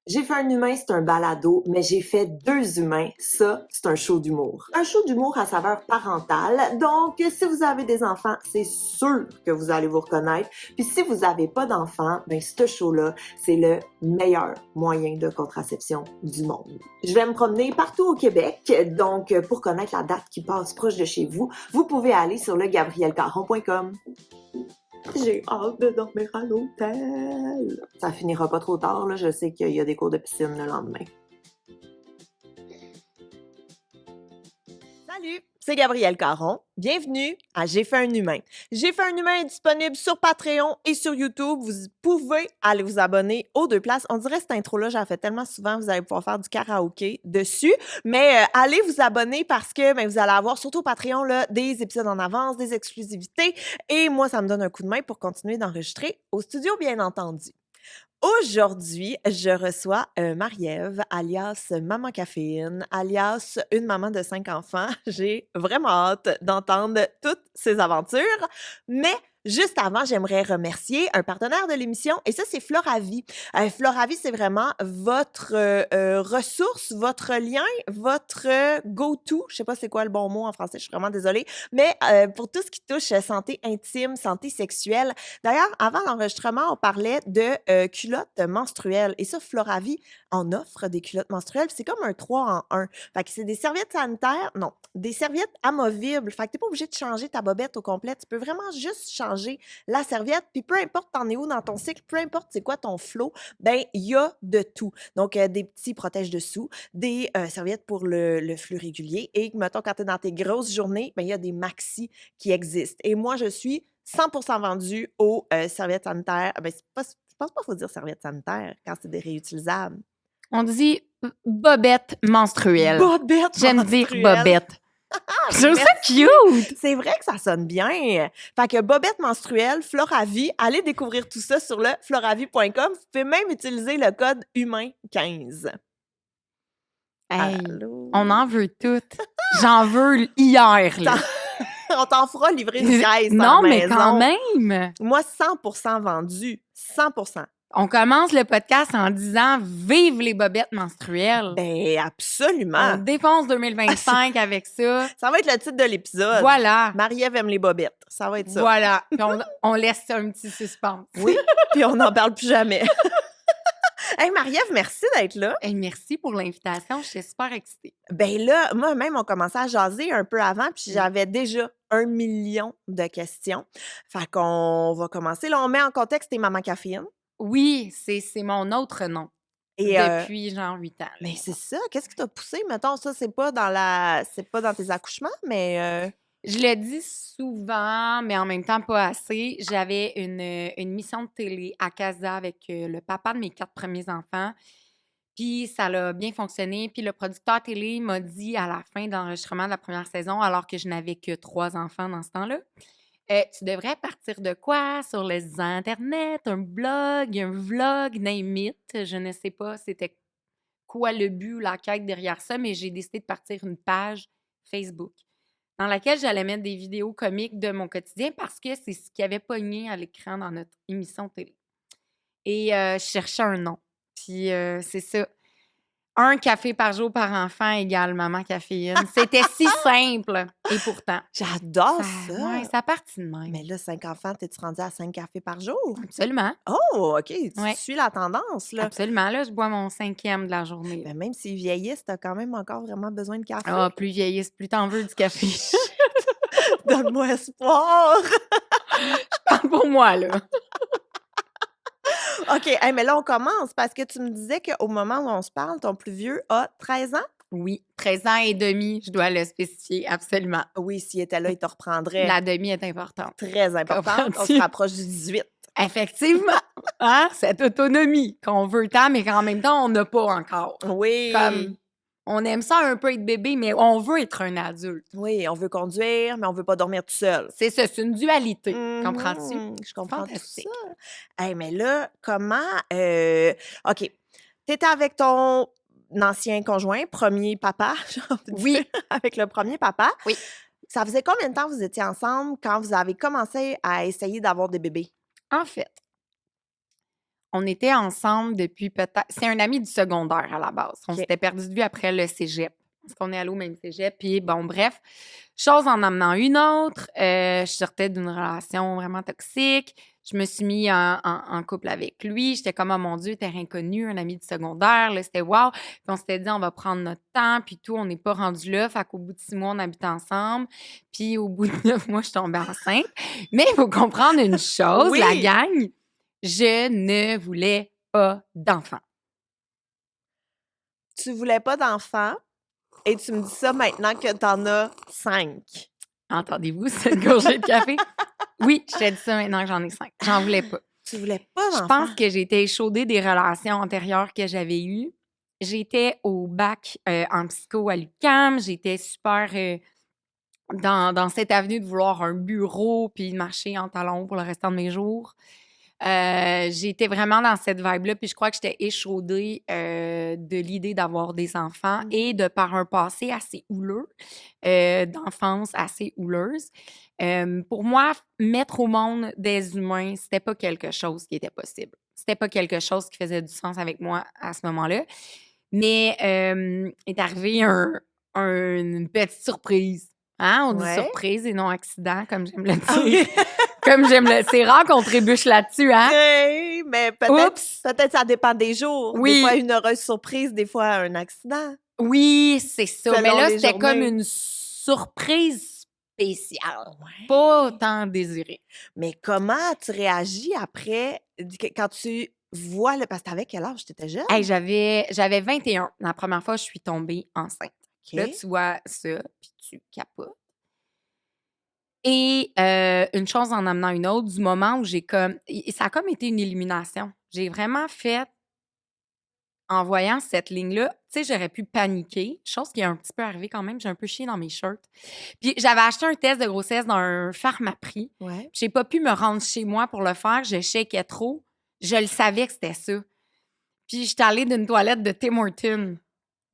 J'ai fait un humain, c'est un balado, mais j'ai fait deux humains. Ça, c'est un show d'humour. Un show d'humour à saveur parentale. Donc, si vous avez des enfants, c'est sûr que vous allez vous reconnaître. Puis si vous n'avez pas d'enfants, ben ce show-là, c'est le meilleur moyen de contraception du monde. Je vais me promener partout au Québec. Donc, pour connaître la date qui passe proche de chez vous, vous pouvez aller sur le gabrielcaron.com. J'ai hâte de dormir à l'hôtel. Ça finira pas trop tard, là. Je sais qu'il y a des cours de piscine le lendemain. Salut, c'est Gabrielle Caron. Bienvenue à J'ai fait un humain. J'ai fait un humain est disponible sur Patreon et sur YouTube. Vous pouvez aller vous abonner aux deux places. On dirait cette intro-là, j'en fais tellement souvent, vous allez pouvoir faire du karaoké dessus. Mais allez vous abonner parce que vous allez avoir, surtout au Patreon, là, des épisodes en avance, des exclusivités. Et moi, ça me donne un coup de main pour continuer d'enregistrer au studio, bien entendu. Aujourd'hui, je reçois Marie-Ève, alias Maman Caféine, alias une maman de 5 enfants. J'ai vraiment hâte d'entendre toutes ses aventures. Mais juste avant, j'aimerais remercier un partenaire de l'émission, et ça, c'est Floravie. Floravie, c'est vraiment votre ressource, votre lien, votre go-to. Je sais pas c'est quoi le bon mot en français, je suis vraiment désolée. Mais pour tout ce qui touche santé intime, santé sexuelle. D'ailleurs, avant l'enregistrement, on parlait de culottes menstruelles. Et ça, Floravie en offre des culottes menstruelles. C'est comme un 3 en 1. Fait que c'est des serviettes sanitaires, non, des serviettes amovibles. Fait que t'es pas obligé de changer ta bobette au complet. Tu peux vraiment juste changer la serviette. Puis peu importe t'en es où dans ton cycle, peu importe c'est quoi ton flow, ben il y a de tout. Donc, des petits protège-dessous, des serviettes pour le flux régulier. Et mettons, quand t'es dans tes grosses journées, ben il y a des maxi qui existent. Et moi, je suis 100% vendue aux serviettes sanitaires. Ben, je pense pas qu'il faut dire serviettes sanitaires quand c'est des réutilisables. On dit bobette menstruelle. Bobette J'aime dire menstruelle. bobette. Je trouve ça Merci. cute! C'est vrai que ça sonne bien. Fait que bobette menstruelle, Floravie, allez découvrir tout ça sur le floravie.com. Vous pouvez même utiliser le code humain15. Hey, Allô? on en veut toutes. J'en veux hier, là. On t'en fera livrer une caisse Non, en mais maison. quand même! Moi, 100% vendu. 100%. On commence le podcast en disant « Vive les bobettes menstruelles! » Ben, absolument. On défonce 2025 avec ça. Ça va être le titre de l'épisode. Voilà. Marie-Ève aime les bobettes. Ça va être ça. Voilà. Puis on laisse un petit suspense. Oui, puis on n'en parle plus jamais. Hey, Marie-Ève, merci d'être là. Hey, merci pour l'invitation. J'étais super excitée. Ben là, moi-même, on commençait à jaser un peu avant, puis j'avais déjà 1 million de questions. Fait qu'on va commencer. Là, on met en contexte tes mamans caféine. Oui, c'est mon autre nom. Et Depuis genre 8 ans. là. mais c'est ça. Qu'est-ce qui t'a poussé? Mettons, ça, c'est pas dans tes accouchements, mais Je le dis souvent, mais en même temps pas assez. J'avais une mission de télé à Casa avec le papa de mes 4 premiers enfants. Puis ça a bien fonctionné. Puis le producteur télé m'a dit à la fin de l'enregistrement de la première saison, alors que je n'avais que 3 enfants dans ce temps-là, tu devrais partir de quoi sur les internets, un blog, un vlog, name it. Je ne sais pas c'était quoi le but, la quête derrière ça, mais j'ai décidé de partir une page Facebook dans laquelle j'allais mettre des vidéos comiques de mon quotidien parce que c'est ce qui avait pogné à l'écran dans notre émission télé. Et je cherchais un nom. Puis c'est ça. 1 café par jour par enfant égale maman caféine. C'était si simple. Et pourtant. j'adore ça. Ouais, ça partit de même. Mais là, 5 enfants, t'es-tu rendu à 5 cafés par jour? Absolument. Oh, OK. Tu Ouais. suis la tendance, là. Absolument. Là, je bois mon 5e de la journée. Ben, même s'ils vieillissent, t'as quand même encore vraiment besoin de café. Ah, plus vieillisse, plus t'en veux du café. Donne-moi espoir. Je parle pour moi, là. OK, hey, mais là, on commence parce que tu me disais qu'au moment où on se parle, ton plus vieux a 13 ans? Oui, 13 ans et demi, je dois le spécifier, absolument. Oui, s'il était là, il te reprendrait. La demi est importante. Très importante. On se Comprends-tu? rapproche du 18. Effectivement. Hein? Cette autonomie qu'on veut tant, mais qu'en même temps, on n'a pas encore. Oui. Comme, on aime ça un peu être bébé, mais on veut être un adulte. Oui, on veut conduire, mais on veut pas dormir tout seul. C'est ça, c'est une dualité. Mhm, Comprends-tu? Je comprends tout Fantastique. ça. Hey, mais là, comment... OK, t'étais avec ton ancien conjoint, premier papa, j'ai envie de Oui. dire, avec le premier papa. Oui. Ça faisait combien de temps vous étiez ensemble quand vous avez commencé à essayer d'avoir des bébés? En fait, On était ensemble depuis peut-être... C'est un ami du secondaire à la base. On OK. s'était perdu de vue après le cégep. Parce qu'on est allé au même cégep. Puis bon, bref, chose en amenant une autre. Je sortais d'une relation vraiment toxique. Je me suis mis en couple avec lui. J'étais comme, oh mon Dieu, terrain inconnu, un ami du secondaire. Là, c'était wow. Puis on s'était dit, on va prendre notre temps. Puis tout, on n'est pas rendu là. Fait qu'au bout de 6 mois, on habite ensemble. Puis au bout de 9 mois, je suis tombée enceinte. Mais il faut comprendre une chose, Oui. la gang. Je ne voulais pas d'enfant. Tu voulais pas d'enfant et tu me dis ça maintenant que t'en as 5. Entendez-vous cette gorgée de café? Oui, je t'ai dit ça maintenant que j'en ai 5. J'en voulais pas. Tu voulais pas Je d'enfant? pense que j'ai été échaudée des relations antérieures que j'avais eues. J'étais au bac en psycho à l'UQAM. J'étais super dans cette avenue de vouloir un bureau puis de marcher en talons pour le restant de mes jours. J'étais vraiment dans cette vibe-là, puis je crois que j'étais échaudée de l'idée d'avoir des enfants et de par un passé assez houleux, d'enfance assez houleuse. Pour moi, mettre au monde des humains, c'était pas quelque chose qui était possible. C'était pas quelque chose qui faisait du sens avec moi à ce moment-là. Mais est arrivé une petite surprise. Hein? On dit Ouais. surprise et non accident, comme j'aime le dire. Ah oui. Comme j'aime le... C'est rare qu'on trébuche là-dessus, hein? Oui, mais peut-être Oups! ça dépend des jours. Des Oui. fois, une heureuse surprise, des fois, un accident. Oui, c'est ça. Selon Mais là, les c'était comme journées. une surprise spéciale. Ouais. Pas tant désirée. Mais comment tu réagis après, quand tu vois le... Parce que t'avais quel âge? T'étais jeune? Hey, j'avais 21 la première fois que je suis tombée enceinte. OK. Là, tu vois ça, puis tu capotes. Et une chose en amenant une autre, du moment où j'ai comme... Ça a comme été une illumination. J'ai vraiment fait, en voyant cette ligne-là, tu sais, j'aurais pu paniquer, chose qui est un petit peu arrivée quand même. J'ai un peu chié dans mes shirts. Puis j'avais acheté un test de grossesse dans un Pharmaprix. Ouais. Puis j'ai pas pu me rendre chez moi pour le faire. Je shakeais trop. Je le savais que c'était ça. Puis j'étais allée d'une toilette de Tim Hortons.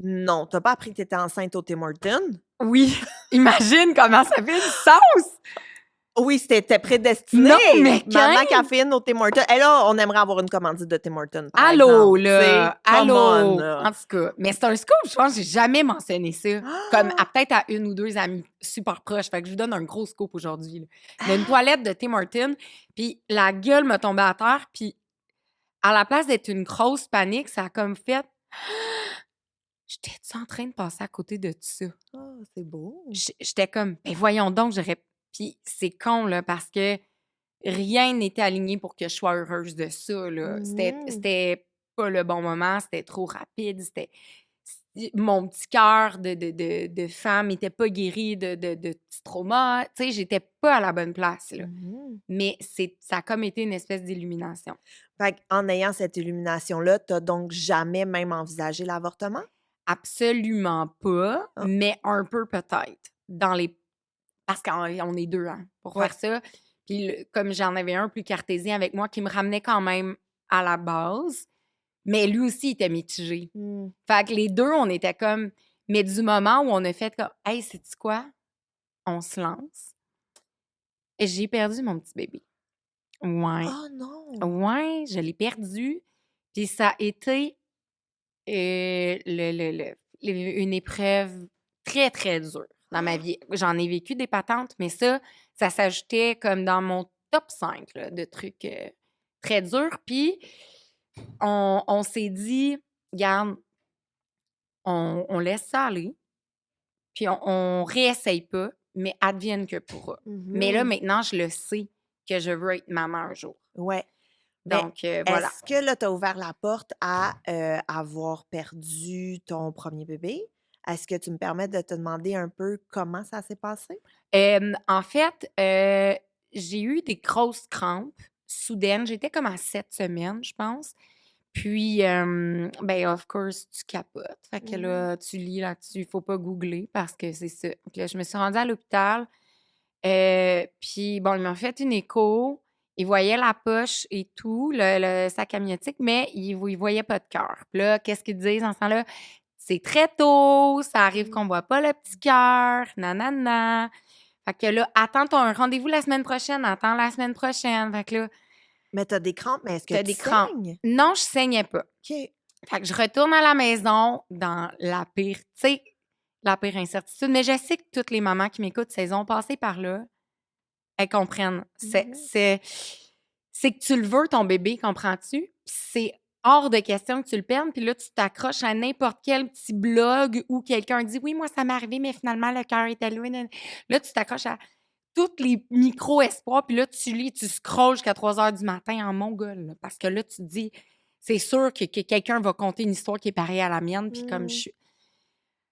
Non, t'as pas appris que t'étais enceinte au Tim Hortons? Oui, imagine comment ça fait du sens! Oui, c'était prédestiné. Non, mais Maman quand? caféine au Tim Hortons. Et là, on aimerait avoir une commandite de Tim Hortons, par Allô, exemple. là! Tu sais, come Allô! on, là. En tout cas, mais c'est un scoop, je pense que j'ai jamais mentionné ça. Comme peut-être à une ou deux amies super proches. Fait que je vous donne un gros scoop aujourd'hui. Là. Il y a une toilette de Tim Hortons, puis la gueule me tombait à terre, puis à la place d'être une grosse panique, ça a comme fait... J'étais-tu en train de passer à côté de tout ça? Ah, c'est beau. J'étais comme, ben voyons donc, j'aurais... Puis c'est con, là, parce que rien n'était aligné pour que je sois heureuse de ça, là. C'était pas le bon moment, c'était trop rapide, mon petit cœur de femme n'était pas guéri de petits traumas. Tu sais, j'étais pas à la bonne place, là. Mais ça a comme été une espèce d'illumination. Fait qu'en ayant cette illumination-là, t'as donc jamais même envisagé l'avortement? Absolument pas, Ah. mais un peu peut-être. Parce qu'on est deux, hein, pour Ouais. faire ça. Puis comme j'en avais un plus cartésien avec moi qui me ramenait quand même à la base, mais lui aussi il était mitigé. Fait que les deux, on était comme... Mais du moment où on a fait comme « Hey, sais-tu quoi? On se lance. » Et j'ai perdu mon petit bébé. Ouais. Oh non! Ouais, je l'ai perdu. Puis ça a été une épreuve très, très dure dans ma vie. J'en ai vécu des patentes, mais ça s'ajoutait comme dans mon top 5 là, de trucs très durs. Puis on s'est dit, regarde, on laisse ça aller, puis on réessaye pas, mais advienne que pourra. Mais là, maintenant, je le sais que je veux être maman un jour. Ouais. Donc, voilà. Est-ce que là, tu as ouvert la porte à avoir perdu ton premier bébé? Est-ce que tu me permets de te demander un peu comment ça s'est passé? En fait, j'ai eu des grosses crampes soudaines. J'étais comme à 7 semaines, je pense. Puis, ben, of course, tu capotes. Fait que là, tu lis là-dessus. Il faut pas googler parce que c'est ça. Donc là, je me suis rendue à l'hôpital. Puis, bon, ils m'ont fait une écho. Ils voyaient la poche et tout, le sac amniotique, mais ils voyaient pas de cœur. Puis là, qu'est-ce qu'ils disent en ce temps-là? C'est très tôt, ça arrive qu'on voit pas le petit cœur, nanana. Fait que là, attends ton rendez-vous la semaine prochaine, attends la semaine prochaine. Fait que là, Mais t'as des crampes, mais est-ce que T'as tu des crampes. saignes? Non, je saignais pas. OK. Fait que je retourne à la maison dans la pire, tu sais, la pire incertitude. Mais je sais que toutes les mamans qui m'écoutent, si elles ont passé par là, elles comprennent. C'est que tu le veux, ton bébé, comprends-tu? Puis c'est hors de question que tu le perdes. Puis là, tu t'accroches à n'importe quel petit blog où quelqu'un dit « Oui, moi, ça m'est arrivé, mais finalement, le cœur est allé. » Là, tu t'accroches à tous les micro-espoirs. Puis là, tu lis, tu scrolles jusqu'à 3 heures du matin en mongol. Là, parce que là, tu te dis « C'est sûr que quelqu'un va conter une histoire qui est pareille à la mienne. » Puis comme je suis...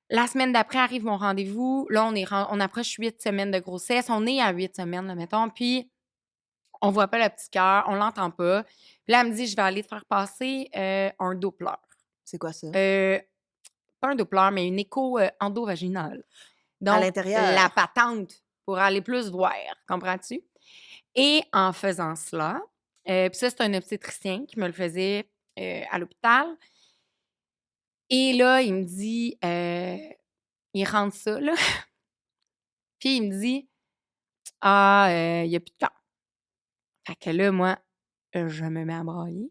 La semaine d'après arrive mon rendez-vous. Là, on approche 8 semaines de grossesse. On est à 8 semaines, là, mettons. Puis on voit pas le petit cœur, on l'entend pas. Puis là, elle me dit, je vais aller te faire passer un Doppler. C'est quoi ça? Pas un Doppler, mais une écho endovaginale. À Donc, l'intérieur? la patente pour aller plus voir, comprends-tu? Et en faisant cela, puis ça, c'est un obstétricien qui me le faisait à l'hôpital. Et là, il me dit, il rentre ça, là. Puis il me dit, il n'y a plus de cœur. Fait que là, moi, je me mets à brailler,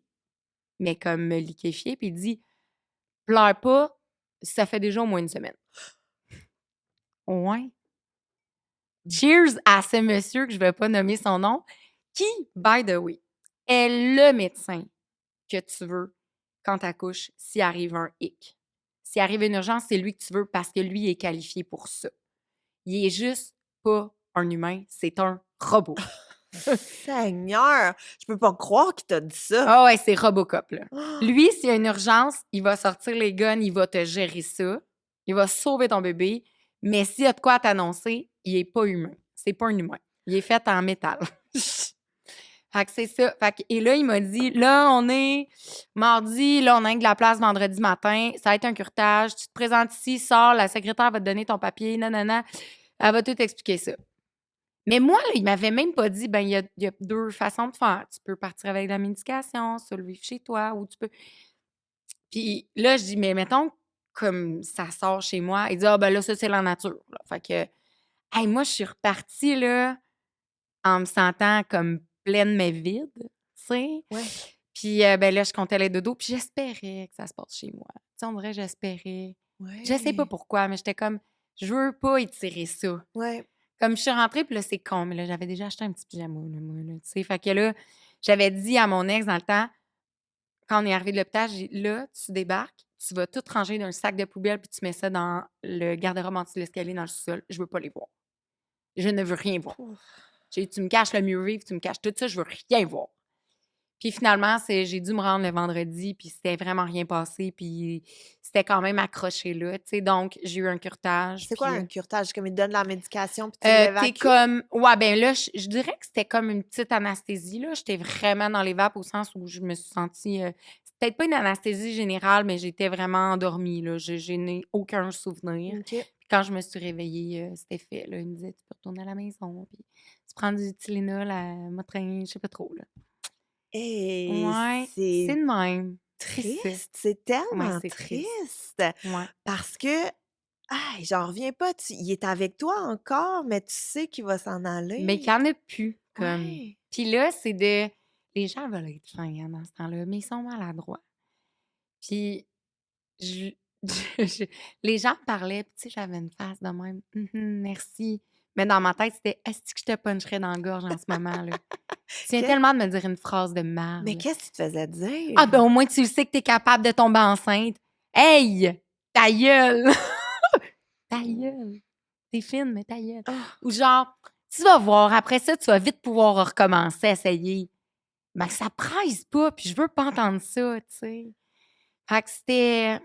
mais comme me liquéfier, puis il dit « Pleure pas, ça fait déjà au moins une semaine. » Ouais. Cheers à ce monsieur que je ne vais pas nommer son nom, qui, by the way, est le médecin que tu veux quand tu accouches s'il arrive un hic. S'il arrive une urgence, c'est lui que tu veux parce que lui est qualifié pour ça. Il est juste pas un humain, c'est un robot. Seigneur! Je peux pas croire qu'il t'a dit ça. Ah ouais, c'est Robocop, là. Lui, s'il y a une urgence, il va sortir les guns, il va te gérer ça. Il va sauver ton bébé. Mais s'il y a de quoi à t'annoncer, il est pas humain. C'est pas un humain. Il est fait en métal. Fait que c'est ça. Et là, il m'a dit, là, on est mardi, là, on a de la place vendredi matin. Ça va être un curetage. Tu te présentes ici, sors, la secrétaire va te donner ton papier, nanana. Elle va tout expliquer ça. Mais moi, là, il m'avait même pas dit, ben il y a 2 façons de faire. Tu peux partir avec de la médication, ça le vivre chez toi, ou tu peux... Puis là, je dis, mais mettons, comme ça sort chez moi, il dit, ben là, ça, c'est la nature. Là. Fait que, moi, je suis repartie, là, en me sentant comme pleine mais vide, tu sais. Ouais. Puis, ben là, je comptais les dodos, puis j'espérais que ça se passe chez moi. Tu sais, on dirait, j'espérais. Ouais. Je sais pas pourquoi, mais j'étais comme, je veux pas étirer ça. Ouais. Comme je suis rentrée, puis là, c'est con, mais là, j'avais déjà acheté un petit pyjama, là, moi, là, tu sais. Fait que là, j'avais dit à mon ex dans le temps, quand on est arrivé de l'hôpital, j'ai dit, là, tu débarques, tu vas tout ranger dans un sac de poubelle, puis tu mets ça dans le garde-robe en dessous de l'escalier dans le sous-sol. Je veux pas les voir. Je ne veux rien voir. J'ai dit, tu me caches le mieux vivre, tu me caches tout ça, je veux rien voir. Puis finalement, j'ai dû me rendre le vendredi, puis c'était vraiment rien passé, puis c'était quand même accroché là, tu sais. Donc, j'ai eu un curetage. C'est quoi un curetage? Comme ils te donnent de la médication, puis tu t'es l'évacues? comme... Ouais, ben là, je dirais que c'était comme une petite anesthésie, là. J'étais vraiment dans les vapes au sens où je me suis sentie... c'est peut-être pas une anesthésie générale, mais j'étais vraiment endormie, là. Je n'ai aucun souvenir. OK. Puis quand je me suis réveillée, c'était fait, là. Il me disait, tu peux retourner à la maison, puis tu prends du Tylenol à Motrin, je sais pas trop, là. Et Ouais, c'est c'est de même. triste. C'est tellement Ouais, c'est triste. triste. Ouais. Parce que, j'en reviens pas. Il est avec toi encore, mais tu sais qu'il va s'en aller. Mais qu'il n'y en a plus, comme. Ouais. Puis là, c'est de... Les gens veulent être fins hein, dans ce temps-là, mais ils sont maladroits. Puis, je- les gens parlaient, puis tu sais, j'avais une face de même. Merci. Mais dans ma tête, c'était est-ce que je te puncherais dans la gorge en ce moment, là? Tu viens tellement de me dire une phrase de merde. Mais qu'est-ce que tu te faisais dire? Ah, ben au moins, tu le sais que t'es capable de tomber enceinte. Hey! Ta gueule! Ta gueule! T'es fine, mais ta gueule. Ou genre, tu vas voir, après ça, tu vas vite pouvoir recommencer à essayer. Ben, ça presse pas, puis je veux pas entendre ça, tu sais. Fait que c'était...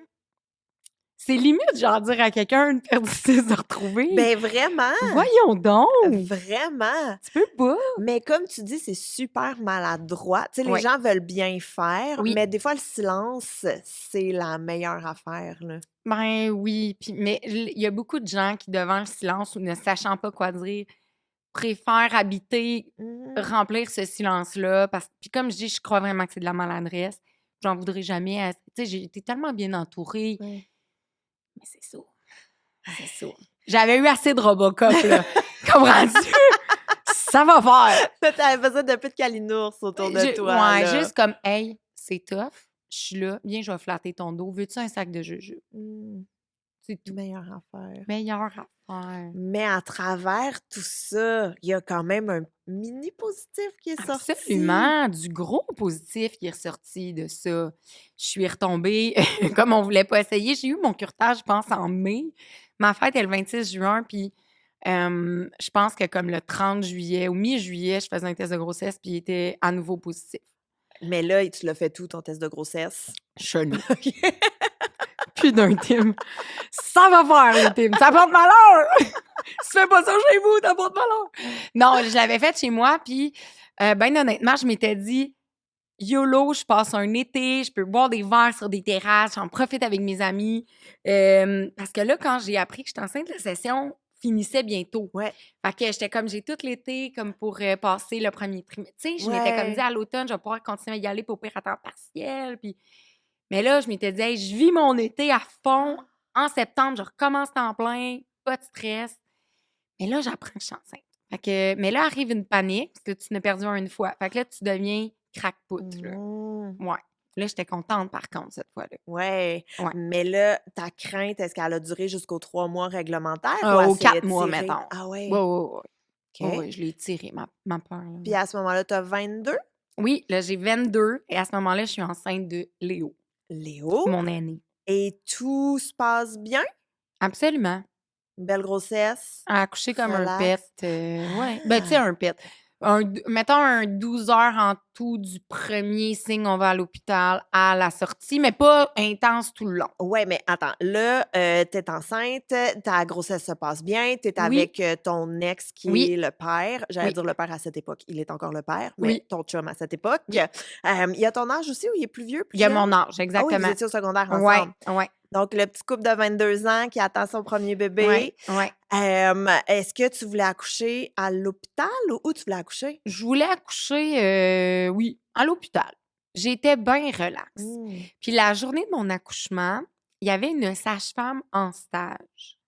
C'est limite, genre, dire à quelqu'un de perdre de se retrouver. Ben vraiment! Voyons donc! Vraiment! Tu peux pas! Mais comme tu dis, c'est super maladroit. Tu sais, les Oui. gens veulent bien faire, Oui. mais des fois, le silence, c'est la meilleure affaire, là. Ben oui, mais il y a beaucoup de gens qui, devant le silence ou ne sachant pas quoi dire, préfèrent habiter, remplir ce silence-là. Puis comme je dis, je crois vraiment que c'est de la maladresse. J'en voudrais jamais. Tu sais, j'ai été tellement bien entourée. Ouais. Mais c'est ça. C'est ça. J'avais eu assez de Robocop, là. Comprends-tu? Ça va faire! Là, t'avais besoin d'un peu de calinours autour de toi, Ouais, là. juste comme, hey, c'est tough, je suis là, viens, je vais flatter ton dos. Veux-tu un sac de jujube? C'est tout. Meilleure affaire. Meilleure affaire. Mais à travers tout ça, il y a quand même un mini positif qui est sorti. Absolument, du gros positif qui est ressorti de ça. Je suis retombée, comme on voulait pas essayer. J'ai eu mon curetage, je pense, en mai. Ma fête est le 26 juin, puis je pense que comme le 30 juillet ou mi-juillet, je faisais un test de grossesse, puis il était à nouveau positif. Mais là, tu l'as fait tout, ton test de grossesse. Chenille. Plus d'un Tim. Ça va faire, le Tim. Ça porte malheur! Si tu fais pas ça chez vous, ça porte malheur! Non, je l'avais fait chez moi, puis ben honnêtement, je m'étais dit, YOLO, je passe un été, je peux boire des verres sur des terrasses, j'en profite avec mes amis. Parce que là, quand j'ai appris que j'étais enceinte, la session finissait bientôt. Ouais. Fait que j'étais comme, j'ai tout l'été comme pour passer le premier trimestre. Tu sais, je m'étais comme dit à l'automne, je vais pouvoir continuer à y aller pour pire à temps partiel. Puis... Mais là, je m'étais dit, hey, je vis mon été à fond. En septembre, je recommence temps plein, pas de stress. Mais là, j'apprends que je suis enceinte. Fait que, mais là, arrive une panique, parce que tu n'as perdu une fois. Fait que là, tu deviens crackpot. Là. Ouais. Là, j'étais contente, par contre, cette fois-là. Ouais. Mais là, ta crainte, est-ce qu'elle a duré jusqu'aux 3 mois réglementaires? Ou 4 mois, mettons. Ah ouais? Oui. Oui, je l'ai tiré, ma peur. Là. Puis à ce moment-là, tu as 22? Oui, là, j'ai 22. Et à ce moment-là, je suis enceinte de Léo. Léo? Mon aîné. Et tout se passe bien? Absolument. Belle grossesse? Accoucher comme un relax. pet. Ouais. Ben, tu sais, un pet. Mettons un 12 heures en tout du premier signe, on va à l'hôpital à la sortie, mais pas intense tout le long. Ouais, mais attends, là, t'es enceinte, ta grossesse se passe bien, t'es Oui. avec ton ex qui est le père. J'allais dire le père à cette époque, il est encore le père, mais ton chum à cette époque. Il y a ton âge aussi ou il est plus vieux? Il y a mon âge, Ah oui, exactement. vous étiez au secondaire ensemble. Ouais. Donc, le petit couple de 22 ans qui attend son premier bébé. Ouais. Est-ce que tu voulais accoucher à l'hôpital ou où tu voulais accoucher? Je voulais accoucher, oui, à l'hôpital. J'étais bien relax. Puis la journée de mon accouchement, il y avait une sage-femme en stage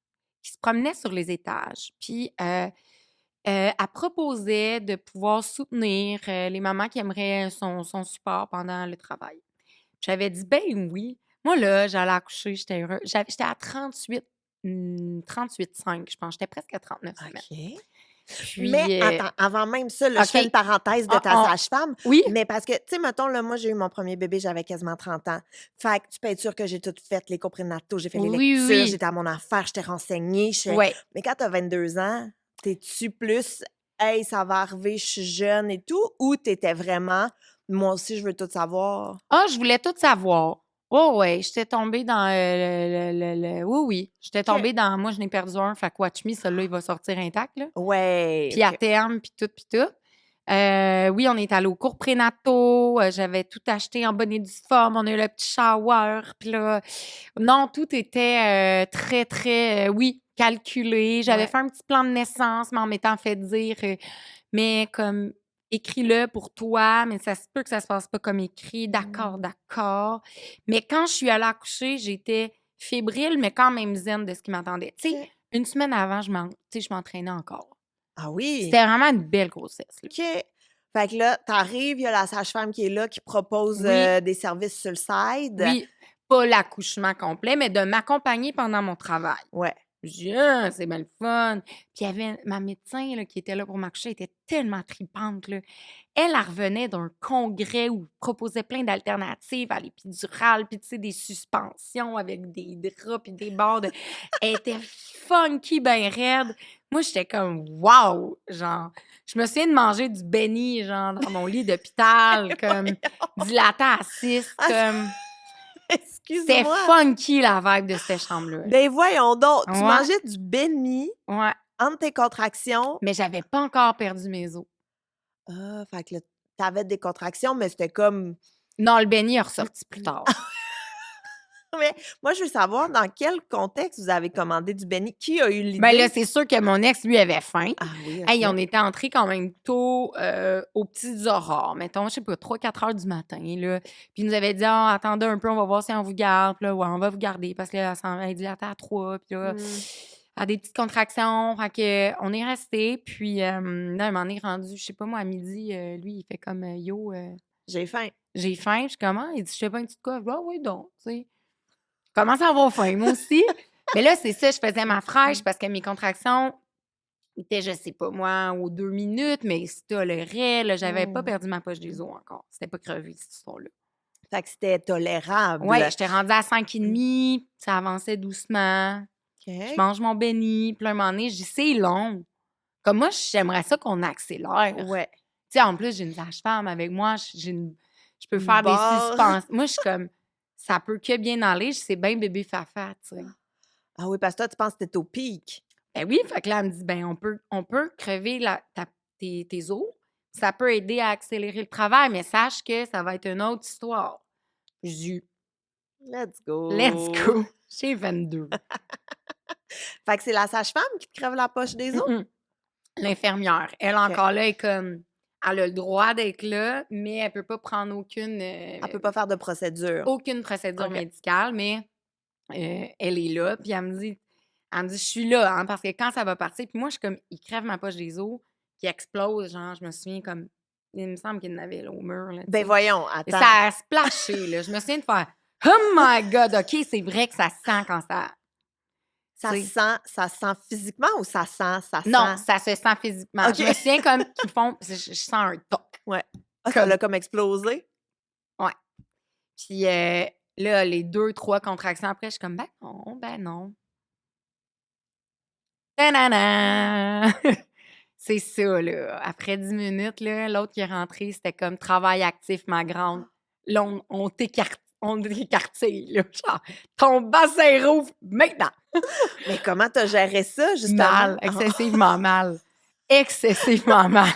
qui se promenait sur les étages. Puis elle proposait de pouvoir soutenir les mamans qui aimeraient son support pendant le travail. J'avais dit, ben oui. Moi, là, j'allais accoucher, j'étais heureuse. J'étais à 38,5, je pense. J'étais presque à 39 semaines. OK. Puis, mais attends, avant même ça, là, je fais une parenthèse de ta sage-femme. Oui. Mais parce que, tu sais, mettons, là, moi, j'ai eu mon premier bébé, j'avais quasiment 30 ans. Fait que tu peux être sûre que j'ai tout fait, les cours prénataux, j'ai fait les lectures, j'étais à mon affaire, j'étais renseignée. Mais quand tu as 22 ans, t'es-tu plus, hey, ça va arriver, je suis jeune et tout, ou t'étais vraiment, moi aussi, je veux tout savoir? Ah, je voulais tout savoir. Oh, ouais, j'étais tombée dans oui. J'étais tombée dans. Moi, je n'ai perdu un, fait que Watch Me, celui-là, il va sortir intact, là. Ouais. Puis à terme, puis tout. Oui, on est allé au cours prénataux. J'avais tout acheté en bonne et due forme. On a eu le petit shower. Puis là, non, tout était très, très, oui, calculé. J'avais fait un petit plan de naissance, mais en m'étant fait dire, mais comme, écris-le pour toi, mais ça se peut que ça se passe pas comme écrit. D'accord. Mais quand je suis allée accoucher, j'étais fébrile, mais quand même zen de ce qui m'attendait. Tu sais, une semaine avant, je m'entraînais encore. Ah oui? C'était vraiment une belle grossesse. Là. OK. Fait que là, t'arrives, il y a la sage-femme qui est là, qui propose des services sur le side. Oui, pas l'accouchement complet, mais de m'accompagner pendant mon travail. Ouais. Je dis, c'est bien le fun. Puis il y avait ma médecin là, qui était là pour m'accoucher, elle était tellement tripante. Là. Elle revenait d'un congrès où elle proposait plein d'alternatives à l'épidurale, puis tu sais, des suspensions avec des draps puis des bords. Elle était funky, ben raide. Moi, j'étais comme, wow! Genre, je me souviens de manger du béni, genre, dans mon lit d'hôpital, comme dilaté à 6, comme... C'était funky, la vibe de cette chambre-là. Ben voyons donc, tu mangeais du béni entre tes contractions. Mais j'avais pas encore perdu mes os. Ah, fait que là, t'avais des contractions, mais c'était comme... Non, le béni est ressorti plus tard. Mais moi, je veux savoir dans quel contexte vous avez commandé du béni. Qui a eu l'idée? Ben là, c'est sûr que mon ex, lui, avait faim. Ah oui, okay. Hey, on était entrés quand même tôt aux petites aurores, mettons, je sais pas, 3-4 heures du matin, là. Puis il nous avait dit, attendez un peu, on va voir si on vous garde. Puis là, ouais, on va vous garder parce que là, elle dit, attends, à 3. Puis là, à des petites contractions. Fait que, on est resté. Puis, là, un moment donné, rendu, je sais pas moi, à midi, lui, il fait comme Yo, J'ai faim. j'ai faim. Je suis comment? Il dit, je sais pas, une petite quoi? Je dis, ah oui, donc, tu sais. Commence à avoir faim, moi aussi. Mais là, c'est ça, je faisais ma fraîche parce que mes contractions étaient, je sais pas moi, aux 2 minutes, mais si tolérait, là, j'avais pas perdu ma poche des os encore. C'était pas crevé, cette histoire-là. Fait que c'était tolérable. Ouais, j'étais rendue à 5,5, ça avançait doucement. Je OK. mange mon béni, puis là, un moment donné, je dis, c'est long. Comme moi, j'aimerais ça qu'on accélère. Ouais. Tu sais, en plus, j'ai une sage-femme avec moi, je peux Une faire des barre. suspensions. Moi, je suis comme, ça peut que bien aller, je sais bien bébé fafa, tu sais. Ah oui, parce que toi, tu penses que t'es au pic. Ben oui, fait que là, elle me dit, ben on peut crever tes os, ça peut aider à accélérer le travail, mais sache que ça va être une autre histoire. Je dis, Let's go. let's go. J'ai 22. Fait que c'est la sage-femme qui te crève la poche des os? L'infirmière, elle OK. encore là, est comme, elle a le droit d'être là, mais elle peut pas prendre Elle peut pas faire de procédure. aucune procédure OK. médicale, mais elle est là, puis elle me dit, je suis là, hein, parce que quand ça va partir, puis moi, je suis comme, il crève ma poche des os, qui explose, genre, je me souviens comme, il me semble qu'il y en avait là, au mur, là, tu Ben sais. voyons, Et attends. ça a splashé, là. Je me souviens de faire, oh my God, OK, c'est vrai que ça sent quand ça. Ça tu sais. ça sent physiquement ou ça sent, Non, ça se sent physiquement. OK. Je me souviens comme qu'ils font, je sens un toc. Ouais. Ah, ça Comme- l'a comme explosé? Ouais. Puis là, les 2-3 contractions après, je suis comme, ben non, ben non. Ta-na-na! C'est ça, là. Après 10 minutes, là, l'autre qui est rentré, c'était comme travail actif, ma grande. Là, on t'écartille, là. Genre, ton bassin rouvre maintenant. Mais comment t'as géré ça, justement? Mal, excessivement mal. Excessivement mal.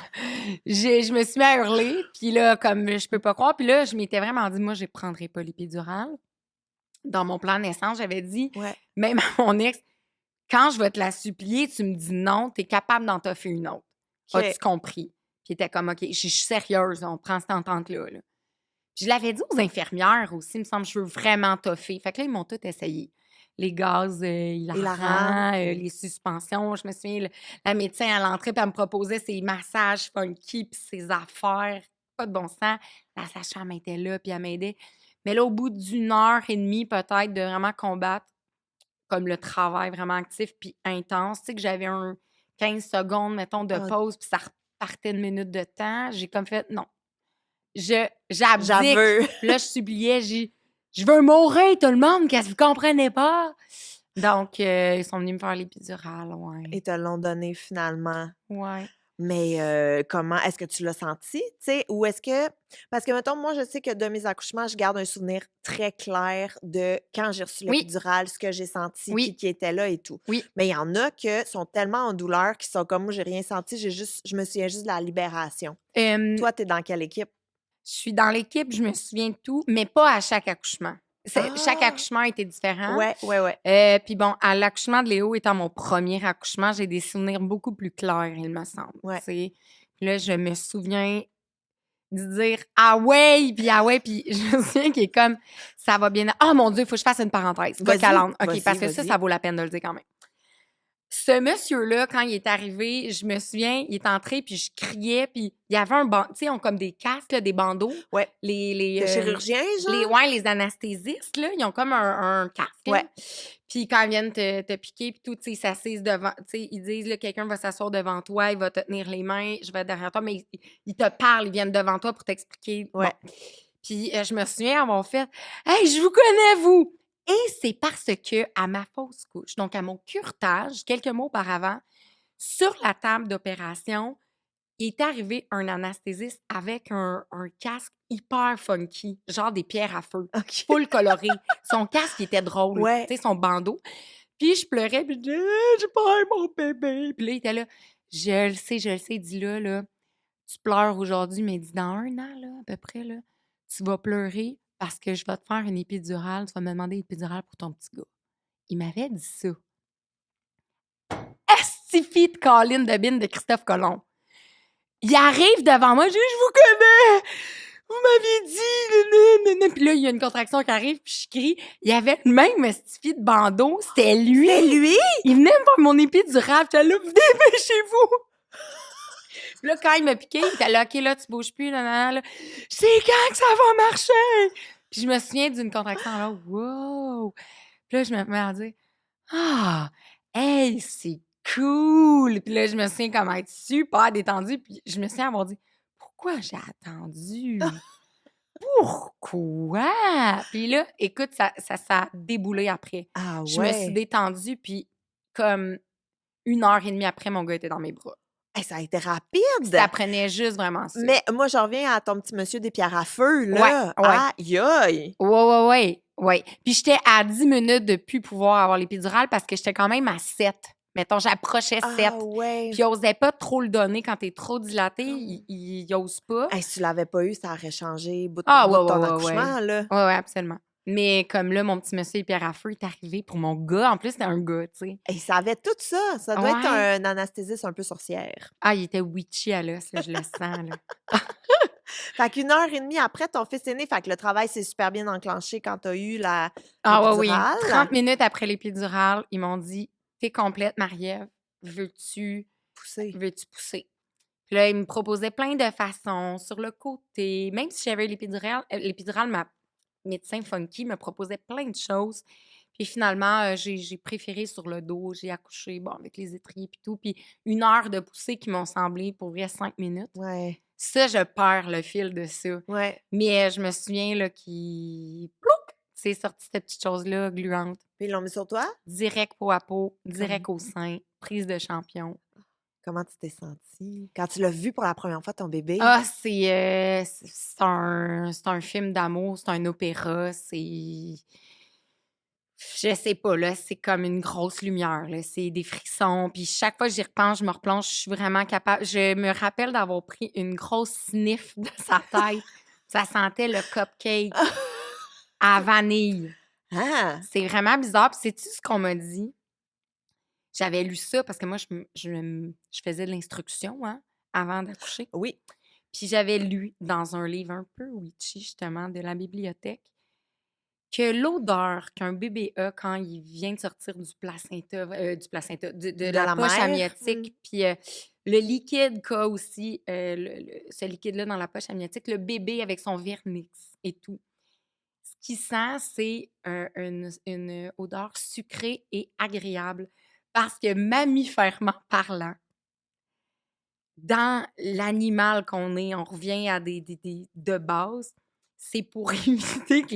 Je me suis mis à hurler, puis là, comme je peux pas croire, puis là, je m'étais vraiment dit, moi, je prendrai pas l'épidurale. Dans mon plan de naissance, j'avais dit, Ouais. même à mon ex, quand je vais te la supplier, tu me dis non, tu es capable d'en t'offrir une autre. OK. As-tu compris? Puis il était comme, OK, je suis sérieuse, on prend cette entente-là. Là. Puis je l'avais dit aux infirmières aussi, il me semble, je veux vraiment t'offrir. Fait que là, ils m'ont tout essayé. Les gaz hilarants, les suspensions. Je me souviens, la médecin, à l'entrée, puis elle me proposait ses massages funky, puis ses affaires. Pas de bon sens. La sage-femme était là, puis elle m'aidait. Mais là, au bout d'1 heure et demie, peut-être, de vraiment combattre comme le travail vraiment actif puis intense, tu sais, que j'avais un 15 secondes, mettons, de pause, puis ça repartait 1 minute de temps, j'ai comme fait « non ». J'abdique. J'avoue. Puis là, je suppliais, je veux mourir, tout le monde, qu'est-ce que vous comprenez pas? Donc, ils sont venus me faire l'épidurale, ouais. Et te l'ont donné finalement. Ouais. Mais comment est-ce que tu l'as senti, tu sais? Ou est-ce que parce que mettons, moi, je sais que de mes accouchements, je garde un souvenir très clair de quand j'ai reçu Oui. l'épidurale, ce que j'ai senti, Oui. qui était là et tout. Oui. Mais il y en a qui sont tellement en douleur qu'ils sont comme moi, j'ai rien senti, je me souviens juste de la libération. Toi, tu es dans quelle équipe? Je suis dans l'équipe, je me souviens de tout, mais pas à chaque accouchement. Chaque Ah! accouchement était différent. Ouais. Puis bon, à l'accouchement de Léo étant mon premier accouchement, j'ai des souvenirs beaucoup plus clairs, il me semble. Ouais. tu sais. Puis là, je me souviens de dire « Ah ouais! » Puis je me souviens qu'il est comme « Ça va bien... » Ah mon Dieu, il faut que je fasse une parenthèse. Vas-y, OK, vas-y, parce que vas-y. ça vaut la peine de le dire quand même. Ce monsieur-là, quand il est arrivé, je me souviens, il est entré, puis je criais, puis il y avait un bandeau, tu sais, ils ont comme des casques, là, des bandeaux. Ouais. Les Le chirurgien, genre? les anesthésistes, là, ils ont comme un casque. Ouais. Puis quand ils viennent te piquer, puis tout, tu sais, ils s'assisent devant, tu sais, ils disent, là, quelqu'un va s'asseoir devant toi, il va te tenir les mains, je vais être derrière toi, mais ils te parlent, ils viennent devant toi pour t'expliquer. Ouais. Bon. Puis je me souviens avoir fait « Hey, je vous connais, vous! » Et c'est parce que, à ma fausse couche, donc à mon curetage, quelques mois auparavant, sur la table d'opération, il est arrivé un anesthésiste avec un casque hyper funky, genre des pierres à feu, OK. full coloré. Son casque, il était drôle, Ouais. tu sais, son bandeau. Puis je pleurais, puis je disais « J'ai pas mon bébé! » Puis là, il était là « Je le sais, dis là, tu pleures aujourd'hui, mais dis dans 1 an, là, à peu près, là, tu vas pleurer parce que je vais te faire une épidurale, tu vas me demander une épidurale pour ton petit gars. » Il m'avait dit ça. Estifie de Colin de Bine de Christophe Colomb. Il arrive devant moi, je dis « Je vous connais! Vous m'aviez dit, nanana. Puis là, il y a une contraction qui arrive, puis je crie. Il y avait le même estifi de bandeau. C'était lui. C'est lui? Il venait me faire mon épidural. J'étais là, vous dépêchez-vous. Puis là, quand il m'a piqué, il était là, OK, là, tu bouges plus, nanana, là. C'est quand que ça va marcher? Puis je me souviens d'une contraction là, wow! Puis là, je me mets à dire, ah, hey, c'est cool! Puis là, je me souviens comme être super détendue, puis je me souviens avoir dit, pourquoi j'ai attendu? Pourquoi? Puis là, écoute, ça a déboulé après. Ah Je me suis ouais. détendue, puis comme 1 heure et demie après, mon gars était dans mes bras. Hey, ça a été rapide! Ça prenait juste vraiment ça. Mais moi, je reviens à ton petit monsieur des pierres à feu, Ouais, là. ouais. Aïe, aïe! Ouais. Puis j'étais à 10 minutes de plus pouvoir avoir l'épidurale parce que j'étais quand même à 7. Mettons, j'approchais 7. Ah ouais. Puis ils n'osaient pas trop le donner quand t'es trop dilaté. Ils n'osent pas. Hey, si tu l'avais pas eu, ça aurait changé bout de Ah, bout de ouais, ton ouais, ouais, accouchement, là. Ouais, absolument. Mais comme là, mon petit monsieur Pierre à feu est arrivé pour mon gars. En plus, c'était un gars, tu sais. Et ça avait tout ça. Ça doit être Ouais. un anesthésiste un peu sorcière. Ah, il était witchy à l'os, là, je le sens, là. Fait qu'1 heure et demie après, ton fils est né. Fait que le travail s'est super bien enclenché quand t'as eu Ah ouais, oui. l'épidurale. 30 minutes après l'épidurale, ils m'ont dit « T'es complète, Marie-Ève. Veux-tu Poussé. pousser? » Puis là, ils me proposaient plein de façons, sur le côté. Même si j'avais l'épidurale, ma médecin funky me proposait plein de choses. Puis finalement, j'ai préféré sur le dos. J'ai accouché, bon, avec les étriers puis tout. Puis 1 heure de poussée qui m'ont semblé, pour vrai, 5 minutes. Ouais. Ça, je perds le fil de ça. Ouais. Mais je me souviens là, qu'il... Plouc! C'est sorti cette petite chose-là, gluante. Puis ils l'ont mis sur toi? Direct peau à peau, direct au sein, prise de champion. Comment tu t'es sentie? Quand tu l'as vu pour la première fois, ton bébé? Ah, c'est un film d'amour, c'est un opéra, c'est... Je sais pas, là, c'est comme une grosse lumière, là, c'est des frissons, puis chaque fois que j'y repense, je me replonge, je suis vraiment capable... Je me rappelle d'avoir pris une grosse sniff de sa tête. Ça sentait le cupcake à vanille. Ah! C'est vraiment bizarre. Puis sais-tu ce qu'on m'a dit? J'avais lu ça parce que moi, je faisais de l'instruction, hein, avant d'accoucher. Oui. Puis j'avais lu dans un livre un peu witchy, justement, de la bibliothèque, que l'odeur qu'un bébé a quand il vient de sortir du placenta, de la poche mère? amniotique, puis le liquide qu'a aussi, ce liquide-là dans la poche amniotique, le bébé avec son vernix et tout. Ce qu'il sent, c'est une odeur sucrée et agréable parce que mammifèrement parlant, dans l'animal qu'on est, on revient à des de base, c'est pour éviter que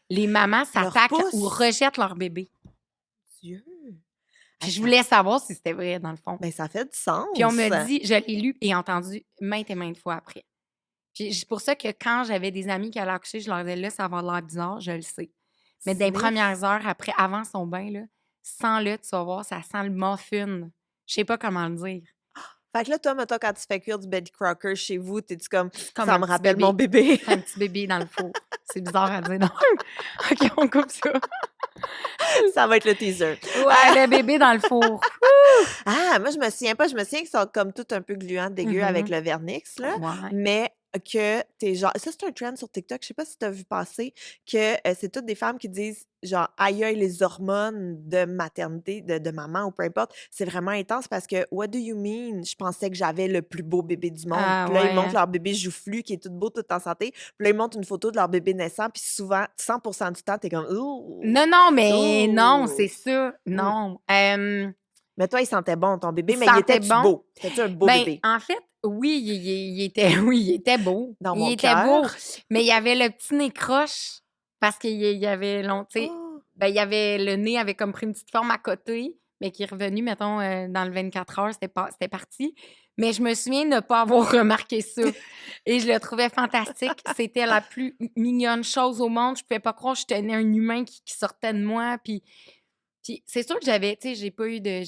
les mamans Leur s'attaquent ou pouce. rejettent leur bébé. Dieu! Puis je voulais savoir si c'était vrai, dans le fond. Ben, ça fait du sens. Puis on me dit, je l'ai lu et entendu maintes et maintes fois après. Puis c'est pour ça que quand j'avais des amis qui allaient accoucher, je leur disais, là, ça va avoir l'air bizarre, je le sais. Mais des Sniff. premières heures, après, avant son bain, là, sens-le, tu vas voir, ça sent le muffin. Je sais pas comment le dire. Fait que là, toi, mettons, quand tu fais cuire du Betty Crocker chez vous, t'es-tu comme, Comme ça un me petit rappelle bébé. mon bébé? C'est un petit bébé dans le four. C'est bizarre à dire. Non. OK, on coupe ça. Ça va être le teaser. Ouais, le bébé dans le four. Ah, moi, je me souviens pas. Je me souviens qu'ils sont comme tout un peu gluants, dégueux avec le vernix, là. Ouais. Mais que t'es genre... Ça, c'est un trend sur TikTok. Je sais pas si t'as vu passer que c'est toutes des femmes qui disent genre, aïe, aïe, les hormones de maternité, de maman ou peu importe, c'est vraiment intense parce que, what do you mean? Je pensais que j'avais le plus beau bébé du monde. Ah, Puis là, ils ouais, montrent hein. leur bébé joufflu qui est tout beau, tout en santé. Puis là, ils montrent une photo de leur bébé naissant. Puis souvent, 100% du temps, t'es comme, ouh! Non, mais non, Ouh! c'est ça. Non. Mais toi, il sentait bon, ton bébé, Il mais il sentait était-tu bon? beau? C'était-tu un beau Ben, bébé? en fait, oui, il était, oui, il était beau. Dans Il mon était beau, cœur. mais il y avait le petit nez croche parce qu'il y avait long, tu sais, Oh! ben, il y avait le nez avait comme pris une petite forme à côté, mais qui est revenu, mettons, dans le 24 heures, c'était parti. Mais je me souviens de ne pas avoir remarqué ça. Et je le trouvais fantastique. C'était la plus mignonne chose au monde. Je pouvais pas croire que je tenais un humain qui sortait de moi. Puis c'est sûr que j'avais, tu sais, j'ai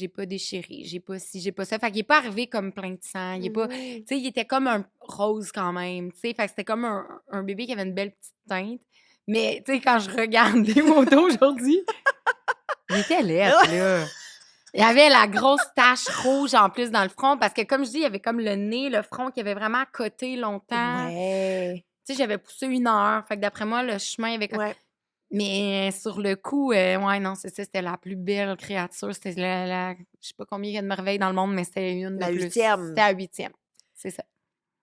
pas déchiré, j'ai pas ci, j'ai pas ça. Fait qu'il est pas arrivé comme plein de sang. Il est pas, tu sais, il était comme un rose quand même, tu sais. Fait que c'était comme un bébé qui avait une belle petite teinte. Mais, tu sais, quand je regarde des photos aujourd'hui, il était laid, là. Il y avait la grosse tache rouge en plus dans le front parce que, comme je dis, il y avait comme le nez, le front qui avait vraiment coté longtemps. Ouais. Tu sais, j'avais poussé 1 heure. Fait que d'après moi, le chemin avait Ouais. mais sur le coup, ouais, non, c'est ça, c'était la plus belle créature. C'était je sais pas combien il y a de merveilles dans le monde, mais c'était une de La plus. 8e. C'était la 8e. C'est ça.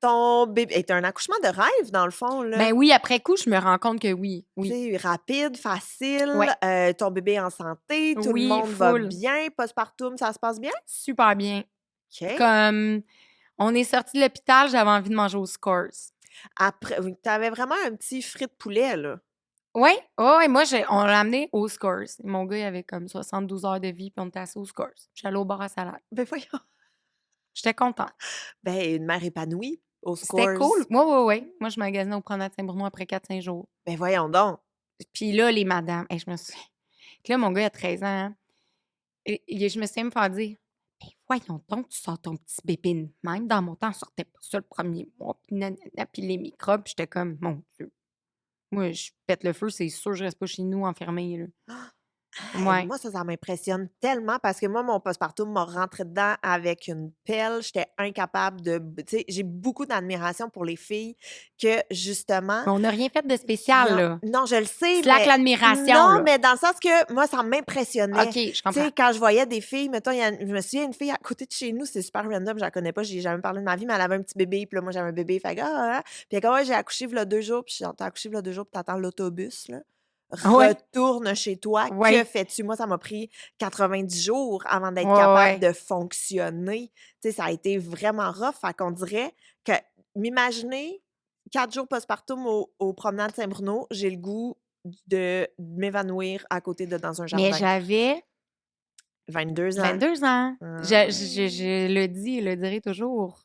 Ton bébé est un accouchement de rêve, dans le fond, là. Ben oui, après coup, je me rends compte que oui. Tu Oui. sais, rapide, facile, Ouais. ton bébé est en santé, tout le Oui, monde va full. bien, postpartum, ça se passe bien? Super bien. OK. Comme on est sorti de l'hôpital, j'avais envie de manger aux Scores. Après, tu avais vraiment un petit frit de poulet, là. Ouais, oh, ouais, moi, on l'a amené aux Scores. Mon gars, il avait comme 72 heures de vie, puis on était assis aux Scores. J'étais allée au bar à salade. Ben voyons. J'étais contente. Ben, une mère épanouie, aux C'était Scores. cool. Ouais, ouais, ouais. Moi, je magasinais au Promenade Saint-Bruno après 4-5 jours. Ben voyons donc. Puis là, les madames, je me suis. Puis là, mon gars a 13 ans. Hein, et je me suis même fait dire, ben voyons donc, tu sors ton petit bébé de même. Dans mon temps, on sortait pas ça le premier mois. Puis nanana, puis les microbes. Puis j'étais comme, mon Dieu. Moi, je pète le feu, c'est sûr, je reste pas chez nous enfermée, là. Hey, Ouais. moi, ça m'impressionne tellement parce que moi, mon postpartum m'a rentré dedans avec une pelle. J'étais incapable de. Tu sais, j'ai beaucoup d'admiration pour les filles que, justement. Mais on n'a rien fait de Qui spécial, ont là. non, je le sais, Slack mais l'admiration, non, là. mais dans le sens que moi, ça OK, m'impressionnait. je Tu comprends. sais, quand je voyais des filles, mettons, je me souviens, une fille à côté de chez nous, c'est super random, je la connais pas, j'ai jamais parlé de ma vie, mais elle avait un petit bébé, puis là, moi, j'avais un bébé, fait que, puis elle dit, ouais, j'ai accouché v'là 2 jours, puis t'as accouché v'là 2 jours, puis t'attends l'autobus, là. Ouais. Retourne chez toi, que Ouais. fais-tu? Moi, ça m'a pris 90 jours avant d'être Ouais, capable ouais. de fonctionner. Tu sais, ça a été vraiment rough, fait qu'on dirait que m'imaginer 4 jours postpartum au promenade Saint-Bruno, j'ai le goût de m'évanouir à côté dans un Mais jardin. j'avais 22 ans. 22 ans. Ah. Je le dis et le dirai toujours.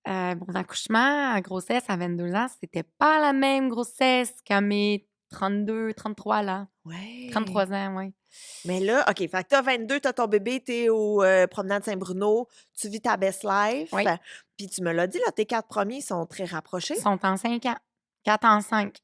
Mon accouchement, grossesse à 22 ans, c'était pas la même grossesse qu'à mes 32, 33 là. Ouais. 33 ans, ouais. Mais là, OK, fait que t'as 22, t'as ton bébé, t'es au promenade Saint-Bruno, tu vis ta best life. Oui. Puis tu me l'as dit, là, tes 4 premiers sont très rapprochés. Ils sont en 5 ans. 4 en 5.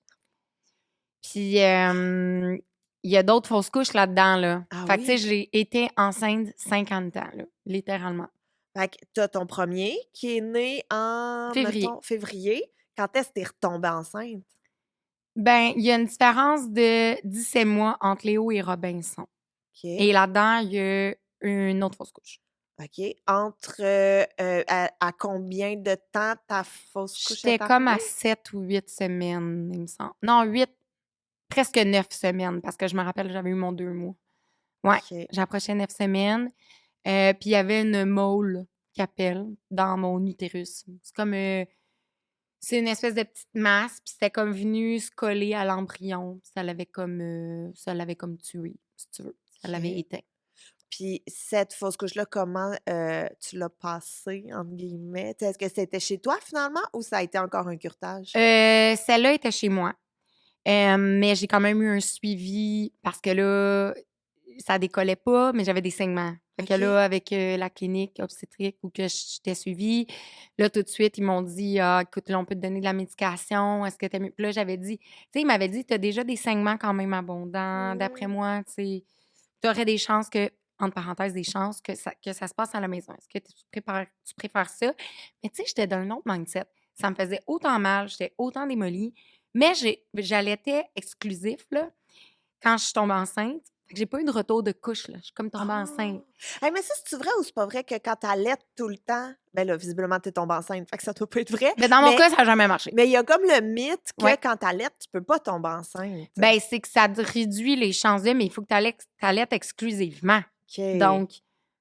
Puis, il y a d'autres fausses couches là-dedans, là. Ah Fait que, tu sais, oui? j'ai été enceinte 50 ans, là, littéralement. Fait que t'as ton premier qui est né en, Février. mettons, février. Quand est-ce que t'es retombée enceinte? Ben, il y a une différence de 17 mois entre Léo et Robinson. OK. Et là-dedans, il y a une autre fausse couche. OK. Entre, à combien de temps ta fausse couche est J'étais comme à arrivée? 7 ou 8 semaines, il me semble. Non, 8, presque 9 semaines, parce que je me rappelle, j'avais eu mon 2 mois. Ouais, OK. j'approchais 9 semaines. Puis il y avait une mole qui appelle dans mon utérus. C'est comme c'est une espèce de petite masse, puis c'était comme venu se coller à l'embryon. Ça l'avait comme tué, si tu veux. Ça l'avait OK. éteint. Puis cette fausse couche-là, comment, tu l'as passée, entre guillemets? Tu sais, est-ce que c'était chez toi, finalement, ou ça a été encore un curetage? Celle-là était chez moi. Mais j'ai quand même eu un suivi parce que là, ça décollait pas, mais j'avais des saignements. Fait que OK. là, avec la clinique obstétrique où que j'étais suivie, là, tout de suite, ils m'ont dit: «Ah, écoute, là, on peut te donner de la médication. Est-ce que tu mieux?» Puis là, j'avais dit, tu sais, ils m'avaient dit: «Tu as déjà des saignements quand même abondants. D'après Mmh. moi, tu sais, tu aurais des chances que, entre parenthèses, des chances que ça se passe à la maison. Est-ce que tu préfères ça?» Mais tu sais, j'étais dans un autre mindset. Ça me faisait autant mal, j'étais autant démolie. Mais j'allaitais exclusif, là, quand je suis tombée enceinte. Fait que j'ai pas eu de retour de couche, là. Je suis comme tombée enceinte. Ah! Hey, mais ça, c'est-tu vrai ou c'est pas vrai que quand t'allaites tout le temps, ben là, visiblement, t'es tombée enceinte, fait que ça doit pas être vrai, Mais dans mon mais cas, ça a jamais marché. mais il y a comme le mythe que Ouais. quand t'allaites, tu peux pas tomber enceinte. Ben, c'est que ça te réduit les chances de, mais il faut que tu allaites exclusivement. OK. Donc,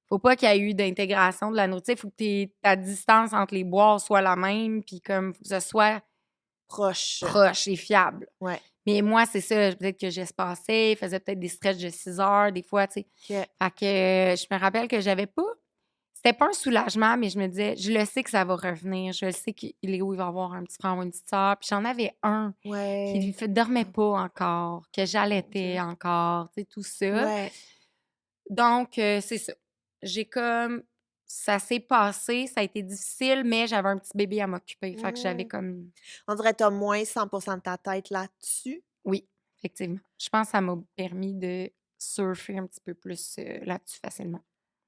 faut pas qu'il y ait eu d'intégration de la nourriture. Il faut que ta distance entre les boires soit la même, puis comme, faut que ce soit Proche. proche et fiable. Ouais. Mais moi, c'est ça, peut-être que j'espaçais, faisais peut-être des stretches de 6 heures, des fois, tu sais. OK. Fait que je me rappelle que j'avais pas. C'était pas un soulagement, mais je me disais, je le sais que ça va revenir. Je le sais qu'il est où il va avoir un petit frère ou une petite sœur. Puis j'en avais un qui Ouais. dormait pas encore, que Mon j'allaitais Dieu. encore, tu sais, tout ça. Ouais. Donc, c'est ça. J'ai comme. Ça s'est passé, ça a été difficile, mais j'avais un petit bébé à m'occuper. Fait que j'avais Mmh. comme. On dirait que t'as moins 100% de ta tête là-dessus. Oui, effectivement. Je pense que ça m'a permis de surfer un petit peu plus là-dessus facilement.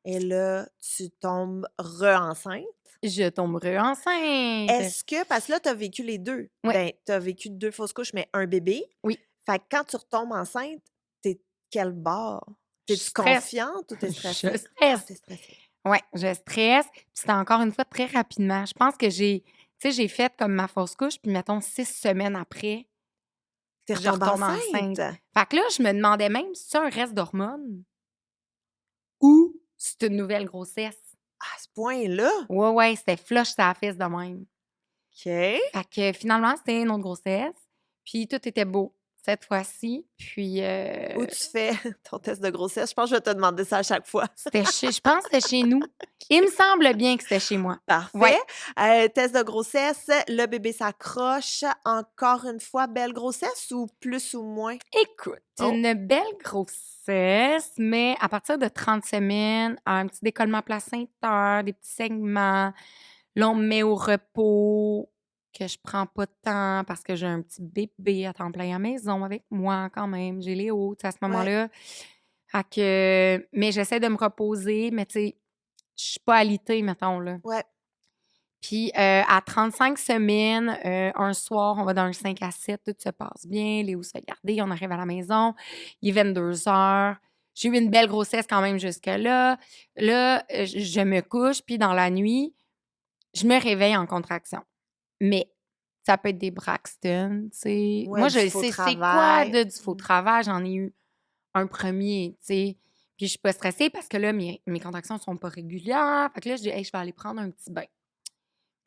Et là, tu tombes re-enceinte. Je tomberai enceinte. Est-ce que, parce que là, tu as vécu les deux. Ouais. Ben, tu as vécu 2 fausses couches, mais un bébé. Oui. Fait que quand tu retombes enceinte, t'es quel bord? Je T'es-tu stresse. confiante ou t'es Je stressée? Ah, stresse. t'es stressée. Ouais, je stresse. Puis c'était encore une fois très rapidement. Je pense que j'ai fait comme ma fausse couche, puis mettons 6 semaines après, T'es je retombée retombe enceinte. enceinte? Fait que là, je me demandais même si c'est un reste d'hormones ou c'est une nouvelle grossesse. À ce point-là? Ouais, c'était flush sa fesse de même. OK. Fait que finalement, c'était une autre grossesse. Puis tout était beau cette fois-ci. Puis Où tu fais ton test de grossesse? Je pense que je vais te demander ça à chaque fois. je pense que c'était chez nous. Il me semble bien que c'était chez moi. Parfait. Ouais. Test de grossesse, le bébé s'accroche. Encore une fois, belle grossesse ou plus ou moins? Écoute, Oh. une belle grossesse, mais à partir de 30 semaines, un petit décollement placentaire, des petits saignements. Là, on me met au repos, que je prends pas de temps parce que j'ai un petit bébé à temps plein à la maison avec moi quand même. J'ai Léo, tu sais, à ce Ouais. moment-là. Fait que, mais j'essaie de me reposer, mais tu sais, je suis pas alitée, mettons, là. Ouais. Puis à 35 semaines, un soir, on va dans un 5 à 7, tout se passe bien, Léo se fait garder, on arrive à la maison, il est 22 heures. J'ai eu une belle grossesse quand même jusque-là. Là, je me couche, puis dans la nuit, je me réveille en contraction. Mais ça peut être des Braxton, tu sais. Ouais, Moi, du je faux sais c'est quoi travail. du faux travail. J'en ai eu un premier, tu sais. Puis je suis pas stressée parce que là, mes contractions sont pas régulières. Fait que là, je dis, hey, je vais aller prendre un petit bain.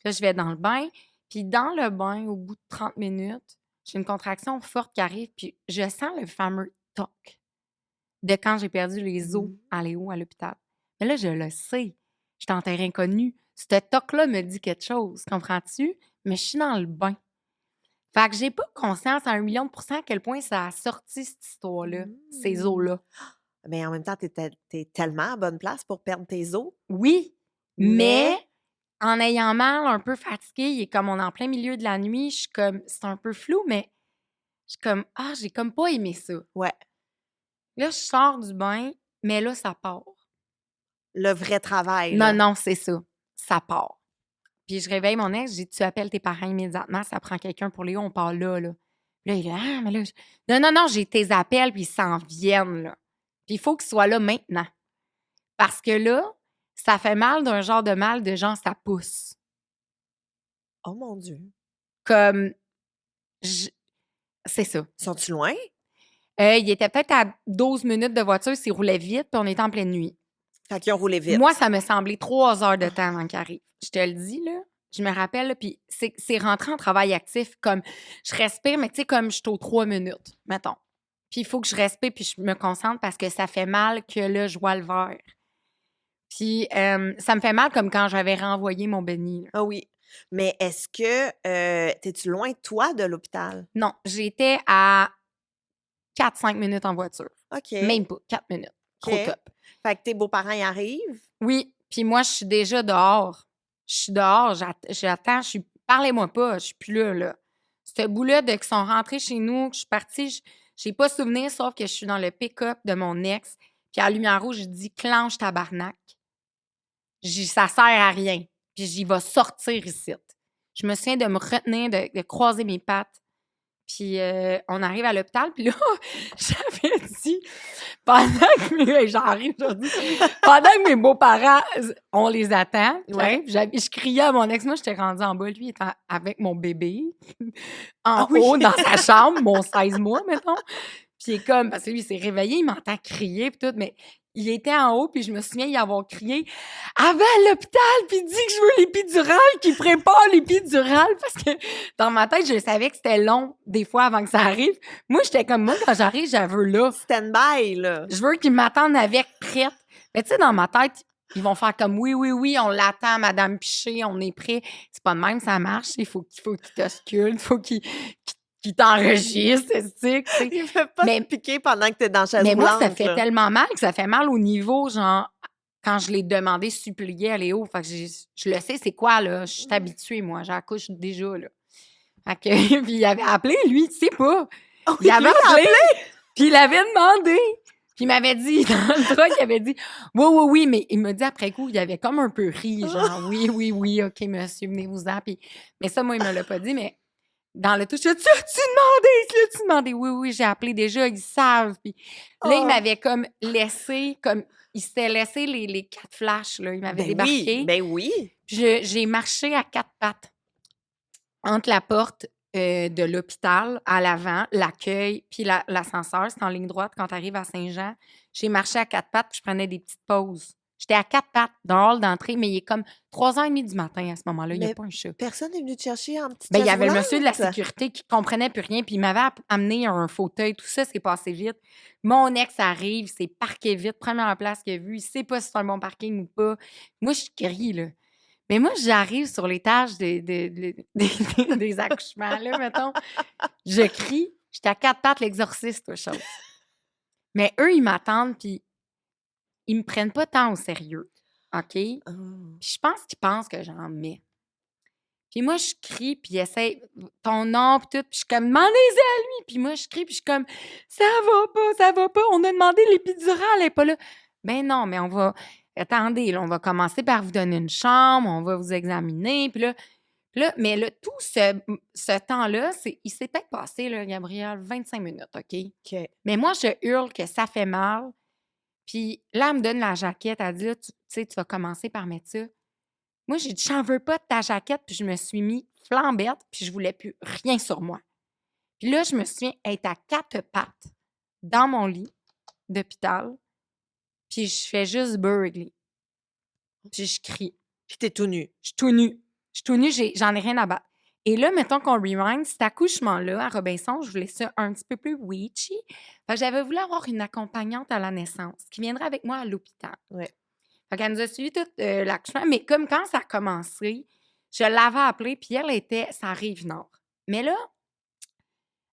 Là, je vais dans le bain. Puis dans le bain, au bout de 30 minutes, j'ai une contraction forte qui arrive. Puis je sens le fameux toc de quand j'ai perdu les os à Léo à l'hôpital. Mais là, je le sais. Je suis en terrain inconnu. Ce toc-là me dit quelque chose, comprends-tu? Mais je suis dans le bain. Fait que j'ai pas conscience à 1 000 000 % à quel point ça a sorti cette histoire-là, ces os-là. Mais en même temps, t'es tellement à bonne place pour perdre tes os. Oui, mais en ayant mal, un peu fatiguée, et comme on est en plein milieu de la nuit, je suis comme, c'est un peu flou, mais je suis comme, j'ai comme pas aimé ça. Ouais. Là, je sors du bain, mais là, ça part. Le vrai travail, là. Non, c'est ça. Ça part. Puis je réveille mon ex, j'ai dit, tu appelles tes parents immédiatement, ça prend quelqu'un pour Léo, on part là. Là, il est là, mais là, non, j'ai tes appels, puis ils s'en viennent, là. Puis il faut qu'ils soient là maintenant. Parce que là, ça fait mal d'un genre de mal de genre, ça pousse. Oh mon Dieu. Comme, c'est ça. Sont-tu loin? Il était peut-être à 12 minutes de voiture s'il roulait vite, puis on était en pleine nuit. Fait qu'ils ont roulé vite. Moi, ça me semblait 3 heures de temps avant qu'il arrive. Je te le dis, là. Je me rappelle, là, puis c'est rentré en travail actif, comme je respire, mais tu sais, comme je suis aux 3 minutes, mettons. Puis il faut que je respire, puis je me concentre parce que ça fait mal que là, je vois le verre. Puis ça me fait mal comme quand j'avais renvoyé mon Benny. Là. Ah oui. Mais est-ce que t'es-tu loin, toi, de l'hôpital? Non, j'étais à 4-5 minutes en voiture. OK. Même pas, 4 minutes. Trop OK. top. Fait que tes beaux-parents y arrivent? Oui, puis moi, je suis déjà dehors. Je suis dehors, j'attends, parlez-moi pas, je suis plus là, là. Ce bout-là de qu'ils sont rentrés chez nous, que je suis partie, j'ai pas souvenir, sauf que je suis dans le pick-up de mon ex, puis à la lumière rouge, je dis « clenche tabarnak ». Ça sert à rien, puis j'y vais sortir ici. Je me souviens de me retenir, de croiser mes pattes, puis on arrive à l'hôpital, puis là, j'avais dit, pendant que j'arrive aujourd'hui, pendant que mes beaux-parents, on les attend, Ouais. je criais à mon ex, moi, j'étais rendue en bas, lui, il était avec mon bébé, en oui. haut, dans sa chambre, mon 16 mois, mettons. Puis il est comme, parce que lui, il s'est réveillé, il m'entend crier, puis tout, mais il était en haut, puis je me souviens y avoir crié « Avant l'hôpital, puis il dit que je veux l'épidural, qu'il prépare l'épidural. » Parce que dans ma tête, je savais que c'était long, des fois, avant que ça arrive. Moi, j'étais comme, moi, quand j'arrive, je veux là. Stand-by, là. Je veux qu'ils m'attendent avec, prête. Mais tu sais, dans ma tête, ils vont faire comme « Oui, on l'attend, Madame Piché, on est prêt. » C'est pas de même, ça marche. Il faut qu'il t'ausculte, il faut qu'il t'enregistre, tu sais. Il ne peut pas te piquer pendant que tu es dans la chaise Mais moi, roulante, ça fait là. tellement mal que ça fait mal au niveau, genre, quand je l'ai demandé, supplié à Léo. Fait que je le sais, c'est quoi, là. Je suis habituée, moi. J'accouche déjà, là. Fait que, puis il avait appelé, lui, tu sais pas. Oh, Il avait appelé, puis il avait demandé. Puis il m'avait dit, dans le truck, il avait dit « Oui, oui, oui », mais il m'a dit après coup, il avait comme un peu ri, genre « Oui, oui, oui, OK, monsieur, venez-vous-en ». Mais ça, moi, il me l'a pas dit, mais dans le tout, je dis « Tu as-tu demandé? Oui, oui, j'ai appelé déjà, ils savent. » Puis là, il m'avait comme laissé, comme il s'était laissé les 4 flashs, là. Il m'avait débarqué. Ben oui. Puis j'ai marché à 4 pattes entre la porte de l'hôpital à l'avant, l'accueil, puis l'ascenseur. C'est en ligne droite quand tu arrives à Saint-Jean. J'ai marché à 4 pattes, puis je prenais des petites pauses. J'étais à 4 pattes dans le hall d'entrée, mais il est comme 3h30 du matin à ce moment-là. Il n'y a Mais pas un chat. personne n'est venu te chercher en petite Ben, il y chaise avait le monsieur de la roulante? sécurité qui comprenait plus rien, puis il m'avait amené un fauteuil. Tout ça s'est passé vite. Mon ex arrive, s'est parqué vite, première place qu'il a vue. Il sait pas si c'est un bon parking ou pas. Moi, je crie, là. Mais moi, j'arrive sur l'étage des accouchements, là, mettons. Je crie. J'étais à 4 pattes, l'exorciste, toi, chose. Mais eux, ils m'attendent, puis ils me prennent pas tant au sérieux. OK? Puis Oh. je pense qu'ils pensent que j'en mets. Puis moi, je crie, puis essaie ton nom, puis tout. Puis je suis comme, demandez-y à lui. Puis moi, je crie, puis je suis comme, ça va pas. On a demandé l'épidurale, elle n'est pas là. Ben non, mais on va. Attendez, là, on va commencer par vous donner une chambre, on va vous examiner. Puis là mais là, tout ce temps-là, il s'est peut-être passé, là, Gabrielle, 25 minutes, OK? OK. Mais moi, je hurle que ça fait mal. Puis là, elle me donne la jaquette. Elle dit, là, tu sais, tu vas commencer par mettre ça. Moi, j'ai dit, j'en veux pas de ta jaquette, puis je me suis mis flambette, puis je voulais plus rien sur moi. Puis là, je me souviens être à 4 pattes dans mon lit d'hôpital, puis je fais juste burgler. Puis je crie. Puis t'es tout nu. Je suis tout nue. Je suis tout nue, j'en ai rien à battre. Et là, mettons qu'on rewind, cet accouchement-là, à Robinson, je voulais ça un petit peu plus witchy. Fait que j'avais voulu avoir une accompagnante à la naissance qui viendrait avec moi à l'hôpital. Ouais. Fait qu'elle nous a suivi tout l'accouchement. Mais comme quand ça a commencé, je l'avais appelée, puis elle était sa Rive-Nord. Mais là,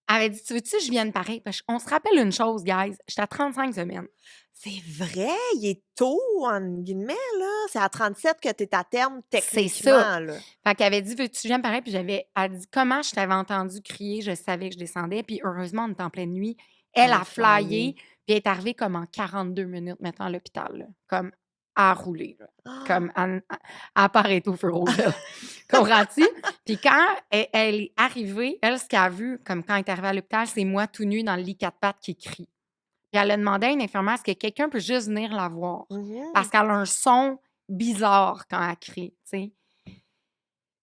elle avait dit, tu veux-tu que je vienne pareil? Parce qu'on se rappelle une chose, guys. J'étais à 35 semaines. C'est vrai, il est tôt, en guillemets, là. C'est à 37 que t'es à terme, C'est techniquement, ça. là. Fait qu'elle avait dit, veux-tu que je vienne pareil? Puis elle dit, comment je t'avais entendu crier? Je savais que je descendais. Puis heureusement, on était en pleine nuit. Elle Elle a a flyé, flyé. puis elle est arrivée comme en 42 minutes, maintenant à l'hôpital, là. Comme à rouler, là. Comme à apparaître au feu rouge, là. Comprends-tu? Puis quand elle est arrivée, elle, ce qu'elle a vu, comme quand elle est arrivée à l'hôpital, c'est moi tout nu dans le lit 4 pattes qui crie. Puis elle a demandé à une infirmière, est-ce que quelqu'un peut juste venir la voir? Mhm. Parce qu'elle a un son bizarre quand elle crie, tu sais.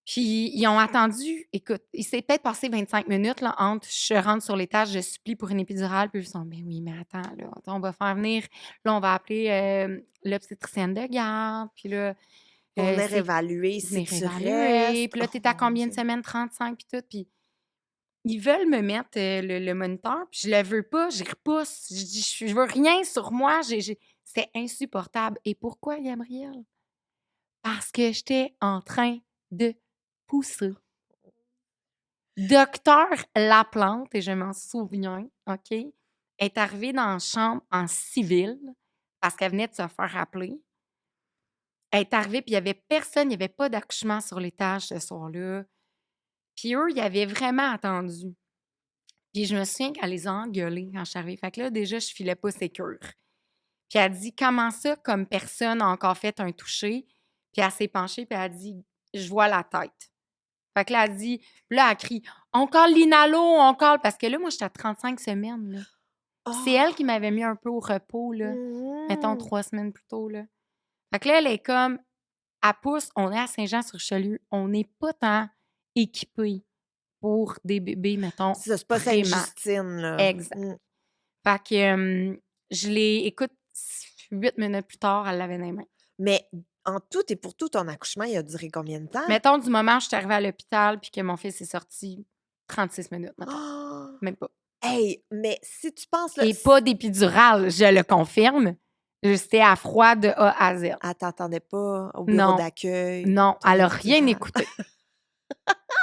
Puis ils ont attendu, écoute, il s'est peut-être passé 25 minutes là, entre je rentre sur l'étage, je supplie pour une épidurale, puis ils sont, ben oui, mais attends, là, on va faire venir, là, on va appeler l'obstétricienne de garde, puis là, Pour venir c'est évaluer si venir tu évaluer, restes. puis là, Oh, t'es à mon combien de Dieu. semaines? 35, puis tout, puis ils veulent me mettre le moniteur, puis je le veux pas, je repousse, je dis, je veux rien sur moi, c'est insupportable. Et pourquoi, Gabrielle? Parce que j'étais en train de pousser. Docteur Laplante, et je m'en souviens, OK, est arrivée dans la chambre en civil parce qu'elle venait de se faire appeler. Elle est arrivée, puis il n'y avait personne, il n'y avait pas d'accouchement sur l'étage ce soir-là. Puis eux, ils avaient vraiment attendu. Puis je me souviens qu'elle les a engueulés quand je suis arrivée. Fait que là, déjà, je filais pas sécure. Puis elle dit, comment ça, comme personne a encore fait un toucher? Puis elle s'est penchée, puis elle a dit, je vois la tête. Fait que là, elle dit, là, elle crie, on colle l'inalo, on colle. Parce que là, moi, j'étais à 35 semaines, là. Puis c'est elle qui m'avait mis un peu au repos, là. Mettons, Mhm. 3 semaines plus tôt, là. Fait que là, elle est comme, elle pousse, on est à Saint-Jean-sur-Richelieu, on n'est pas tant équipés pour des bébés, mettons, C'est ça, c'est pas vraiment. Sainte-Justine, là. Exact. Mm. Fait que je l'ai, écoute, 8 minutes plus tard, elle l'avait dans les mains. Mais en tout et pour tout, ton accouchement, il a duré combien de temps? Mettons, du moment où je suis arrivée à l'hôpital puis que mon fils est sorti, 36 minutes, mettons. Oh! Même pas. Hey, mais si tu penses... Là, Et pas d'épidurale, je le confirme. J'étais à froid de A à Z. Elle t'entendait pas au bureau Non. d'accueil? Non, ton elle a rien épidural? écouté.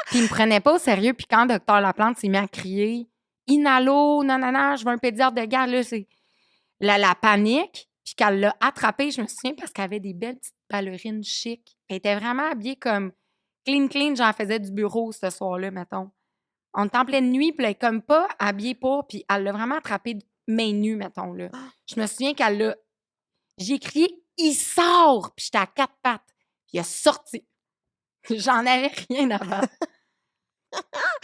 Puis il me prenait pas au sérieux. Puis quand le docteur Laplante s'est mis à crier « Inhalo, non, je veux un pédiatre de garde », là, c'est la panique. Puis qu'elle l'a attrapée, je me souviens, parce qu'elle avait des belles petites ballerines chic. Elle était vraiment habillée comme clean, j'en faisais du bureau ce soir-là, mettons. On était en pleine nuit, puis elle est comme pas habillée pour, puis elle l'a vraiment attrapée main nue, mettons, là. Ah! Je me souviens qu'elle l'a... J'ai crié « Il sort! » Puis j'étais à 4 pattes. Puis il a sorti. J'en avais rien avant.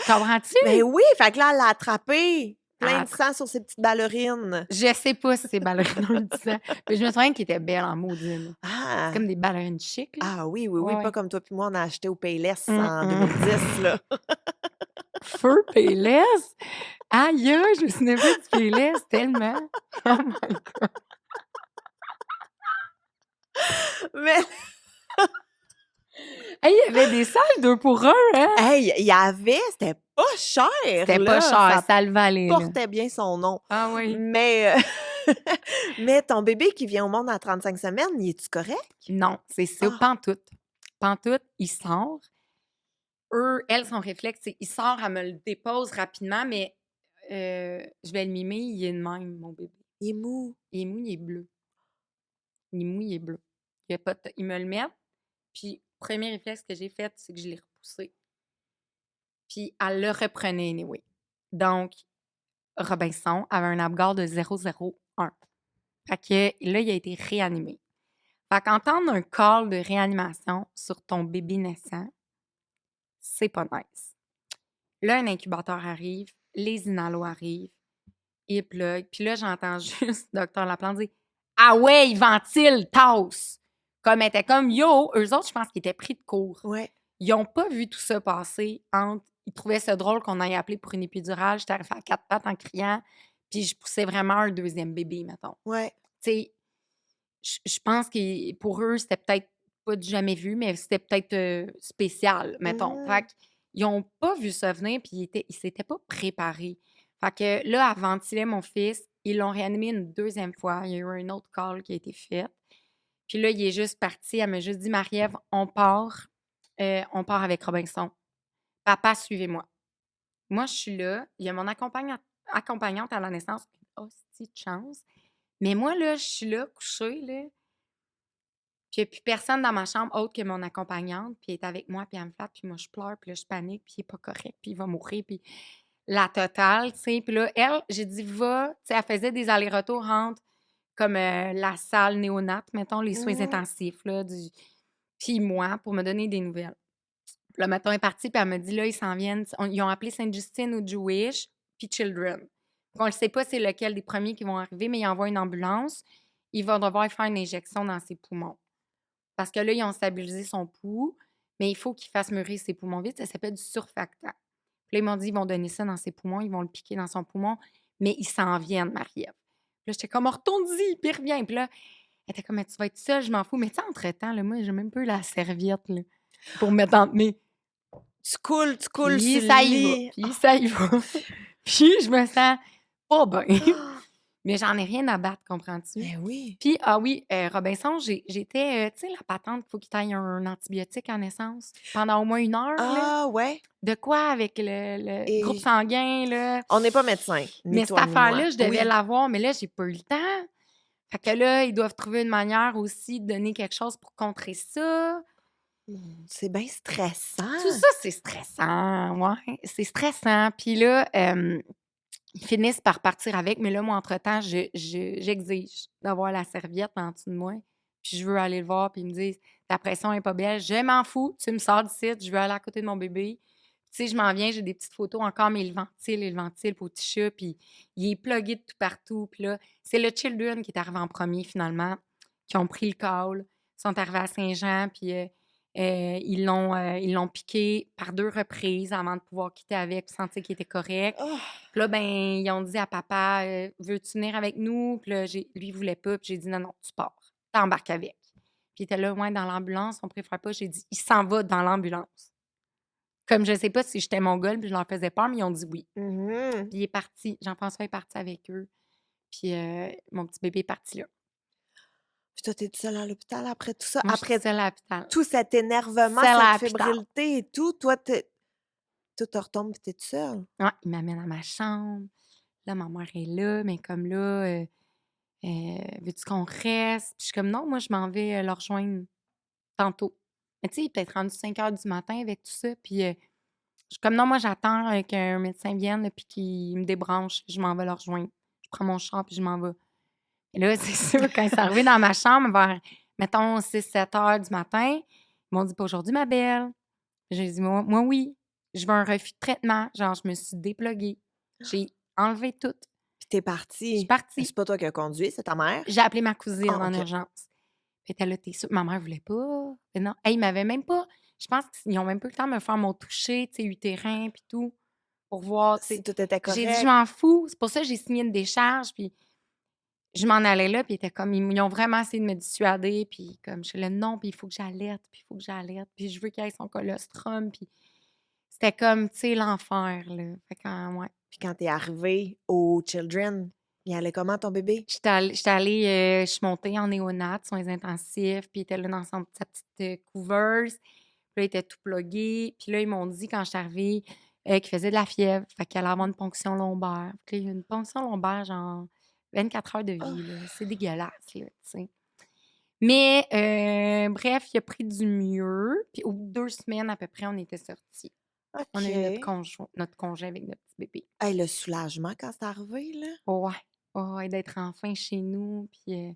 Comprends-tu? Ben oui, fait que là, elle l'a attrapé. Plein Elle de sang sur ses petites ballerines. Je sais pas si c'est ballerines ont eu du sang, mais je me souviens qu'elle était belle en maudit, là. C'est Ah! comme des ballerines chic, là. Ah oui, oui, oui, Ouais, pas ouais. comme toi puis moi, on a acheté au Payless Hum, en hum. 2010, là. Feu Payless? Aïe, aïe, je me souviens pas du Payless tellement. Oh my God. Mais Hey, il y avait des salles 2 pour 1, hein? hey, il y avait, c'était pas cher, C'était pas là, cher, ça le valait, là. portait bien son nom. Ah oui. Mais mais ton bébé qui vient au monde à 35 semaines, il est-tu correct? Non, c'est ça, Ah! pantoute. Pantoute, il sort. Elle, son réflexe, c'est il sort, elle me le dépose rapidement, mais je vais le mimer, il est de même, mon bébé. Il est mou. Il est mou, il est bleu. Il est mou, il est bleu. Il y a pas de... Ils me le mettent, puis premier réflexe que j'ai fait, c'est que je l'ai repoussé. Puis elle le reprenait anyway. Donc, Robinson avait un Apgar de 0,01. Fait que là, il a été réanimé. Fait qu'entendre un call de réanimation sur ton bébé naissant, c'est pas nice. Là, un incubateur arrive, les inalos arrivent, ils plug. Puis là, j'entends juste Dr. Laplante dire « Ah ouais, il ventile, tasse! » Comme elle était comme « Yo! » Eux autres, je pense qu'ils étaient pris de court. Ouais. Ils n'ont pas vu tout ça passer entre... Ils trouvaient ça drôle qu'on aille appeler pour une épidurale. J'étais arrivée à 4 pattes en criant, puis je poussais vraiment un deuxième bébé, mettons. Ouais. Tu sais, je pense que pour eux, c'était peut-être pas du jamais vu, mais c'était peut-être spécial, mettons. Fait qu'ils n'ont pas vu ça venir, puis ils s'étaient pas préparés. Fait que là, elle ventilait mon fils. Ils l'ont réanimé une deuxième fois. Il y a eu un autre call qui a été fait. Puis là, il est juste parti. Elle m'a juste dit, Marie-Ève, on part avec Robinson. Papa, suivez-moi. Moi, je suis là. Il y a mon accompagnante à la naissance. Oh, c'est de chance. Mais moi, là, je suis là, couchée, là. Puis il n'y a plus personne dans ma chambre autre que mon accompagnante. Puis elle est avec moi, puis elle me flatte, puis moi, je pleure, puis là, je panique, puis il n'est pas correct, puis il va mourir, puis la totale, tu sais. Puis là, elle, j'ai dit, va. Tu sais, elle faisait des allers-retours entre, comme la salle néonate, mettons, les soins intensifs, là, puis moi, pour me donner des nouvelles. Puis là, mettons, elle est partie, puis elle me dit, là, ils s'en viennent. Ils ont appelé Sainte-Justine ou Jewish, puis Children. On ne sait pas c'est lequel des premiers qui vont arriver, mais ils envoient une ambulance. Il va devoir faire une injection dans ses poumons. Parce que là, ils ont stabilisé son pouls, mais il faut qu'il fasse mûrir ses poumons vite. Ça s'appelle du surfactant. Puis là, ils m'ont dit, ils vont donner ça dans ses poumons, ils vont le piquer dans son poumon, mais ils s'en viennent, Marie-Ève. Puis là, j'étais comme, retourne-y, puis reviens. Puis là, elle était comme, mais tu vas être seule, je m'en fous. Mais tu sais, entre-temps, là, moi, j'ai même pas eu la serviette là, pour mettre entre mes... Tu coules sur Puis le ça y lit. va, puis ça y va. Puis je me sens pas bien. Mais j'en ai rien à battre, comprends-tu? Ben oui. Puis, ah oui, Robinson, j'étais, tu sais, la patente qu'il faut qu'il t'aille un antibiotique en naissance pendant au moins 1 heure, là. Ah ouais. De quoi avec le Et groupe sanguin, là? on n'est pas médecin, ni Mais cette toi ni moi. affaire-là, je devais Oui. l'avoir, mais là, j'ai pas eu le temps. Fait que là, ils doivent trouver une manière aussi de donner quelque chose pour contrer ça. C'est bien stressant. Tout ça, c'est stressant, ouais. C'est stressant. Puis là, ils finissent par partir avec, mais là, moi, entre-temps, j'exige d'avoir la serviette en dessous de moi. Puis je veux aller le voir, puis ils me disent ta pression est pas belle. Je m'en fous, tu me sors d'ici, je veux aller à côté de mon bébé. Tu sais, je m'en viens, j'ai des petites photos encore, mais il ventile pour le petit chat, puis il est plugué de tout partout. Puis là, c'est le Children qui est arrivé en premier, finalement, qui ont pris le call, sont arrivés à Saint-Jean, puis ils l'ont piqué par 2 reprises avant de pouvoir quitter avec, puis sentir qu'il était correct. Oh. Puis là, ben, ils ont dit à papa, veux-tu venir avec nous? Puis là, lui, il voulait pas. Puis j'ai dit, non, non, tu pars. T'embarques avec. Puis il était là, ouais, dans l'ambulance, on préfère pas. J'ai dit, il s'en va dans l'ambulance. Comme je sais pas si j'étais mongole, puis je leur faisais peur, mais ils ont dit oui. Mhm. Puis il est parti. Jean-François est parti avec eux. Puis mon petit bébé est parti là. Puis toi, t'es seule à l'hôpital après tout ça? Moi, Après j'étais seule à l'hôpital. tout cet énervement, Seule à cette l'hôpital. fébrilité et tout, toi, tout te retombe et t'es toute seule. Ouais, il m'amène à ma chambre. Là, ma mère est là, mais comme là, veux-tu qu'on reste? Puis je suis comme, non, moi, je m'en vais le rejoindre tantôt. Mais tu sais, il est peut-être rendu 5 heures du matin avec tout ça. Puis je suis comme, non, moi, j'attends qu'un médecin vienne puis qu'il me débranche. Je m'en vais le rejoindre. Je prends mon char puis je m'en vais. Et là, c'est sûr, quand ils sont arrivés dans ma chambre vers, mettons, 6-7 heures du matin, ils m'ont dit, pas aujourd'hui, ma belle. J'ai dit, moi, oui, je veux un refus de traitement. Genre, je me suis dépluguée. J'ai enlevé tout. Puis t'es Je suis partie. partie. C'est pas toi qui as conduit, c'est ta mère? J'ai appelé ma cousine Ah, en OK. urgence. Elle était là, t'es sûre? Ma mère voulait pas. Mais non. Hey, ils m'avaient même pas. Je pense qu'ils ont même pas eu le temps de me faire mon toucher, tu sais, utérin, puis tout, pour voir, tu Si sais. tout était J'ai dit, je correct. m'en fous. C'est pour ça que j'ai signé une décharge, puis je m'en allais là, puis ils étaient comme, ils ont vraiment essayé de me dissuader, puis comme, je suis là, non, puis il faut que j'allaite, puis il faut que j'allaite, puis je veux qu'il ait son colostrum, puis c'était comme, tu sais, l'enfer, là. Fait que, ouais. Puis quand t'es arrivée au Children, il allait comment ton bébé? J'étais allée, je suis montée en néonat, soins intensifs, puis il était là dans sa petite couveuse. Puis là, il était tout plugué. Puis là, ils m'ont dit, quand je suis arrivée, qu'il faisait de la fièvre. Fait qu'il allait avoir une ponction lombaire. Puis là, il y a une ponction lombaire, genre 24 heures de Oh, vie, là. C'est dégueulasse, là, tu sais. Mais, bref, il a pris du mieux. Puis au bout de 2 semaines, à peu près, on était sortis. On a eu notre OK. congé avec notre petit bébé. Hey, le soulagement quand c'est arrivé, là. Ouais. Ouais, d'être enfin chez nous, puis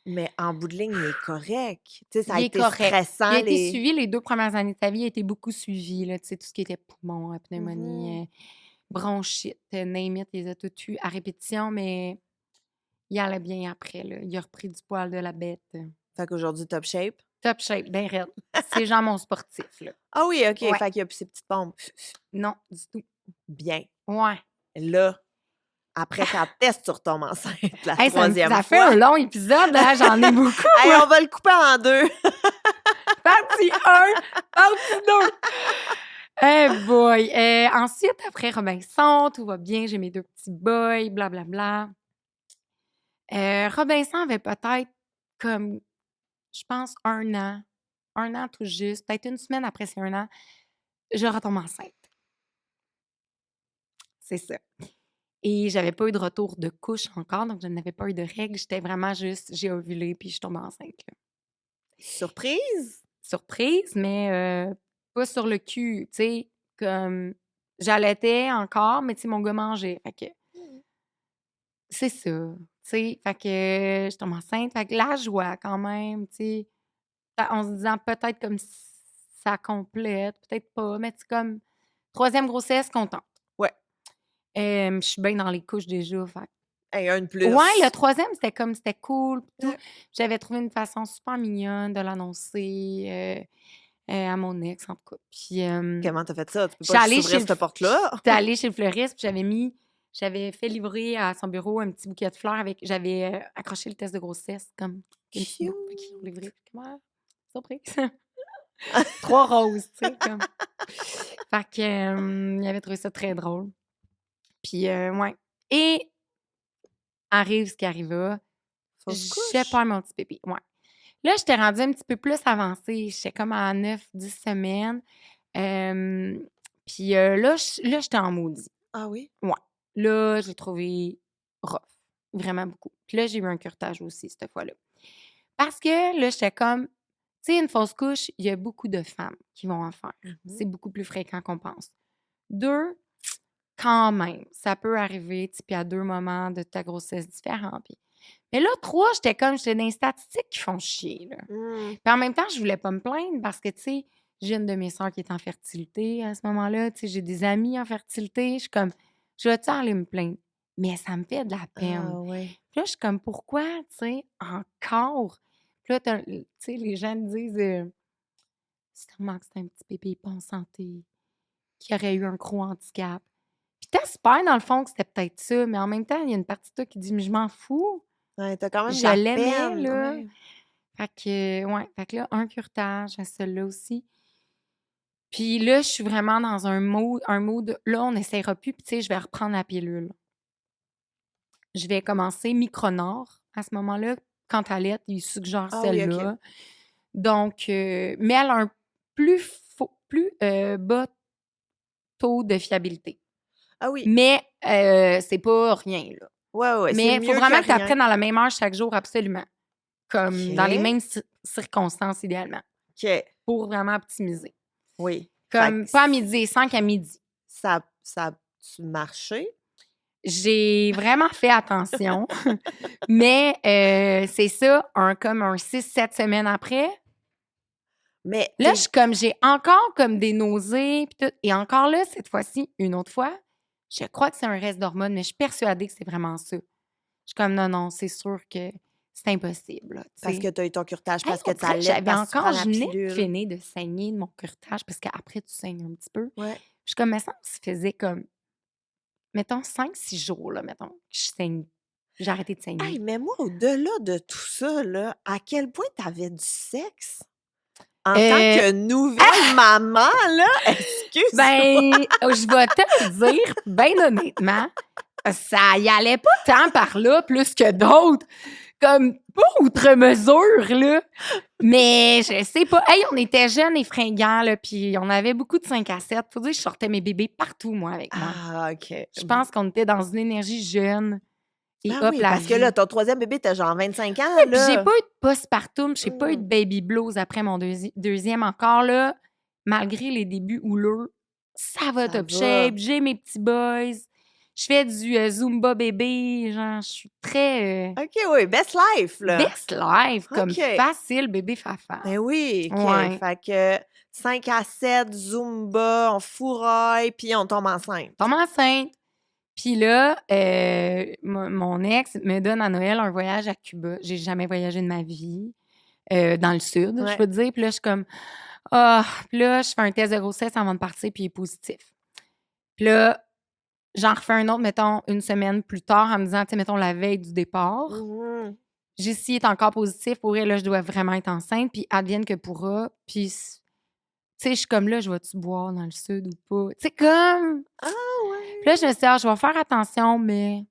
Mais en bout de ligne, il est correct. Tu sais, ça a il est été correct. Il stressant, a été les... suivi les 2 premières années de sa vie, il a été beaucoup suivi, là, tu sais, tout ce qui était poumon, Mhm. pneumonie, bronchite, name it, il les a tous eus à répétition, mais il allait bien après, là. Il a repris du poil de la bête. Fait qu'aujourd'hui, top shape. Top shape, ben raide. C'est genre mon sportif, là. Ah oui, OK. Ouais. Fait qu'il y a plus ses petites pompes. Non, du tout. Bien. Ouais. Là, après, quand est-ce que tu retombes enceinte la Hey, troisième ça fait un fois? long épisode, là, j'en ai beaucoup. Hey, on va le couper en 2. Partie 1, partie 2. Eh boy! Ensuite, après Robinson, tout va bien, j'ai mes 2 petits boys, blablabla. Robinson avait peut-être comme, je pense, 1 an. 1 an tout juste. Peut-être 1 semaine après ses 1 an, je retombe enceinte. C'est ça. Et j'avais pas eu de retour de couche encore, donc je n'avais pas eu de règles. J'étais vraiment juste, j'ai ovulé puis je tombe enceinte, là. Surprise? Surprise, mais pas sur le cul, tu sais, comme j'allaitais encore, mais tu sais, mon gars mangeait. Fait que c'est ça, tu sais. Fait que je tombe enceinte. Fait que la joie quand même, tu sais, en se disant peut-être comme ça complète, peut-être pas, mais c'est comme 3e grossesse, contente. Ouais. Je suis bien dans les couches déjà, fait Hey, un de plus. ouais, le 3e, c'était comme, c'était cool pis tout. Ouais. J'avais trouvé une façon super mignonne de l'annoncer, à mon ex, en tout cas. Puis, Comment t'as fait ça? Tu peux j'étais pas allée juste chez ouvrir cette porte-là? j'étais allée chez le fleuriste, puis j'avais fait livrer à son bureau un petit bouquet de fleurs avec j'avais, accroché le test de grossesse comme une petite Cute. boucle qu'ils ont livré. Puis comme: «Ah, surprise!» 3 roses, tu sais, comme. Fait que, il avait trouvé ça très drôle. Puis, ouais. Et arrive ce qui arriva. Fausse Je couche? perds mon petit bébé, ouais. Là, j'étais rendue un petit peu plus avancée. J'étais comme à 9-10 semaines. Puis là, j'étais en maudit. Ah oui? Ouais. Là, j'ai trouvé rough. Vraiment beaucoup. Puis là, j'ai eu un curetage aussi, cette fois-là. Parce que là, j'étais comme, tu sais, une fausse couche, il y a beaucoup de femmes qui vont en faire. C'est beaucoup plus fréquent qu'on pense. 2, quand même, ça peut arriver, tu sais, puis à 2 moments de ta grossesse différents. Puis... Mais là, 3, j'étais dans les statistiques qui font chier, là. Puis en même temps, je voulais pas me plaindre parce que, tu sais, j'ai une de mes sœurs qui est en fertilité à ce moment-là. Tu sais, j'ai des amis en fertilité. Je suis comme, je vais-tu aller me plaindre? Mais ça me fait de la peine. Ah ouais. Puis là, je suis comme, pourquoi, tu sais, encore? Puis là, tu sais, les gens me disent, sûrement que c'est un petit bébé pas en santé, qui aurait eu un gros handicap. Puis t'espères, dans le fond, que c'était peut-être ça, mais en même temps, il y a une partie de toi qui dit, mais je m'en fous. Ouais, t'as quand même de Je la l'aimais, peine. là. Ouais. Fait que, ouais. Fait que là, un curetage, celui-là aussi. Puis là, je suis vraiment dans un mood, là, on n'essayera plus, puis tu sais, je vais reprendre la pilule. Je vais commencer Micronor à ce moment-là. Quand t'allaites, il suggère Ah oui, celle-là. OK. Donc, mais elle a un plus bas taux de fiabilité. Ah oui. Mais c'est pas rien, là. Ouais, c'est Mais il faut mieux vraiment que que tu rien. apprennes à la même heure chaque jour, absolument. Comme dans les OK. mêmes circonstances, idéalement, OK. pour vraiment optimiser. Oui. Comme Fait que pas à 12h05, à midi. ça a-tu marché? J'ai vraiment fait attention. Mais c'est ça, comme un 6-7 semaines après. Mais Là, j'ai encore comme des nausées. Pis tout. Et encore là, cette fois-ci, une autre fois, je crois que c'est un reste d'hormones, mais je suis persuadée que c'est vraiment ça. Je suis comme, non, c'est sûr que c'est impossible. Là, parce que tu as eu ton curetage, hey, parce que on tu dirait que allaites, j'avais parce que tu encore, prends la je venais de pilule. finir de saigner de mon curetage, parce qu'après, tu saignes un petit peu. Ouais. Je suis comme, mais ça faisait comme, mettons, 5-6 jours, là, mettons, que je saigne. J'ai arrêté de saigner. Hey, mais moi, au-delà de tout ça, là, à quel point tu avais du sexe? En tant que nouvelle maman, là, excuse-moi. Ben, je vais te le dire, bien honnêtement, ça y allait pas tant par là, plus que d'autres. Comme, pas outre mesure, là. Mais je sais pas. Hey, on était jeunes et fringants, là, puis on avait beaucoup de 5 à 7. Faut dire que je sortais mes bébés partout, moi, avec moi. Ah, OK. Je pense qu'on était dans une énergie jeune. Et Ben hop, oui, la parce que vie. là, ton troisième bébé, t'as genre 25 ans, Puis j'ai là. pas eu de postpartum, j'ai pas eu de baby blues après mon deuxième encore, là. Malgré les débuts houleux, ça va Ça top va. shape, j'ai mes petits boys. Je fais du Zumba bébé, genre, je suis très OK, oui, best life, là. best life, comme OK. facile bébé fafa. Ben oui, OK. Ouais. Fait que 5 à 7, Zumba, on fourraille, puis on tombe enceinte. Tombe enceinte. Puis là, mon ex me donne à Noël un voyage à Cuba. J'ai jamais voyagé de ma vie. Dans le sud, je Ouais. peux te dire. Puis là, je suis comme, ah, puis là, je fais un test de grossesse avant de partir, puis il est positif. Puis là, j'en refais un autre, mettons, une semaine plus tard, en me disant, tu sais, mettons, la veille du départ. Mhm. Jessie est encore positif. Pour elle, là, je dois vraiment être enceinte, puis advienne que pourra. Puis, tu sais, je suis comme là, je vais-tu boire dans le sud ou pas? Tu sais, comme. Ah ouais. Puis là, je me suis dit, je vais faire attention, mais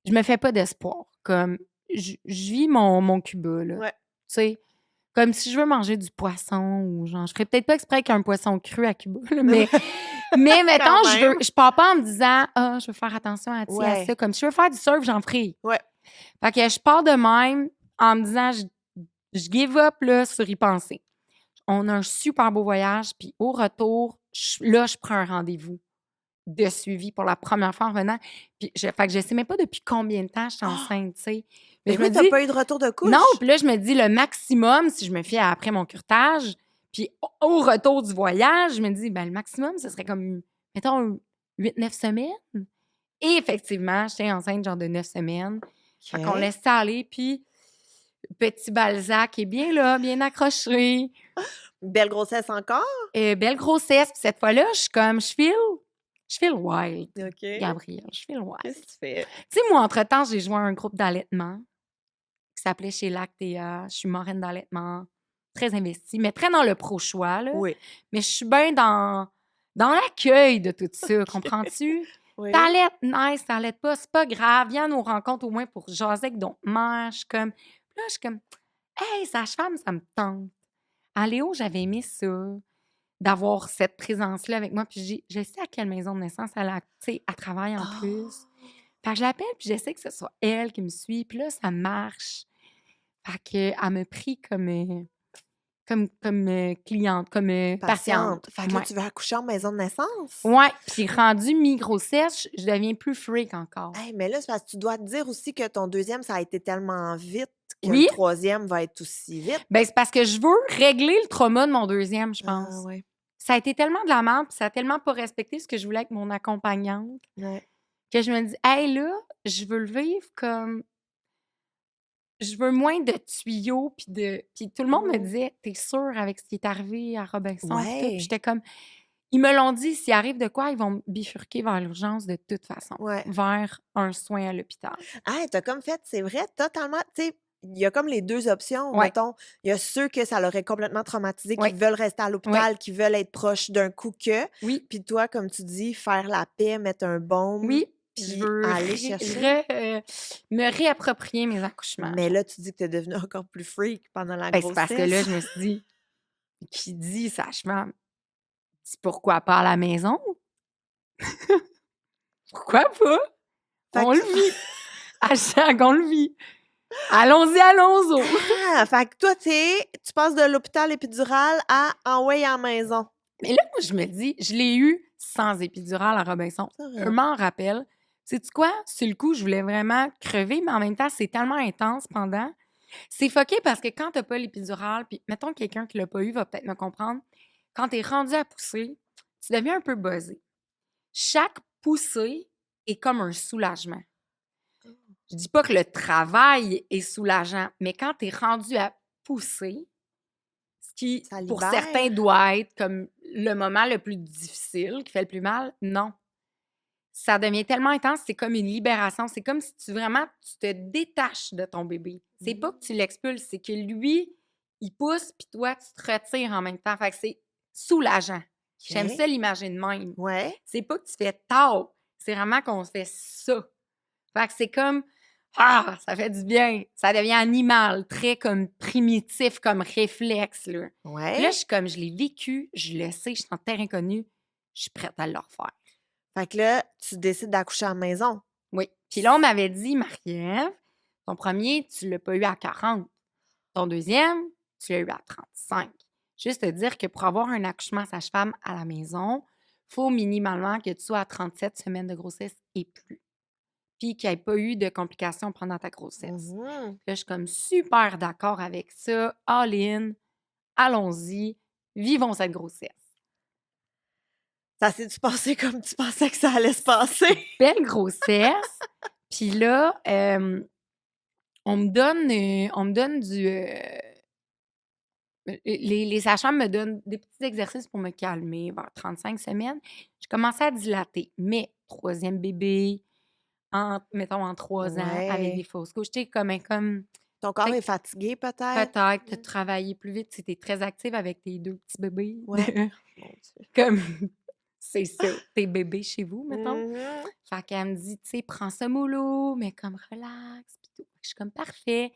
je me fais pas d'espoir. Comme, je vis mon Cuba, là. Ouais. Tu sais, comme si je veux manger du poisson ou genre, je ferais peut-être pas exprès qu'un poisson cru à Cuba, là, mais mettons, Quand même. je pars pas en me disant, je veux faire attention à Ouais. ça. Comme si je veux faire du surf, j'en ferai. Ouais. Fait que je pars de même en me disant, je give up là, sur y penser. On a un super beau voyage, puis au retour, je prends un rendez-vous de suivi pour la première fois en revenant. Puis fait que je sais même pas depuis combien de temps je suis enceinte, tu sais. Mais oui, t'as pas eu de retour de couche? Non, puis là, je me dis le maximum, si je me fie à après mon curetage, puis au retour du voyage, je me dis, ben le maximum, ce serait comme, mettons, 8-9 semaines. Et effectivement, j'étais enceinte genre de 9 semaines. Fait qu'on laisse ça aller, puis petit Balzac est bien là, bien accroché. Belle grossesse encore? Belle grossesse, puis cette fois-là, je feel wild, OK. Gabrielle, je feel wild. Qu'est-ce que tu fais? Tu sais, moi, entre-temps, j'ai joint un groupe d'allaitement qui s'appelait Chez Lactea. Je suis marraine d'allaitement, très investie, mais très dans le pro-choix, là. Oui. Mais je suis bien dans l'accueil de tout ça, comprends-tu? Oui. T'allaites, nice, t'allaites pas, c'est pas grave. Viens à nos rencontres au moins pour jaser avec d'autres mères. Je suis comme, là, je suis comme, hey, sage-femme, ça me tente. À Léo, j'avais aimé ça, d'avoir cette présence-là avec moi. Puis je sais à quelle maison de naissance elle travaille en plus. Fait que je l'appelle, puis j'essaie que ce soit elle qui me suit. Puis là, ça marche. Fait qu'elle me prie comme cliente, comme patiente. Fait que là, tu veux accoucher en maison de naissance? Ouais. Puis rendu mi-grossesse, je deviens plus freak encore. Hey, mais là, c'est parce que tu dois te dire aussi que ton deuxième, ça a été tellement vite que Oui. le troisième va être aussi vite. Ben, c'est parce que je veux régler le trauma de mon deuxième, je pense. Ah, ouais. Ça a été tellement de la merde, puis ça a tellement pas respecté ce que je voulais avec mon accompagnante, Ouais. que je me dis, hey, là, je veux le vivre comme. Je veux moins de tuyaux, puis tout le monde me disait, t'es sûre avec ce qui est arrivé à Robinson? Puis tout? Puis j'étais comme, ils me l'ont dit, s'il arrive de quoi, ils vont me bifurquer vers l'urgence de toute façon, vers un soin à l'hôpital. Ah, t'as comme fait, c'est vrai, totalement, tu sais, il y a comme les deux options, Ouais. mettons. Il y a ceux que ça leur est complètement traumatisé, qui Ouais. veulent rester à l'hôpital, qui veulent être proches d'un coup que. Oui. Puis toi, comme tu dis, faire la paix, mettre un baume. Oui. Puis je veux aller chercher. me réapproprier mes accouchements. Mais là, tu dis que t'es devenue encore plus freak pendant la Ben, grossesse. c'est parce que là, je me suis dit, qui dit sage-femme, dit pourquoi pas à la maison? Pourquoi pas? Fait On que- le vit. À chaque, on le vit. Allons-y, allons-y. Ah, fait que toi, tu passes de l'hôpital épidural à envoyer à la maison. Mais là, moi, je me dis, je l'ai eu sans épidurale à Robinson. C'est vrai. Je m'en rappelle. Sais-tu quoi? Sur le coup, je voulais vraiment crever, mais en même temps, c'est tellement intense pendant. C'est fucké parce que quand t'as pas l'épidurale, puis mettons quelqu'un qui l'a pas eu va peut-être me comprendre, quand t'es rendu à pousser, tu deviens un peu buzzé. Chaque poussée est comme un soulagement. Je dis pas que le travail est soulageant, mais quand t'es rendu à pousser, ce qui, Ça pour certains, libère. doit être comme le moment le plus difficile, qui fait le plus mal, non. Ça devient tellement intense, c'est comme une libération. C'est comme si tu te détaches de ton bébé. C'est pas que tu l'expulses, c'est que lui, il pousse, puis toi, tu te retires en même temps. Fait que c'est soulageant. J'aime OK. ça l'imaginer de même. Ouais. C'est pas que tu fais tard, c'est vraiment qu'on fait ça. Fait que c'est comme, ah, ça fait du bien. Ça devient animal, très comme primitif, comme réflexe, là. Puis là, Ouais. je l'ai vécu, je le sais, je suis en terrain inconnu, je suis prête à le refaire. Fait que là, tu décides d'accoucher à la maison. Oui. Puis là, on m'avait dit, Marie-Ève, ton premier, tu l'as pas eu à 40. Ton deuxième, tu l'as eu à 35. Juste te dire que pour avoir un accouchement sage-femme à la maison, il faut minimalement que tu sois à 37 semaines de grossesse et plus. Puis qu'il n'y ait pas eu de complications pendant ta grossesse. Mhm. Là, je suis comme super d'accord avec ça. All in, allons-y, vivons cette grossesse. Ça s'est-tu passé comme tu pensais que ça allait se passer? Belle grossesse. Puis là, on me donne du... les sages-femmes me donnent des petits exercices pour me calmer vers 35 semaines. Je commençais à dilater, mais troisième bébé, mettons en 3 ans, avec des Ouais. fausses couches. Tu sais, comme Ton corps est peut-être fatigué, peut-être? peut-être te travailler plus vite si tu es très active avec tes 2 petits bébés. Ouais. Mon Dieu. Comme c'est ça, tes bébés chez vous, mettons. Mhm. Fait qu'elle me dit, tu sais, prends ça mollo, mais comme relax, puis tout. Je suis comme parfait.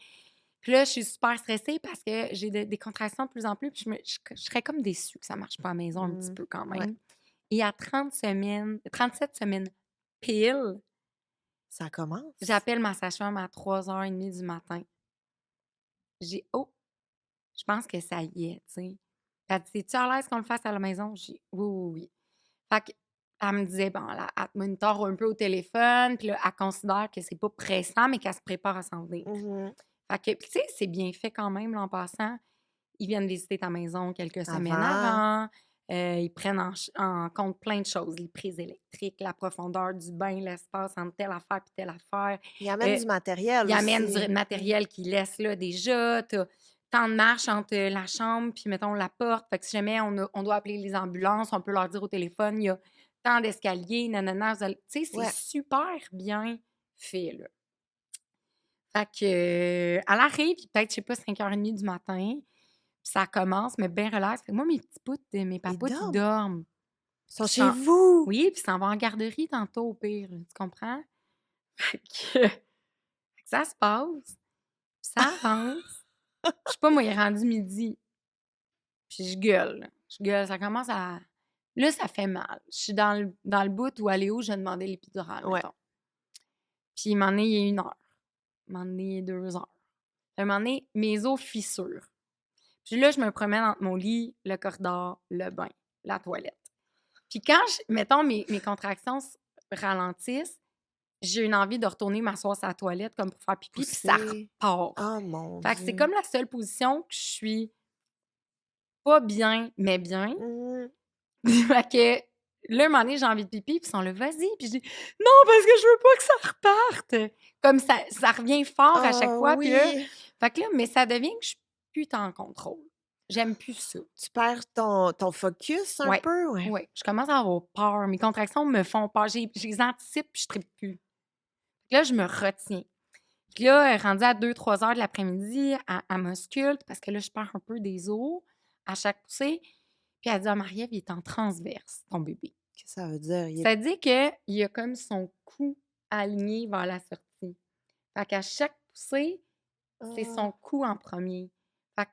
Puis là, je suis super stressée parce que j'ai des contractions de plus en plus, puis je serais comme déçue que ça marche pas à la maison un petit Mm. peu quand Ouais. même. Et à 37 semaines pile, Ça commence. j'appelle ma sage-femme à 3h30 du matin. J'ai oh, je pense que ça y est, tu sais. Elle dit, es-tu à l'aise qu'on le fasse à la maison? J'ai dit, oui, oui, oui. Fait qu'elle me disait, bon, là, elle te monitore un peu au téléphone, puis là, elle considère que c'est pas pressant, mais qu'elle se prépare à s'en venir. Mhm. Fait que, puis tu sais, c'est bien fait quand même, là, en passant. Ils viennent visiter ta maison quelques semaines Avant. avant. Ils prennent en compte plein de choses, les prises électriques, la profondeur du bain, l'espace entre telle affaire puis telle affaire. Il amène du matériel Ils amènent du aussi. matériel qu'ils laissent là déjà. T'as tant de marche entre la chambre puis, mettons, la porte. Fait que si jamais on doit appeler les ambulances, on peut leur dire au téléphone, il y a tant d'escaliers, nanana. Tu sais, c'est Ouais. super bien fait, là. Fait que, elle arrive, il est peut-être, je sais pas, 5h30 du matin, puis ça commence, mais bien relax. Fait que moi, mes petits poutres, mes Ils papoutes, ils dorment. dorment. Ils sont Puis chez vous. oui, puis ils s'en vont en garderie tantôt, au pire, là, tu comprends? Fait que ça se passe, puis ça avance. Je sais pas, moi, il est rendu midi, puis je gueule, là. Je gueule, ça commence à... Là, ça fait mal. Je suis dans le bout où aller où je demandais l'épidurale, Ouais. mettons. Puis, un moment donné, il y a 1 heure. Un moment donné, il y a 2 heures. Un moment donné, mes os fissurent. Puis là, je me promène entre mon lit, le corridor, le bain, la toilette. Puis quand, mettons, mes contractions ralentissent, j'ai une envie de retourner m'asseoir sur la toilette comme pour faire pipi, puis ça Pousser. repart. Oh mon Fait que c'est Dieu. comme la seule position que je suis pas bien, mais bien. Mhm. Fait que là, un moment donné, j'ai envie de pipi, puis ils sont là, vas-y. Puis je dis, non, parce que je veux pas que ça reparte. Comme ça revient fort à chaque Oh fois. Puis là, oui. fait que là, mais ça devient que je suis plus en contrôle. J'aime plus ça. Tu perds ton focus un Ouais, peu, ouais. ouais. Je commence à avoir peur. Mes contractions me font peur. Je les anticipe, puis je tripe plus. Puis là, je me retiens. Puis là, rendue à 2-3 heures de l'après-midi, elle m'ausculte parce que là, je perds un peu des os à chaque poussée. Puis elle dit, ah, Marie-Ève, il est en transverse, ton bébé. Qu'est-ce que ça veut dire? Ça dit qu'il a comme son cou aligné vers la sortie. Fait qu'à chaque poussée, c'est son Ah, cou en premier. Fait que,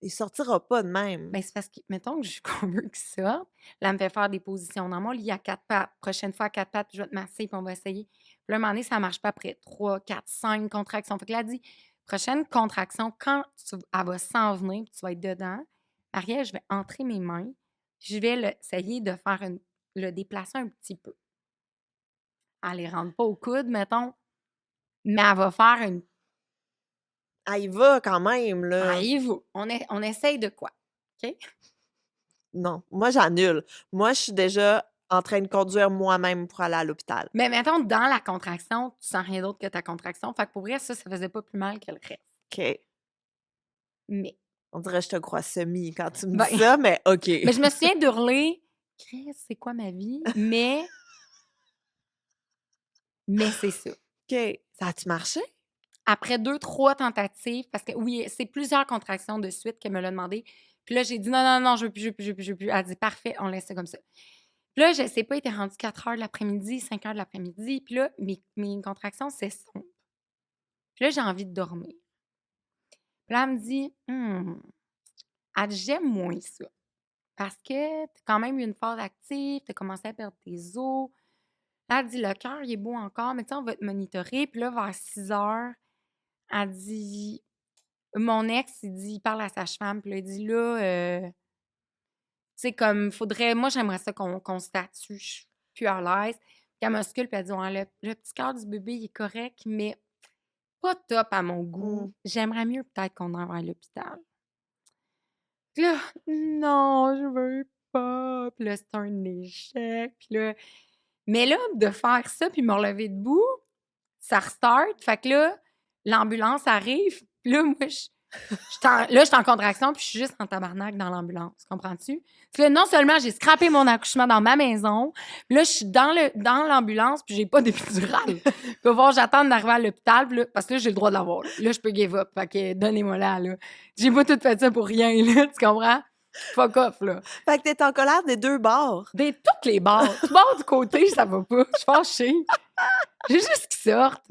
il sortira pas de même. ben, c'est parce que, mettons que qu'on veut qu'il sorte, là, elle me fait faire des positions dans mon lit à 4 pattes. Prochaine fois, à 4 pattes, je vais te masser, puis on va essayer. Puis là, un moment donné, ça marche pas après 3, 4, 5 contractions. Fait que là, elle dit, prochaine contraction, quand elle va s'en venir, puis tu vas être dedans, Ariel, je vais entrer mes mains, puis je vais essayer de faire le déplacer un petit peu. elle les rentre pas au coude, mettons, mais elle va faire une... Ah, il va quand même, Ah, là. il va. On essaye de quoi? OK? Non, moi, j'annule. Moi, je suis déjà en train de conduire moi-même pour aller à l'hôpital. Mais mettons, dans la contraction, tu sens rien d'autre que ta contraction. Fait que pour vrai, ça faisait pas plus mal que le reste. OK. Mais, On dirait que je te crois semi quand tu me ben, dis ça, mais OK. mais je me souviens d'hurler, Chris, c'est quoi ma vie? Mais c'est ça. OK. Ça a-tu marché? Après 2-3 tentatives, parce que oui, c'est plusieurs contractions de suite qu'elle me l'a demandé. Puis là, j'ai dit non, non, non, je veux plus, je veux plus, je veux plus, je veux plus. Elle a dit parfait, on laisse ça comme ça. Puis là, je sais pas, il était rendu 4 heures de l'après-midi, 5 heures de l'après-midi. Puis là, mes contractions s'estompent. Puis là, j'ai envie de dormir. Puis là, elle me dit, elle dit, j'aime moins ça. Parce que t'as quand même eu une phase active, t'as commencé à perdre tes os. Là, elle dit, le cœur, il est beau encore, mais tu sais, on va te monitorer. Puis là, vers 6 heures, elle dit, mon ex, il parle à sa sage-femme, puis là, il dit, là, tu sais, comme, faudrait, moi, j'aimerais ça qu'on statue, je suis plus à l'aise. Puis elle m'auscule, puis elle dit, ouais, le petit cœur du bébé, il est correct, mais pas top à mon goût. J'aimerais mieux peut-être qu'on envoie à l'hôpital. Puis là, non, je veux pas. Puis là, c'est un échec. Puis là, mais là, de faire ça, puis me relever debout, ça restart. Fait que là, l'ambulance arrive. Puis là, moi, je suis en contraction, puis je suis juste en tabarnak dans l'ambulance. Comprends-tu? Parce que là, non seulement j'ai scrappé mon accouchement dans ma maison, puis là, je suis dans l'ambulance, puis j'ai pas d'épidurale. Il va falloir j'attendre d'arriver à l'hôpital, puis là, parce que là, j'ai le droit de l'avoir. Là, je peux give up. Fait que donnez-moi là. J'ai pas tout fait ça pour rien, là. Tu comprends? Fuck off, là. Fait que t'es en colère des deux bords. Des toutes les barres. Tout bord du côté, ça va pas. Je suis fâchée. J'ai juste qu'ils sortent.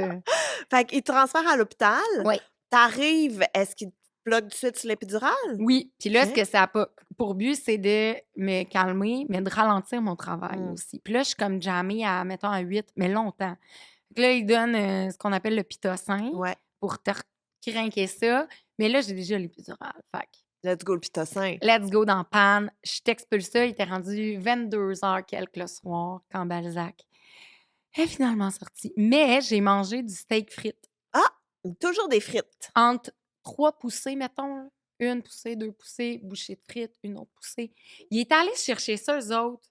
Fait qu'ils te transfèrent à l'hôpital. Oui. T'arrives, est-ce qu'ils te bloquent tout de suite sur l'épidurale? Oui. Puis là, OK. ce que ça a pas pour but, c'est de me calmer, mais de ralentir mon travail aussi. Puis là, je suis comme jammée à, mettons, à 8, mais longtemps. Puis là, ils donnent ce qu'on appelle le pitocin Ouais. pour te crinquer ça. Mais là, j'ai déjà l'épidurale. Fait que Let's go, le pitocin. let's go dans panne. Je t'expulse ça. Il était rendu 22h quelques le soir quand Balzac est finalement sorti. Mais j'ai mangé du steak frites. Ah! Toujours des frites. Entre 3 poussées, mettons. Là. 1 poussée, 2 poussées, bouchée de frites, une autre poussée. Il est allé chercher ça, eux autres.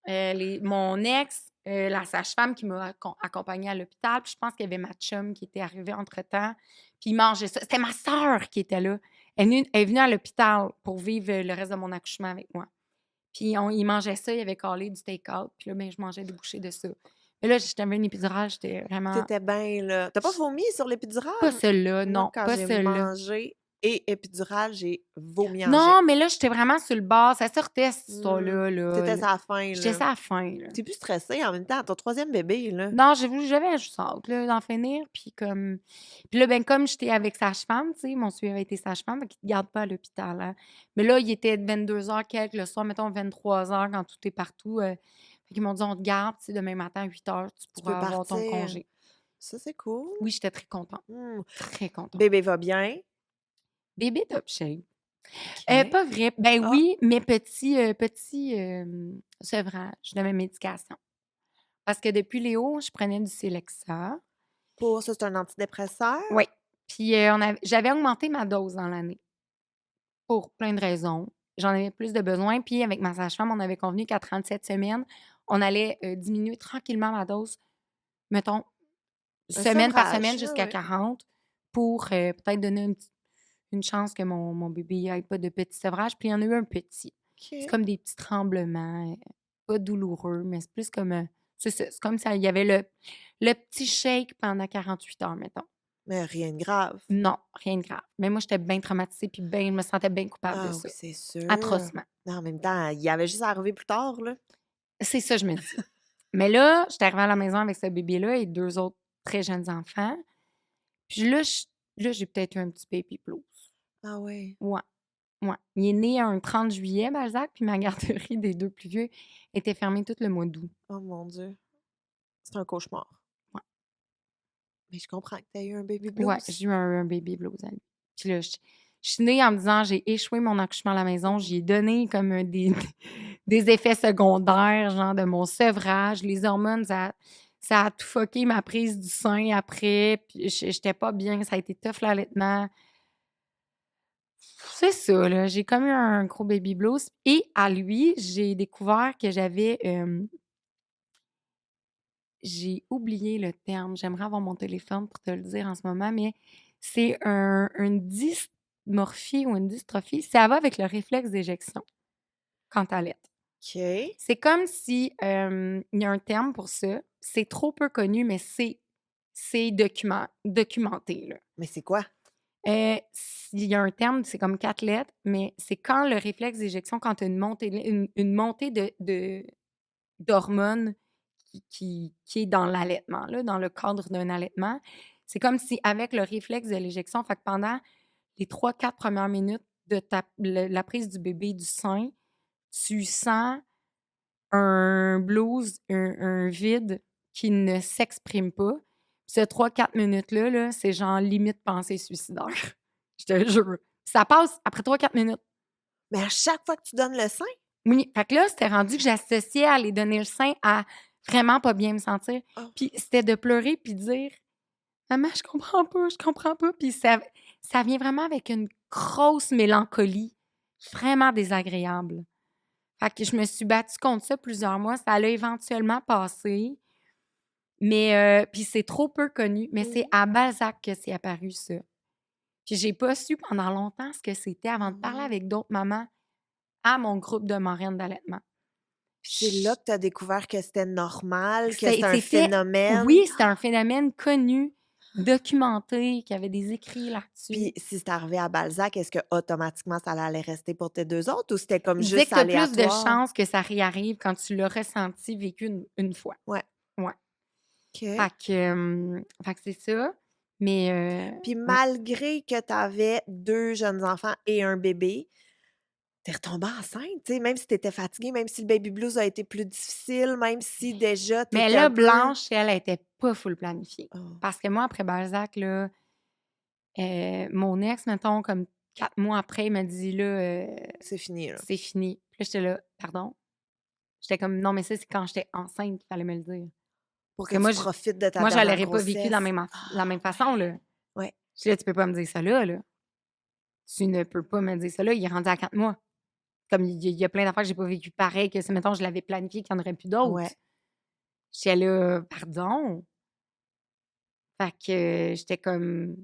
Mon ex, la sage-femme qui m'a accompagnée à l'hôpital, puis je pense qu'il y avait ma chum qui était arrivée entre-temps, puis il mangeait ça. C'était ma sœur qui était là. Elle est venue à l'hôpital pour vivre le reste de mon accouchement avec moi. Puis il mangeait ça, il avait collé du take-out, puis là, ben, je mangeais des bouchées de ça. Mais là, j'avais une épidurale, j'étais vraiment... T'étais bien, là. T'as pas vomi sur l'épidurale? Pas celle-là, Moi, non, quand pas j'ai celle-là. mangé et épidurale, j'ai vomi en Non, mais là, j'étais vraiment sur le bord. Ça sortait, cette jet. histoire-là. Là. T'étais à la fin, J'étais là. à la fin. Là. T'es plus stressée en même temps, ton troisième bébé, là. Non, j'avais juste hâte là, d'en finir. Puis comme... Puis là, ben, comme j'étais avec sage-femme, tu sais, mon suivi avait été sage-femme, fait qu'il ne te garde pas à l'hôpital. Hein. Mais là, il était 22h quelques le soir, mettons 23h quand tout est partout. Fait qu'ils m'ont dit, on te garde, tu sais, demain matin à 8h, tu Tu pourras peux avoir ton partir. congé. Ça, c'est cool. Oui, j'étais très contente. Très contente. Bébé va bien. Bébé top shape. OK. Pas vrai. Ben Ah. oui, mais petit sevrage de mes médications. Parce que depuis Léo, je prenais du Celexa. Pour ça, c'est un antidépresseur? Oui. Puis j'avais augmenté ma dose dans l'année. Pour plein de raisons. J'en avais plus de besoin. Puis avec ma sage-femme, on avait convenu qu'à 37 semaines, on allait diminuer tranquillement ma dose, mettons, Un semaine par sevrage, semaine là, jusqu'à ouais. 40 pour peut-être donner une chance que mon bébé n'ait pas de petit sevrage. Puis il y en a eu un petit. C'est OK. comme des petits tremblements, pas douloureux, mais c'est plus comme... c'est comme ça, il y avait le petit shake pendant 48 heures, mettons. Mais rien de grave. Non, rien de grave. Mais moi, j'étais bien traumatisée, puis je me sentais bien coupable Ah de oui, ça. c'est sûr. Atrocement. Mais en même temps, il y avait juste à arriver plus tard, là. C'est ça, je me dis. Mais là, j'étais arrivée à la maison avec ce bébé-là et 2 autres très jeunes enfants. Puis là, j'ai peut-être eu un petit baby blues. Ah oui. Ouais. Ouais. Il est né un 30 juillet, Balzac, puis ma garderie des 2 plus vieux était fermée tout le mois d'août. Oh mon Dieu. C'est un cauchemar. Ouais. Mais je comprends que tu as eu un baby blues. Ouais, j'ai eu un baby blues à lui. Puis là, je suis née en me disant, j'ai échoué mon accouchement à la maison. J'y ai donné comme des effets secondaires, genre de mon sevrage, les hormones, Ça a tout fucké ma prise du sein après, puis j'étais pas bien, ça a été tough l'allaitement. C'est ça, là, j'ai comme eu un gros baby blues et à lui, j'ai découvert que j'avais, j'ai oublié le terme, j'aimerais avoir mon téléphone pour te le dire en ce moment, mais c'est une dysmorphie ou une dystrophie, ça va avec le réflexe d'éjection quand tu allaites. OK. C'est comme si, il y a un terme pour ça, c'est trop peu connu, mais c'est documenté, là. Mais c'est quoi? Il y a un terme, c'est comme 4 lettres, mais c'est quand le réflexe d'éjection, quand tu as une montée d'hormones qui est dans l'allaitement, là, dans le cadre d'un allaitement. C'est comme si avec le réflexe de l'éjection, fait que pendant les 3-4 premières minutes de la prise du bébé du sein, tu sens un blues, un vide qui ne s'exprime pas. Ces 3-4 minutes-là, là, c'est genre limite pensée suicidaire. Je te jure. Ça passe après 3-4 minutes. Mais à chaque fois que tu donnes le sein? Oui, fait que là, c'était rendu que j'associais à aller donner le sein à vraiment pas bien me sentir. Oh. Puis c'était de pleurer puis de dire: «Maman, je comprends pas, je comprends pas». Puis ça vient vraiment avec une grosse mélancolie, vraiment désagréable. Fait que je me suis battue contre ça plusieurs mois. Ça l'a éventuellement passé, mais puis c'est trop peu connu, mais c'est à Balzac que c'est apparu ça. Puis j'ai pas su pendant longtemps ce que c'était avant de parler avec d'autres mamans à mon groupe de marraines d'allaitement. C'est là que tu as découvert que c'était normal, que C'est c'était un c'était phénomène. oui, c'était un phénomène connu, documenté, qu'il y avait des écrits là-dessus. Puis si c'est arrivé à Balzac, est-ce que automatiquement ça allait rester pour tes 2 autres ou c'était comme Il disait juste que tu as plus de aléatoire? chances que ça réarrive quand tu l'as ressenti, vécu une fois. Ouais. Ouais. OK. Fait que c'est ça, mais Puis ouais. malgré que tu avais 2 jeunes enfants et un bébé, tu es retombée enceinte, tu sais, même si tu étais fatiguée, même si le baby blues a été plus difficile, même si déjà tu Mais étais un là, peu Blanche, elle était pas full planifiée. oh, Parce que moi, après Balzac, là, mon ex, mettons, comme 4 mois après, il m'a dit: «Là, c'est fini, là. c'est fini». Puis là, j'étais là: «Pardon?» J'étais comme: «Non, mais ça, c'est quand j'étais enceinte qu'il fallait me le dire». Pour Parce que que tu profites de ta moi, je dernière l'aurais pas vécu de la grossesse. même la même façon, là. Ouais. Je dis: «Là, tu peux pas me dire ça là, là. Tu ne peux pas me dire ça là, il est rendu à 4 mois». Comme il y a plein d'affaires que j'ai pas vécues pareil que si, mettons, je l'avais planifié qu'il y en aurait plus d'autres. Ouais. J'étais là: «Pardon?» Fait que j'étais comme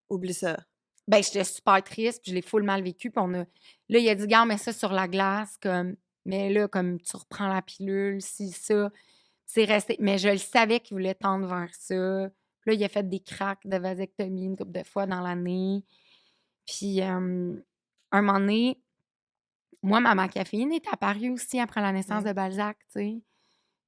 Oublie ça. ben, j'étais super triste, puis je l'ai full mal vécu, puis on a là, il a dit: «Garde, mets ça sur la glace, comme mais là, comme tu reprends la pilule, si ça». C'est resté mais je le savais qu'il voulait tendre vers ça. Puis là, il a fait des cracks de vasectomie une couple de fois dans l'année. Puis, un moment donné, moi, ma caféine est apparue aussi après la naissance Ouais. de Balzac, tu sais.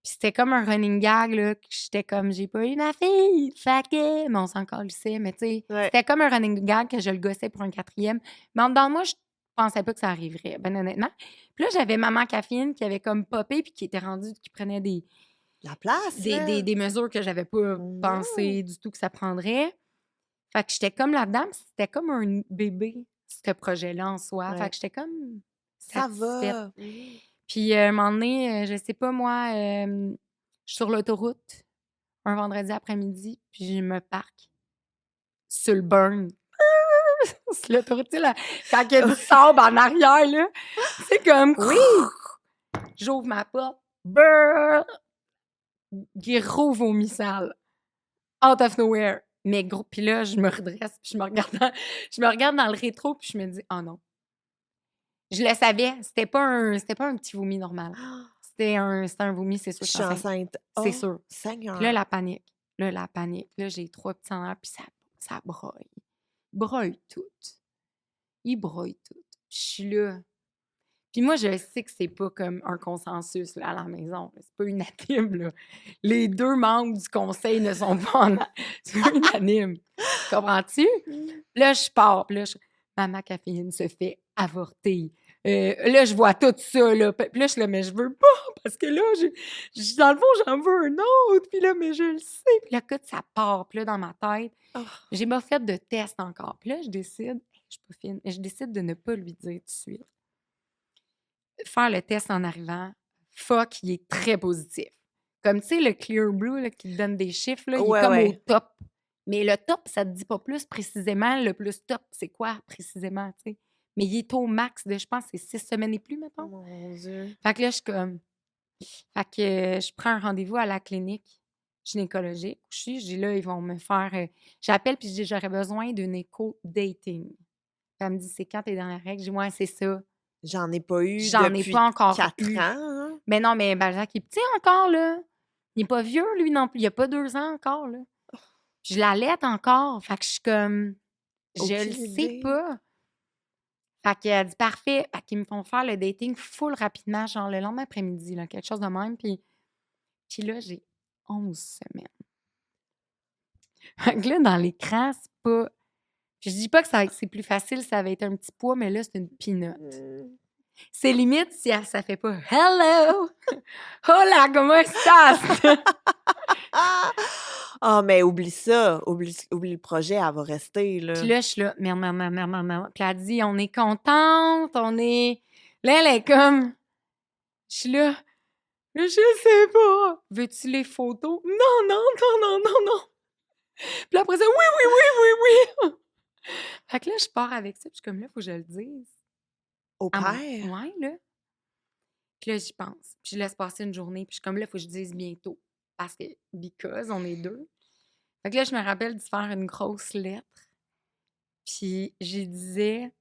Puis c'était comme un running gag, là, que j'étais comme: «J'ai pas eu ma fille, fait que» mais on s'en calissait, mais tu sais, Ouais. c'était comme un running gag que je le gossais pour un 4e. Mais en dedans de moi, je pensais pas que ça arriverait, ben honnêtement. Puis là, j'avais maman caféine qui avait comme popé puis qui était rendue qui prenait La place, là. des mesures que j'avais pas Non. pensé du tout que ça prendrait. Fait que j'étais comme là-dedans, puis c'était comme un bébé, ce projet-là en soi. Fait Ouais. que j'étais comme Ça satisfaite. va. Mmh. Puis, un moment donné, je sais pas moi, je suis sur l'autoroute un vendredi après-midi, puis je me parque sur le burn. Sur l'autoroute, tu sais, là, quand il y a du sable en arrière, là, c'est comme Oui! j'ouvre ma porte, brrr, gros vomi sale, out of nowhere. Mais gros, puis là, je me redresse, puis je me regarde dans le rétro, puis je me dis: «Oh non». Je le savais, c'était pas un petit vomi normal. C'était un vomi, c'est sûr, Je je suis suis enceinte. enceinte. C'est Oh, sûr. Puis là, Seigneur! la panique. Là, la panique. Là, j'ai 3 petits en l'air, puis ça broye. Ils broyent tout. Ils broyent tout. Puis je suis là. Puis moi, je sais que c'est pas comme un consensus là, à la maison. C'est pas unanime, là. Les 2 membres du conseil ne sont pas c'est pas unanime. Comprends-tu? Mmh. Là, je pars. Puis là, maman caféine se fait avorter. Là, je vois tout ça, là. Puis là, je suis là, mais je veux pas, parce que là, dans le fond, j'en veux un autre. Puis là, mais je le sais. Puis là, écoute, ça part. Puis là, dans ma tête, Oh, j'ai pas fait de test encore. Puis là, je décide, je suis pas fine, je décide de ne pas lui dire tout de suite. Faire le test en arrivant, fuck, il est très positif. Comme, tu sais, le Clear Blue là, qui te donne des chiffres, là, il est Ouais, comme au ouais. top. Mais le top, ça te dit pas plus précisément. Le plus top, c'est quoi précisément, tu sais? Mais il est au max de, je pense, c'est 6 semaines et plus, mettons. Mon Dieu. Fait que là, je suis comme... Fait que je prends un rendez-vous à la clinique gynécologique. Je dis là, ils vont me faire... J'appelle puis je dis, j'aurais besoin d'une écho-dating. Elle me dit, c'est quand tes dernières règles? Je dis, ouais, c'est ça. J'en ai pas eu J'en ai depuis pas encore 4 eu. ans. Hein? Mais non, mais Balzac, il est petit encore, là. Il est pas vieux, lui, non plus. Il a pas 2 ans encore, là. Puis je l'allaite encore. Fait que je suis comme... Je Aucune le sais idée. pas. Fait qu'elle dit, parfait. Fait qu'ils me font faire le dating full rapidement, genre le lendemain après-midi, là, quelque chose de même. Puis là, j'ai 11 semaines. Fait que là, dans l'écran, c'est pas... Puis je dis pas que c'est plus facile, ça avait été un petit poids, mais là, c'est une peanut. C'est limite si ça fait pas « Hello! Hola, comment estás? » Ah, mais oublie ça. Oublie le projet, elle va rester, là. Puis là, je suis là, merde, merde, merde, merde, merde, merde. Puis elle dit, on est contente, on est... Là, elle est comme... Je suis là, je sais pas. Veux-tu les photos? Non, non, non, non, non, non. Puis après ça, oui, oui, oui, oui, oui. Fait que là, je pars avec ça, puis je suis comme là, faut que je le dise. Au Ah, père? ouais, là. Puis là, j'y pense. Puis je laisse passer une journée, puis je suis comme là, faut que je dise bientôt. Parce que, because, on est 2. Fait que là, je me rappelle d'y faire une grosse lettre. Puis j'y disais,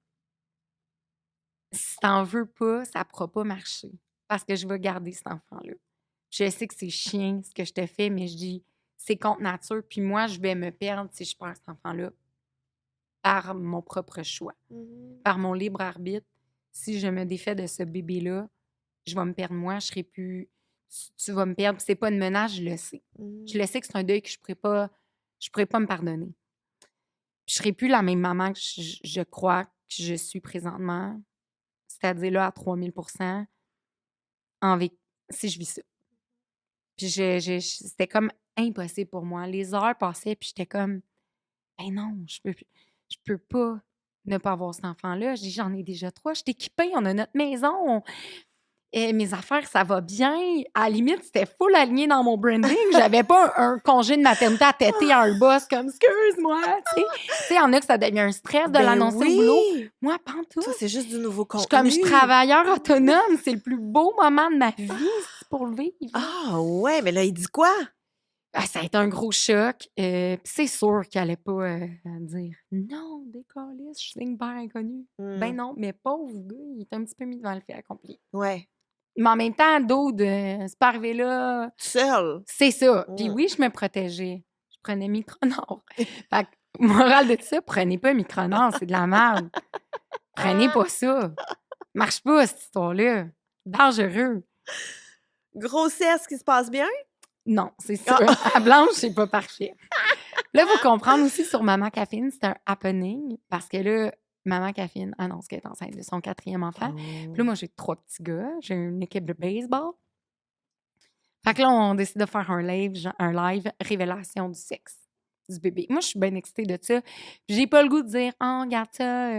si t'en veux pas, ça pourra pas marcher. Parce que je vais garder cet enfant-là. Je sais que c'est chiant ce que je te fais, mais je dis, c'est contre nature. Puis moi, je vais me perdre si je perds cet enfant-là par mon propre choix, par mon libre arbitre. Si je me défais de ce bébé-là, je vais me perdre moi, je serai plus... Tu vas me perdre. Puis c'est pas une menace, je le sais. Je le sais que c'est un deuil que je pourrais pas me pardonner. Puis je serai plus la même maman que je crois que je suis présentement, c'est-à-dire là à 3000% si je vis ça. Puis c'était comme impossible pour moi. Les heures passaient, puis j'étais comme, ben non, je peux pas ne pas avoir cet enfant-là. Je dis, j'en ai déjà 3, je suis équipée, on a notre maison, mes affaires, ça va bien. À la limite, c'était full aligné dans mon branding. J'avais pas un congé de maternité à têter à un boss comme, excuse-moi, tu sais. Tu sais, il y en a que ça devient un stress de l'annoncer au boulot. Moi, pantoute. Ça, c'est juste du nouveau Je suis contenu. comme, je suis travailleur autonome. C'est le plus beau moment de ma vie pour le vivre. Ah, ouais, mais là, il dit quoi? Ah, ça a été un gros choc. Puis c'est sûr qu'il allait pas dire non, décalisse, je signe par inconnu. Ben non, mais pauvre gars, il est un petit peu mis devant le fait accompli. Ouais. Mais en même temps, d'autres, c'est pas arrivé là. Seul. C'est ça. Puis oui, je me protégeais. Je prenais Micronor. Fait que, morale de ça, prenez pas Micronor, c'est de la merde. Prenez pas ça. Marche pas, cette histoire-là. Dangereux. Grossesse qui se passe bien? Non, c'est sûr. À Blanche, c'est pas parfait. Là, il faut comprendre aussi sur Maman Caffine, c'est un happening parce que là, Maman Caffine annonce qu'elle est enceinte de son 4e enfant. Puis là, moi, j'ai 3 petits gars. J'ai une équipe de baseball. Fait que là, on décide de faire un live révélation du sexe du bébé. Moi, je suis bien excitée de ça. Puis j'ai pas le goût de dire, oh, regarde ça,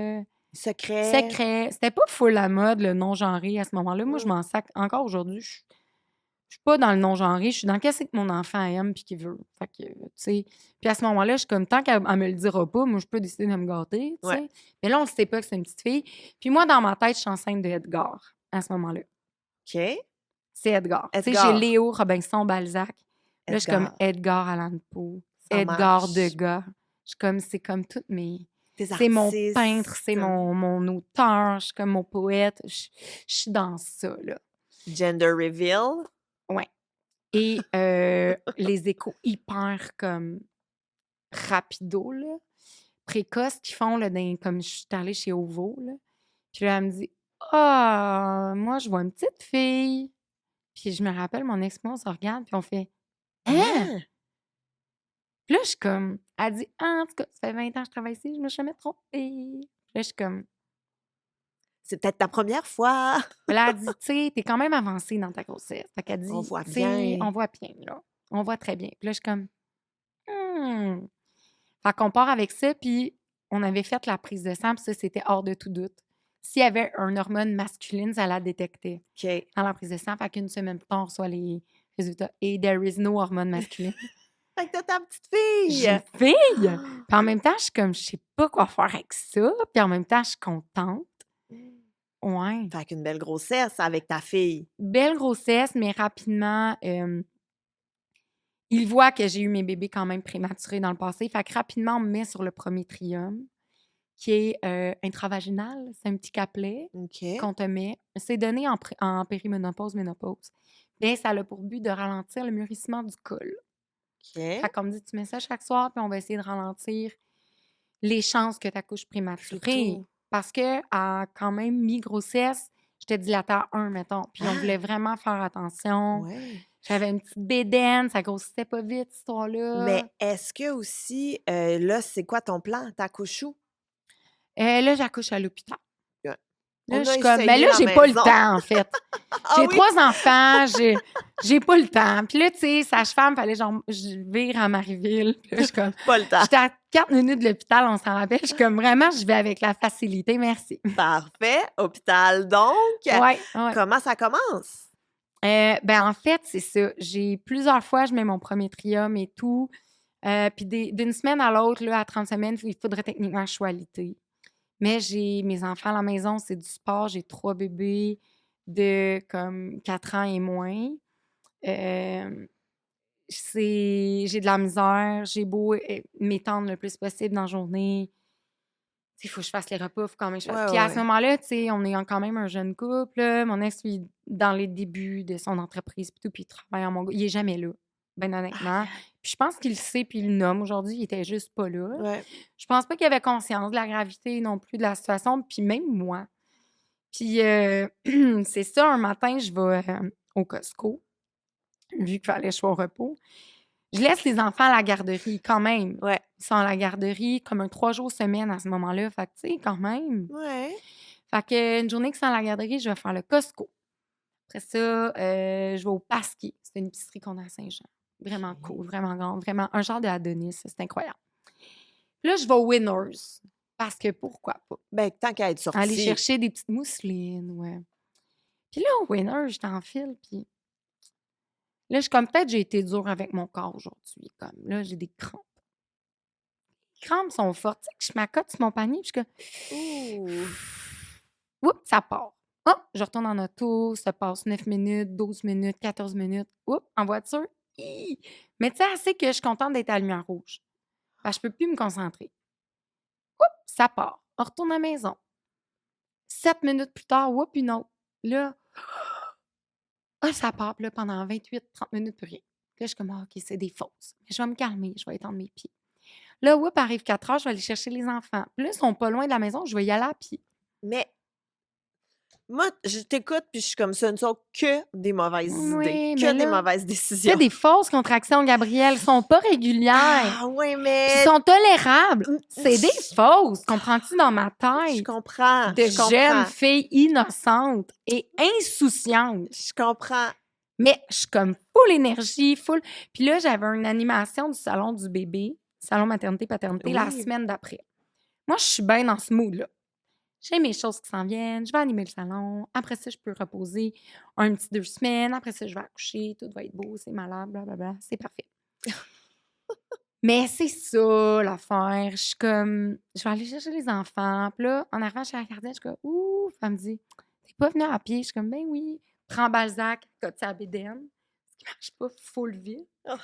secret. C'était pas full la mode, le non-genré à ce moment-là. Moi, je m'en sac. Encore aujourd'hui, je suis pas dans le non-genré. Je suis dans qu'est-ce que mon enfant aime puis qu'il veut. Fait que, tu sais. Puis à ce moment-là, je suis comme, tant qu'elle me le dira pas, moi, je peux décider de me gâter, tu sais. Ouais. Mais là, on ne sait pas que c'est une petite fille. Puis moi, dans ma tête, je suis enceinte de Edgar à ce moment-là. OK. C'est Edgar. Tu sais, j'ai Léo Robinson Balzac. Là, je suis comme Edgar Allan Poe. Edgar Degas. C'est comme toutes mes... C'est mon peintre, c'est mon auteur, je suis comme mon poète. Je suis dans ça, là. Gender reveal. Ouais. Et les échos hyper, comme, rapido, là, précoces qu'ils font, là, comme je suis allée chez Ovo, là. Puis là, elle me dit, « Ah, moi, je vois une petite fille. » Puis je me rappelle, mon ex-moi, on se regarde, puis on fait « Hein? » Puis là, je suis comme, elle dit, « Ah, en tout cas, ça fait 20 ans que je travaille ici, je me suis jamais trompée. » Puis là, je suis comme, c'est peut-être ta première fois. Là, elle dit, tu sais, t'es quand même avancée dans ta grossesse. Fait qu'elle dit, on voit bien. On voit bien, là. On voit très bien. Puis là, je suis comme, Fait qu'on part avec ça, puis on avait fait la prise de sang, puis ça, c'était hors de tout doute. S'il y avait une hormone masculine, ça la détectait dans la prise de sang. Fait qu'une semaine plus tard, on reçoit les Résultat, et there is no hormone masculine. Fait que t'as ta petite fille! J'ai une fille! Puis en même temps, je suis comme, je sais pas quoi faire avec ça. Puis en même temps, je suis contente. Ouais. Fait qu'une belle grossesse avec ta fille. Belle grossesse, mais rapidement, il voit que j'ai eu mes bébés quand même prématurés dans le passé. Fait que rapidement, on me met sur le premier trium, qui est intravaginal. C'est un petit capelet OK. qu'on te met. C'est donné en périménopause, ménopause. Bien, ça a pour but de ralentir le mûrissement du col. OK. Fait qu'on me dit, tu mets ça chaque soir, puis on va essayer de ralentir les chances que tu accouches prématurée. Plutôt. Parce que à quand même mi-grossesse, j'étais dilatée 1, mettons. Puis on voulait vraiment faire attention. Ouais. J'avais une petite bédaine, ça grossissait pas vite, cette histoire-là. Mais est-ce que aussi, là, c'est quoi ton plan? T'accouches où? Là, j'accouche à l'hôpital. Ouais. Là, On je a suis comme, essayé mais là, la j'ai pas le maison. temps, en fait. Ah J'ai oui? 3 enfants, j'ai pas le temps. Puis là, tu sais, sage-femme, fallait genre, je vire à Marieville. Puis là, je suis comme, Pas le temps. j'étais à 4 minutes de l'hôpital, on s'en rappelle. Je suis comme, vraiment, je vais avec la facilité, merci. Parfait. Hôpital, donc. Ouais. Comment ça commence? Ben, en fait, c'est ça. J'ai plusieurs fois, je mets mon premier trium et tout. Puis d'une semaine à l'autre, là, à 30 semaines, il faudrait techniquement que je sois alitée. Mais j'ai mes enfants à la maison, c'est du sport. J'ai 3 bébés de comme 4 ans et moins. J'ai de la misère. J'ai beau m'étendre le plus possible dans la journée. Il faut que je fasse les repas, il faut quand même que je fasse. Ouais, Puis à ouais. ce moment-là, tu sais, on est quand même un jeune couple. Là. Mon ex, lui, dans les débuts de son entreprise, puis tout, puis il travaille en Mongolie. Il est jamais là, ben honnêtement. Aïe, Puis je pense qu'il le sait, puis il le nomme. Aujourd'hui, il était juste pas là. ouais. Je pense pas qu'il avait conscience de la gravité non plus de la situation, puis même moi. Puis c'est ça, un matin, je vais au Costco, vu qu'il fallait que je sois au repos. Je laisse les enfants à la garderie, quand même. Ouais. Ils sont à la garderie comme un 3 jours semaine à ce moment-là. Fait que, tu sais, quand même. Ouais. Fait que une journée qu'ils sont à la garderie, je vais faire le Costco. Après ça, je vais au Pasquier. C'est une épicerie qu'on a à Saint-Jean. Vraiment cool, vraiment grande, vraiment un genre de Adonis. C'est incroyable. Là, je vais au Winners. Parce que pourquoi pas? Ben, tant qu'à être sortie. Aller chercher des petites mousselines, ouais. Puis là, au Winners, je t'enfile, puis là, je suis comme peut-être j'ai été dure avec mon corps aujourd'hui. Comme là, j'ai des crampes. Les crampes sont fortes. Tu sais, que je m'accote sur mon panier, puis je suis comme. Ouh. Oups, ça part. Oh, je retourne en auto, ça passe 9 minutes, 12 minutes, 14 minutes. Oups, en voiture. Hi! Mais tu sais, assez que je suis contente d'être à la lumière rouge. Parce que je peux plus me concentrer. Oups, ça part. On retourne à la maison. 7 minutes plus tard, oups, une autre. Là, ça part. Puis là, pendant 28, 30 minutes, plus rien. Puis là, je suis comme, ah, OK, c'est des fausses. Mais je vais me calmer, je vais étendre mes pieds. Là, oups, arrive 4 heures, je vais aller chercher les enfants. Puis là, ils sont pas loin de la maison, je vais y aller à pied. Mais moi, je t'écoute, puis je suis comme, ce ne sont que des mauvaises idées, Oui, que mais des là, mauvaises tu décisions. sais, des fausses contractions, Gabrielle, sont pas régulières. Ah oui, Puis mais sont tolérables. C'est des je fausses, comprends-tu, dans ma tête? comprends, De je jeunes comprends, filles innocentes et insouciantes. je comprends. Mais je suis comme full énergie, full. Puis là, j'avais une animation du salon du bébé, salon maternité-paternité, la Oui. semaine d'après. Moi, je suis bien dans ce mood-là. J'ai mes choses qui s'en viennent, je vais animer le salon. Après ça, je peux reposer un petit 2 semaines. Après ça, je vais accoucher, tout va être beau, c'est malade, blablabla. C'est parfait. Mais c'est ça, l'affaire. Je suis comme, je vais aller chercher les enfants. Puis là, en arrivant chez la gardienne, je suis comme, ouf, elle me dit, t'es pas venue à pied? Je suis comme, ben oui. Prends Balzac, cote à bédaine. Ce qui marche pas, full vite. Oh,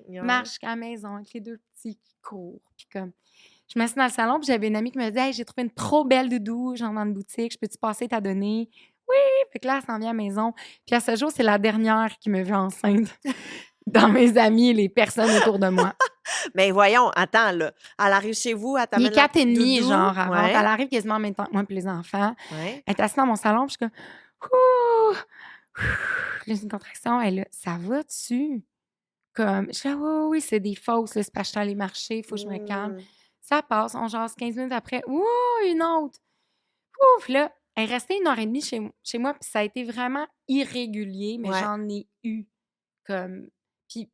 Seigneur. Marche jusqu'à la maison avec les 2 petits qui courent. Puis comme, je m'assieds dans le salon, puis j'avais une amie qui me dit, hey, j'ai trouvé une trop belle doudou, genre dans une boutique, je peux-tu passer ta donner? Oui! Fait que là, elle s'en vient à la maison. Puis à ce jour, c'est la dernière qui me vit enceinte dans mes amis et les personnes autour de moi. Mais voyons, attends, là. Elle arrive chez vous, elle Il est t'amène la 4 et petite demi, doudou. genre, avant. Ouais, Elle arrive quasiment en même temps que moi puis les enfants. ouais. Elle est assise dans mon salon, puis je suis comme, ouh! Là, j'ai une contraction. Elle est là, ça va-tu? Comme, je dis, ah, oui, oui, c'est des fausses, là, c'est parce que je suis allée marcher, il faut que je me calme. Mm. Ça passe, on jase 15 minutes après, ouh, une autre. Ouf, là, elle est restée 1 heure et demie chez moi, puis ça a été vraiment irrégulier, mais Ouais. j'en ai eu comme. Puis,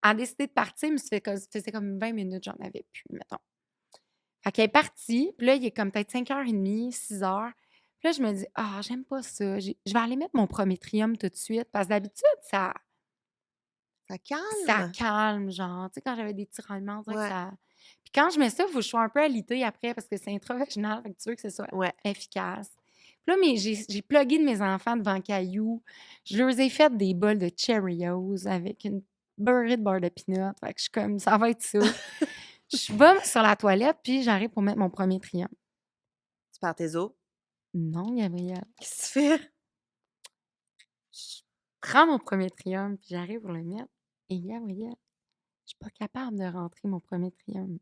elle a décidé de partir, mais ça faisait comme 20 minutes, j'en avais plus, mettons. Fait qu'elle est partie, puis là, il est comme peut-être 5h30, 6h. Puis là, je me dis, ah, j'aime pas ça. Je vais aller mettre mon premier trium tout de suite, parce que d'habitude, ça Ça Ça calme? calme, genre, tu sais, quand j'avais des tiraillements, on dirait que Ouais. ça puis quand je mets ça, il faut que je sois un peu alitée après parce que c'est intravaginal, fait que tu veux que ce soit Ouais. efficace. Puis là, mais j'ai plugué de mes enfants devant Caillou. Je leur ai fait des bols de Cheerios avec une beurrée de beurre de pinot. Fait que je suis comme, ça va être ça. Je vais sur la toilette, puis j'arrive pour mettre mon premier triangle. Tu perds tes os. Non, Gabrielle. Qu'est-ce que tu fais? Je prends mon premier triangle, puis j'arrive pour le mettre. Et Gabrielle, je suis pas capable de rentrer mon premier triangle.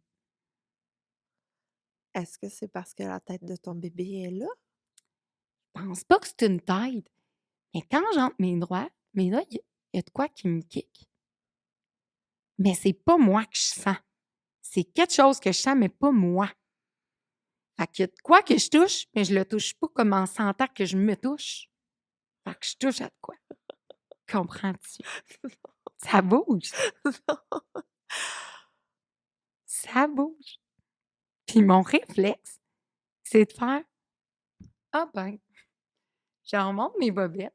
Est-ce que c'est parce que la tête de ton bébé est là? Je pense pas que c'est une tête. Mais quand j'entre mes doigts, il y a de quoi qui me kick. Mais c'est pas moi que je sens. C'est quelque chose que je sens, mais pas moi. Fait qu'il y a de quoi que je touche, mais je le touche pas comme en sentant que je me touche. Fait que je touche à de quoi. Comprends-tu? Ça bouge. Ça bouge. Puis mon réflexe, c'est de faire ah ben, je remonte mes bobettes.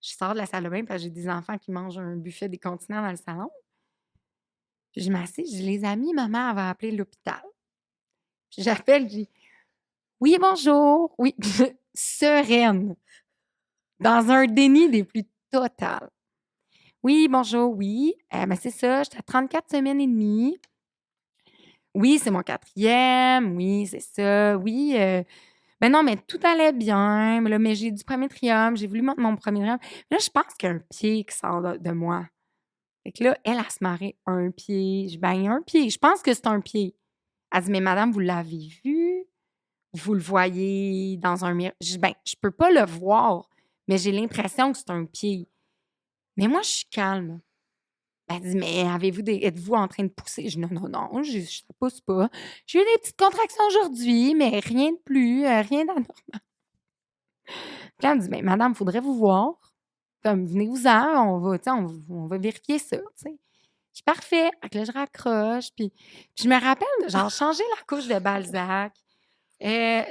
Je sors de la salle de bain parce que j'ai des enfants qui mangent un buffet des continents dans le salon. Puis je m'assieds, je dis les amis, maman, elle va appeler l'hôpital. Puis j'appelle, je dis oui, bonjour. Oui, sereine. Dans un déni des plus totales. Oui, bonjour, oui. Ben c'est ça, j'étais à 34 semaines et demie. Oui, c'est mon 4e. Oui, c'est ça. Oui, ben non, mais tout allait bien. Mais là, mais j'ai du premier trium. J'ai voulu monter mon premier trium. Là, je pense qu'il y a un pied qui sort de moi. Fait que là, elle se marrait un pied. Je baigne un pied. Je pense que c'est un pied. Elle dit, mais madame, vous l'avez vu? Vous le voyez dans un miroir? Je dis, ben, je peux pas le voir, mais j'ai l'impression que c'est un pied. Mais moi, je suis calme. Elle dit, mais êtes-vous en train de pousser? Je dis, non, non, non, je ne pousse pas. J'ai eu des petites contractions aujourd'hui, mais rien de plus, rien d'anormal. Puis là, elle me dit, mais madame, il faudrait vous voir. Comme, venez-vous-en, on va vérifier ça, tu sais. Je suis parfait. Fait que là, je raccroche. Puis je me rappelle de genre changer la couche de Balzac,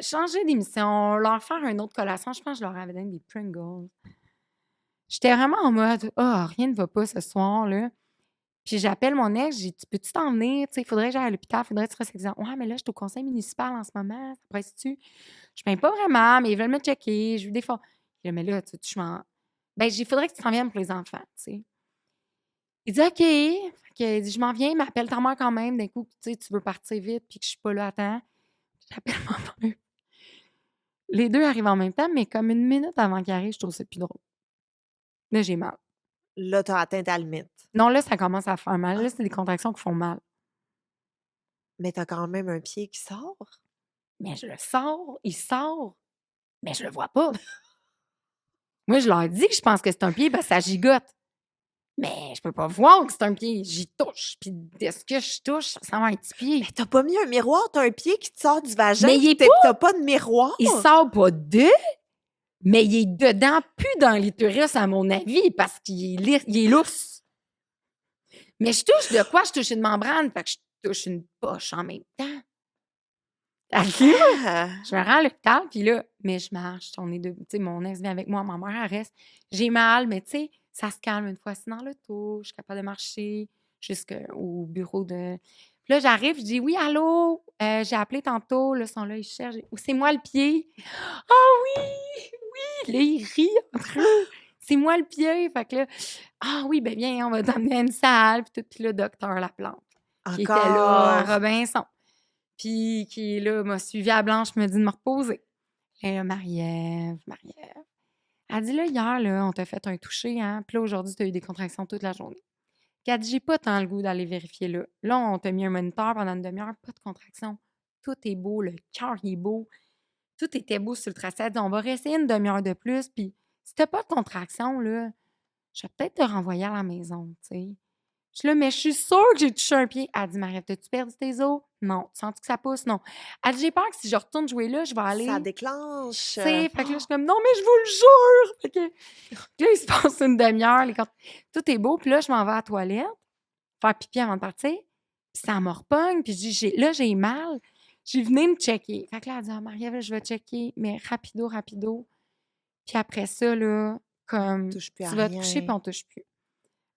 changer d'émission, leur faire une autre collation. Je pense que je leur avais donné des Pringles. J'étais vraiment en mode, oh, rien ne va pas ce soir, là. Puis j'appelle mon ex, j'ai dit, tu peux-tu t'en venir? Tu sais, il faudrait que j'aille à l'hôpital, il faudrait que tu fasses l'examen. Ouais, mais là, je suis au conseil municipal en ce moment, ça presse-tu? Je ne pas vraiment, mais ils veulent me checker. Je veux des fois. Mais là, tu m'en. Ben, il faudrait que tu t'en viennes pour les enfants, tu sais. Il dit, OK. Fait que, il dit, je m'en viens, mais appelle ta mère quand même. D'un coup, tu sais, tu veux partir vite, puis que je suis pas là à temps. J'appelle ma mère. Les deux arrivent en même temps, mais comme une minute avant qu'ils arrivent, je trouve ça plus drôle. Là, j'ai mal. Là, tu as atteint ta limite. Non, là, ça commence à faire mal. Là, c'est des contractions qui font mal. Mais tu as quand même un pied qui sort. Mais je le sors, il sort, mais je le vois pas. Moi, je leur dis que je pense que c'est un pied parce que ça gigote. Mais je peux pas voir que c'est un pied. J'y touche. Puis de ce que je touche, ça sent un petit pied. Mais t'as pas mis un miroir, t'as un pied qui te sort du vagin. Mais il est puis pas- t'as pas de miroir. Il sort pas mais il est dedans, plus dans l'utérus, à mon avis, parce qu'il est lousse. Mais je touche de quoi? Je touche une membrane, fait que je touche une poche en même temps. Fait que là, Ah! je me rends à l'hôpital, puis là, mais je marche. On est deux, tu sais, mon ex vient avec moi, ma mère, elle reste. J'ai mal, mais tu sais, ça se calme une fois assis dans l'auto. Je suis capable de marcher jusqu'au bureau de. Puis là, j'arrive, je dis oui, allô, j'ai appelé tantôt, là, ils sont là, ils cherchent. Ou c'est moi le pied. Ah oui, oui, là, ils rient entre eux. C'est moi le pied. Fait que là, ah oui, ben bien, on va t'emmener à une salle. Puis tout, puis le docteur Laplante, qui était là à Encore. Robinson. Puis qui, là, m'a suivi à Blanche, me dit de me reposer. Et là, Marie-Ève. Elle dit, là, hier, là, on t'a fait un toucher, hein? Puis là, aujourd'hui, tu as eu des contractions toute la journée. Puis elle dit, j'ai pas tant le goût d'aller vérifier là. Là, on t'a mis un moniteur pendant une demi-heure, pas de contractions. Tout est beau, le cœur il est beau. Tout était beau sur le tracé. Elle dit, on va réessayer une demi-heure de plus. Puis si t'as pas de contractions, là, je vais peut-être te renvoyer à la maison, tu sais. Je suis là, mais je suis sûre que j'ai touché un pied. Elle dit, Marie-Ève, t'as-tu perdu tes os? Non. Tu sens que ça pousse? Non. Elle dit, j'ai peur que si je retourne jouer là, je vais aller. Ça déclenche. Tu sais, fait que là, je suis comme, non, mais je vous le jure! Fait que là, il se passe une demi-heure. Tout est beau. Puis là, je m'en vais à la toilette, faire pipi avant de partir. Puis ça me repogne. Puis je dis, là, j'ai mal. Je venais me checker. Fait que là, elle dit, ah, Marie-Ève, je vais checker, mais rapido, rapido. Puis après ça, là, comme, touche plus tu à vas te rien. coucher, puis on touche plus.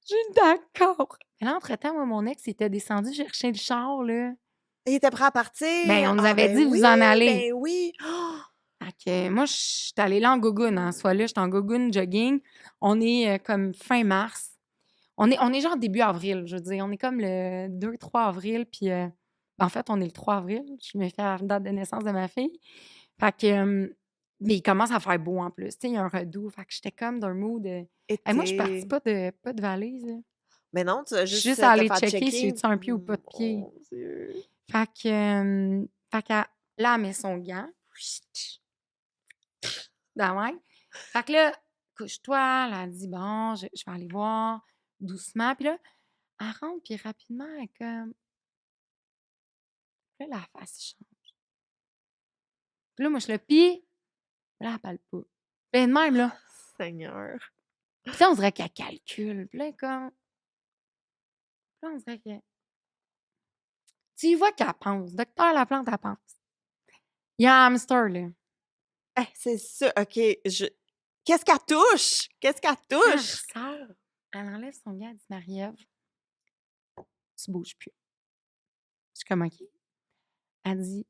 J'ai dit: «D'accord». Mais là, entre-temps, moi, mon ex, il était descendu chercher le char, là. Il était prêt à Ben, partir? on nous Ah avait ben dit: oui, «Vous en allez». ben oui! Oh! Fait que moi, j'étais allée là en gogoune, hein, ce fois-là, j'étais en gogoune jogging. On est, comme fin mars. On est genre début avril, je veux dire. On est comme le 2-3 avril, puis, en fait, on est le 3 avril. Je me fais la date de naissance de ma fille. Fait que, mais il commence à faire beau en plus, tu sais, il y a un redoux. Fait que j'étais comme d'un mood, moi, je suis partie Été. pas de valise, là. Mais non, tu vas Je suis juste juste te allée faire checker si checker. j'ai-tu un pied ou pas de pied. Mon Dieu. Fait que, fait qu'elle là, elle met son gant. De même. Fait que là, couche-toi. Elle a dit, bon, je vais aller voir doucement. Puis là, elle rentre, puis rapidement, elle est comme. Puis là, la face change. Puis là, moi, je le pis. Là, elle parle pas. Ben, de même, là. Seigneur. Puis là, on dirait qu'elle calcule. Puis là, elle est comme. Puis là, on dirait que. Tu y vois qu'elle pense. Docteur Laplante, elle pense. Il y a un hamster, là. C'est ça, OK. Qu'est-ce qu'elle touche? Qu'est-ce qu'elle Quand elle touche? ressort, elle enlève son gant, elle dit, Marie-Ève, tu bouges plus. Je suis comme, OK. Elle dit,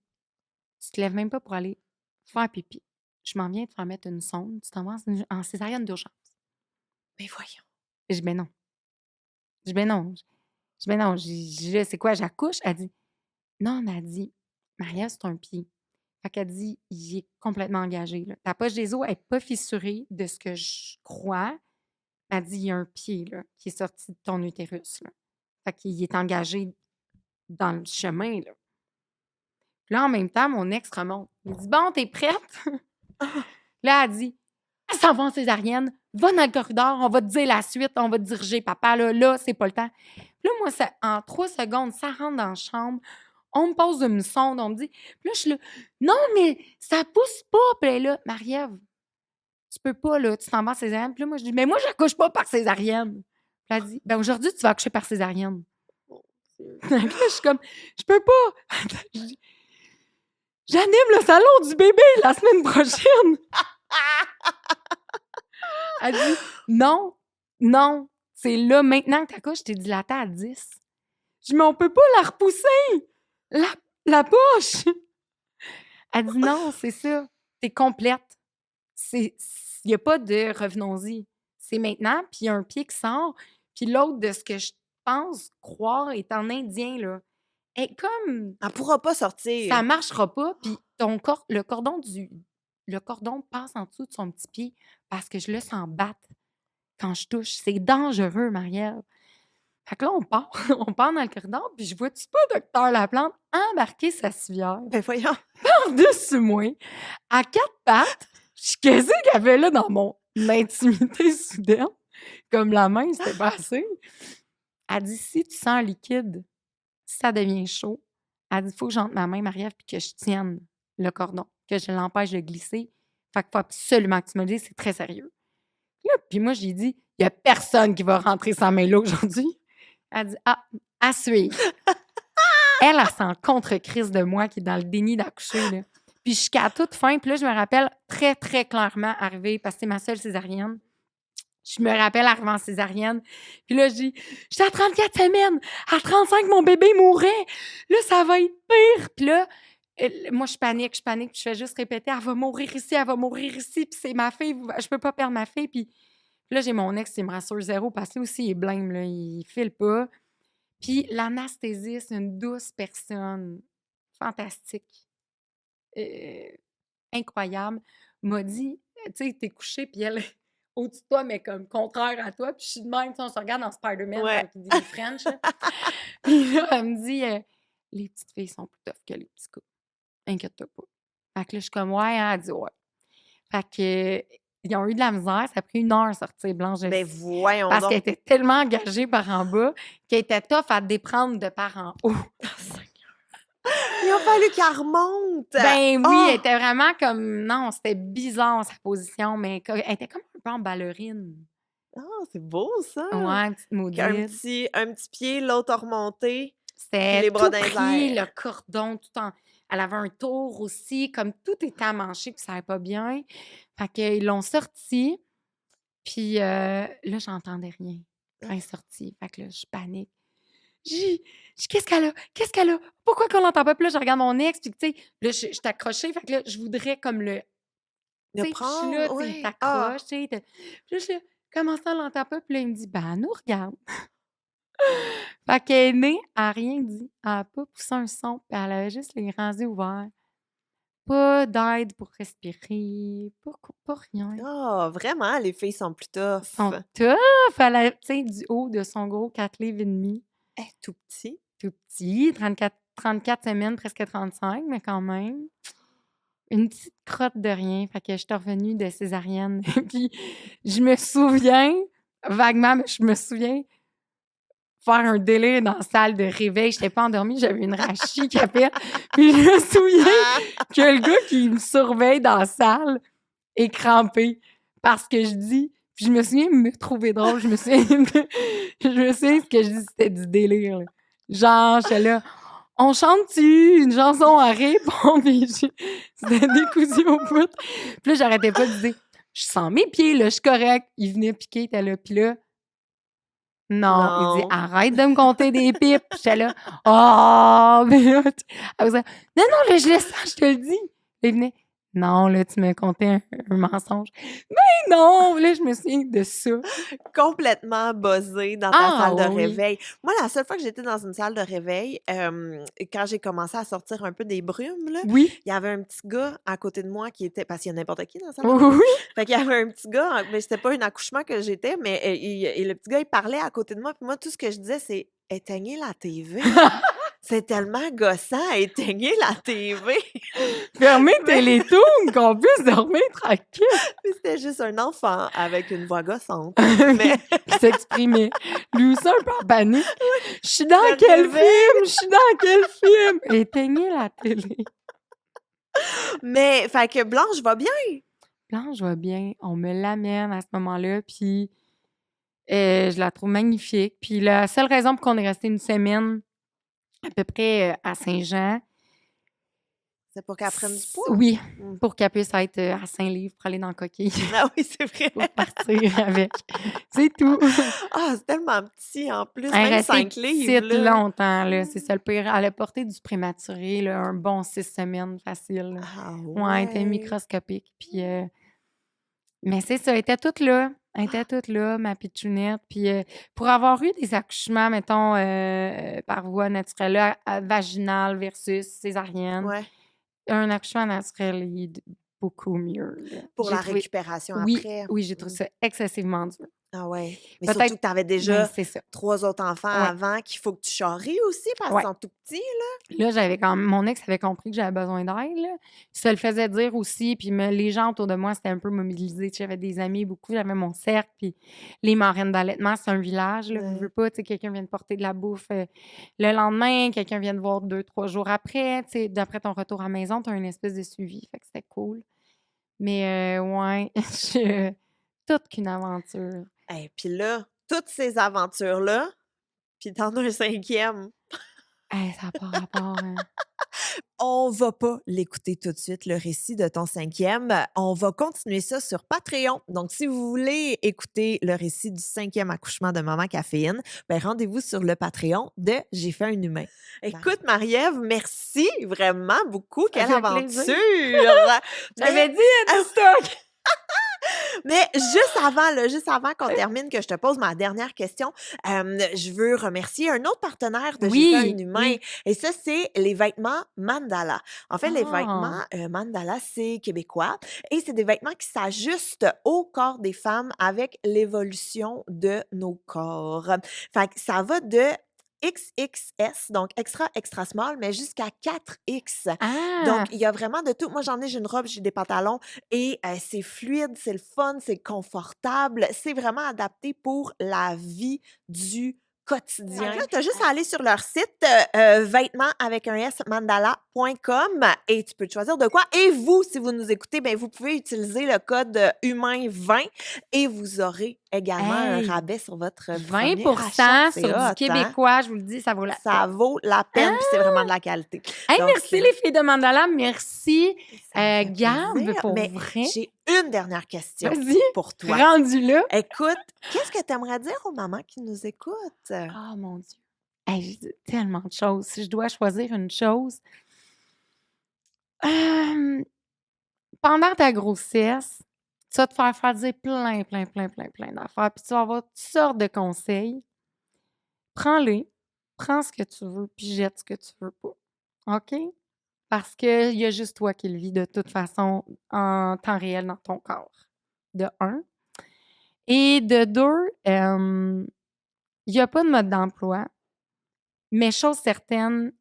tu te lèves même pas pour aller faire pipi. Je m'en viens de faire mettre une sonde. Tu t'en vas en césarienne d'urgence. Mais voyons. Je dis, ben non. Je dis, ben non. Je dis, ben non. C'est quoi, j'accouche? Elle dit, non, mais elle dit, Maria, c'est un pied. Fait qu'elle dit, il est complètement engagé, là. Ta poche des os n'est pas fissurée de ce que je crois. Elle dit, il y a un pied, là, qui est sorti de ton utérus, là. Fait qu'il est engagé dans le chemin, là. Puis là, en même temps, mon ex remonte. Il dit, bon, t'es prête? Là, elle dit, elle s'en va en césarienne, va dans le corridor, on va te dire la suite, on va te diriger, papa, là, c'est pas le temps. Puis là, moi, en 3 secondes, ça rentre dans la chambre, on me pose une sonde, on me dit, puis là, je suis là, non, mais ça pousse pas. Puis elle est là, Marie-Ève, tu peux pas, là, tu t'en vas en césarienne. Puis là, moi, je dis, mais moi, j'accouche pas par césarienne. Puis elle dit, ben aujourd'hui, tu vas accoucher par césarienne. Mon Dieu. Puis là, je suis comme, je peux pas. Je dis, j'anime le salon du bébé la semaine prochaine. Elle dit, non, non, c'est là, maintenant que t'accouches, t'es dilatée à 10. Je dis, mais on peut pas la repousser, la poche. Elle dit, non, c'est ça, t'es complète. Il n'y a pas de revenons-y. C'est maintenant, puis il y a un pied qui sort, puis l'autre, de ce que je pense croire, est en indien, là. Et comme Elle pourra pas ça sortir. marchera pas, puis le cordon passe en dessous de son petit pied parce que je le sens battre quand je touche. C'est dangereux, Marie-Ève. Fait que là, on part, on part dans le corridor, puis je vois-tu pas docteur Laplante embarquer sa civière Ben voyons. par-dessus moi, à 4 pattes. Je qu'est-ce qu'elle avait là dans mon intimité soudaine? Comme la main, c'était pas assez. Elle dit, si tu sens un liquide, si ça devient chaud, elle dit, il faut que j'entre ma main, Marie-Ève, puis que je tienne le cordon, que je l'empêche de glisser. Fait qu'il faut absolument que tu me le dises, c'est très sérieux. Là, puis moi, j'ai dit, il n'y a personne qui va rentrer sa main là aujourd'hui. Elle dit, ah, à suivre. Elle s'en contre-crise de moi qui est dans le déni d'accoucher, là. Puis jusqu'à toute fin, puis là, je me rappelle très, très clairement arriver, parce que c'est ma seule césarienne. Je me rappelle arriver en césarienne. Puis là, je dis, j'étais à 34 semaines. À 35, mon bébé mourait. Là, ça va être pire. Puis là, moi, je panique. Puis je fais juste répéter, elle va mourir ici, elle va mourir ici. Puis c'est ma fille, je peux pas perdre ma fille. Puis là, j'ai mon ex qui me rassure zéro, parce que lui aussi, il est blême, là, il file pas. Puis l'anesthésiste, une douce personne, fantastique, incroyable, m'a dit, tu sais, t'es couché, puis elle est au-dessus de toi, mais comme contraire à toi. Puis je suis de même, tu sais, on se regarde dans Spider-Man Ouais. quand il dit les French. Là. Puis là, elle me dit, les petites filles sont plus tough que les petits gars. Inquiète-toi pas. Fait que là, je suis comme, ouais, hein? Elle dit, ouais. Fait que, ils ont eu de la misère. Ça a pris 1 heure à sortir Blanche de Ben Scie. voyons Parce donc. qu'elle était tellement engagée par en bas qu'elle était tough à déprendre de par en haut. Il a fallu qu'elle remonte. Ben oui, Oh! elle était vraiment comme... Non, c'était bizarre sa position, mais elle était comme un peu en ballerine. Ah, c'est beau ça. Ouais, une petite Un maudite. petit pied, l'autre a remonté. Puis C'était les bras tout dans les pris, le airs. cordon, tout en... Elle avait un tour aussi, comme tout était amanché, puis ça allait pas bien. Fait qu'ils l'ont sorti, puis là, j'entendais rien. quand elle est sortie. Fait que là, je panique. J'ai qu'est-ce qu'elle a? Qu'est-ce qu'elle a? Pourquoi qu'on l'entend pas? Puis là, je regarde mon ex, puis tu sais, là, je suis accrochée. Fait que là, je voudrais comme le. Le Tu sais, puis je suis là, prendre, tu sais, il ouais. Ah! t'accroche, tu sais. Puis là, je suis là, comment ça, on l'entend pas? Puis là, il me dit, ben, elle nous regarde. Fait qu'elle est née, elle a rien dit. Elle a pas poussé un son, puis elle avait juste les grands yeux ouverts. Pas d'aide pour respirer, pas rien. Ah, vraiment, les filles sont plus Ils sont tough. tough! Elle a, tu sais, du haut de son gros 4 livres et demi. Tout petit. Tout petit, 34 semaines, presque 35, mais quand même. Une petite crotte de rien. Fait que j'étais revenue de césarienne. Puis je me souviens, vaguement, mais je me souviens faire un délire dans la salle de réveil. J'étais pas endormie, j'avais une rachie qui a fait. Puis je me souviens que le gars qui me surveille dans la salle est crampé parce que je dis. Puis je me souviens de me trouver drôle. Je me souviens ce que je dis, c'était du délire. Là. Genre, j'étais là. On chante-tu une chanson à répondre? C'était décousu au bout. Puis là, j'arrêtais pas de dire, je sens mes pieds, là, je suis correct. Il venait piquer, t'es là. Puis là, non. Il dit, arrête de me compter des pipes. J'étais là, oh, mais là, elle faisait, non, là, je laisse ça, je te le dis. Il venait, non, là, tu me comptais un mensonge. Mais non! Là, je me souviens de ça. Complètement buzzée dans ta salle de oui. réveil. Moi, la seule fois que j'étais dans une salle de réveil, quand j'ai commencé à sortir un peu des brumes, là, Oui. il y avait un petit gars à côté de moi qui était. Parce qu'il y a n'importe qui dans la salle de Oui, réveil. oui. Fait qu'il y avait un petit gars, mais c'était pas un accouchement que j'étais, mais et le petit gars, il parlait à côté de moi. Puis moi, tout ce que je disais, c'est éteignez la TV. C'est tellement gossant, éteignez la TV. Fermez Télétoon, qu'on puisse dormir tranquille. Puis c'était juste un enfant avec une voix gossante. Mais qui s'exprimait. Lui aussi un peu en panique. Je suis dans Le quel réveil. film? Je suis dans quel film? Éteignez la télé. Mais, fait que Blanche va bien. Blanche va bien. On me l'amène à ce moment-là, puis je la trouve magnifique. Puis la seule raison pour qu'on est resté une semaine à peu près à Saint-Jean, C'est pour qu'elle prenne du poids? oui, Mm. pour qu'elle puisse être à Saint-Livre pour aller dans le coquille. Ah oui, c'est vrai. Pour partir avec. C'est tout. Ah, c'est tellement petit en plus, Elle est même restée 5 livres. petite Là. longtemps, là. C'est ça le pire. Elle a porté du prématuré, là, un bon 6 semaines facile. Là. Ah Ouais, elle était microscopique. Puis, mais c'est ça, elle était toute là. Elle était toute là, ma pitchounette. Puis pour avoir eu des accouchements, mettons, par voie naturelle, là, vaginale versus césarienne, Ouais. un accouchement naturel est beaucoup mieux. Là. Pour J'ai la trouvé- récupération Oui, après. oui, j'ai trouvé ça excessivement dur. Ah ouais. Mais Peut-être- surtout que tu avais Ben, déjà c'est ça. 3 autres enfants Ouais. avant qu'il faut que tu charries aussi parce Ouais. qu'ils sont tout petits. Là, j'avais quand même, mon ex avait compris que j'avais besoin d'aide. Là. Il se le faisait dire aussi. Puis les gens autour de moi, c'était un peu mobilisé. Tu sais, j'avais des amis, beaucoup. J'avais mon cercle. Puis les marraines d'allaitement, c'est un village. Là, Ouais. veux pas, tu sais, quelqu'un vient de porter de la bouffe le lendemain. Quelqu'un vient de voir 2-3 jours après. Tu sais, d'après ton retour à la maison, tu as une espèce de suivi. Fait que c'était cool. Mais ouais, toute qu'une aventure. Et puis là, toutes ces aventures-là, puis t'en as un 5e. Hey, ça n'a pas rapport. Hein. On va pas l'écouter tout de suite, le récit de ton 5e. On va continuer ça sur Patreon. Donc, si vous voulez écouter le récit du 5e accouchement de Maman Caféine, ben rendez-vous sur le Patreon de J'ai fait un humain. Écoute, Marie-Ève, merci vraiment beaucoup. Ça Quelle fait aventure! plaisir. J'avais dit, il y a du stock! Mais juste avant qu'on termine, que je te pose ma dernière question, je veux remercier un autre partenaire de J'ai fait un humain. Oui. Et ça, c'est les vêtements Mandala. En fait, les Ah. vêtements Mandala, c'est québécois. Et c'est des vêtements qui s'ajustent au corps des femmes avec l'évolution de nos corps. Fait que ça va de XXS, donc extra, extra small, mais jusqu'à 4X. Ah! Donc, il y a vraiment de tout. Moi, j'ai une robe, j'ai des pantalons et c'est fluide, c'est le fun, c'est confortable. C'est vraiment adapté pour la vie du quotidien. Tu as juste à aller sur leur site vêtements avec un S mandala.com et tu peux te choisir de quoi. Et vous, si vous nous écoutez, ben, vous pouvez utiliser le code humain20 et vous aurez également un rabais sur votre 20 premier achat. C'est sur hot, du québécois, je vous le dis, ça vaut la ça vaut la peine, puis c'est vraiment de la qualité. Hey, Donc, merci les filles de Mandala, merci ça me fait Gab, plaisir. pour Mais vrai. j'ai une dernière question Vas-y, pour toi. rendu là. Écoute, qu'est-ce que tu aimerais dire aux mamans qui nous écoutent? Oh mon Dieu. Hey, j'ai dit tellement de choses. Si je dois choisir une chose, euh, pendant ta grossesse, tu vas te faire dire plein d'affaires, puis tu vas avoir toutes sortes de conseils. Prends-les, prends ce que tu veux, puis jette ce que tu veux pas. OK? Parce qu'il y a juste toi qui le vis de toute façon en temps réel dans ton corps, de un. Et de deux, il n'y a pas de mode d'emploi, mais chose certaine,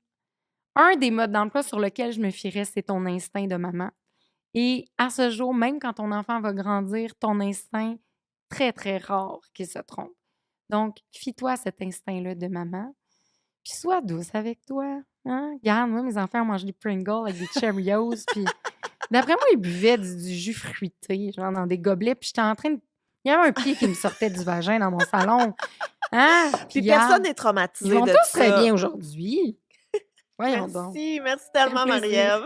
un des modes d'emploi sur lequel je me fierais, c'est ton instinct de maman. Et à ce jour, même quand ton enfant va grandir, ton instinct, très, très rare qu'il se trompe. Donc, fie-toi à cet instinct-là de maman, puis sois douce avec toi. Hein? Regarde, moi, mes enfants mangent des Pringles avec des Cheerios, puis d'après moi, ils buvaient du jus fruité, genre dans des gobelets, puis j'étais en train de... Il y avait un pied qui me sortait du vagin dans mon salon. Hein? Puis regarde, personne n'est ils traumatisé vont de tous très ça. bien aujourd'hui. Voyons donc. Merci Ça fait tellement, plaisir. Marie-Ève.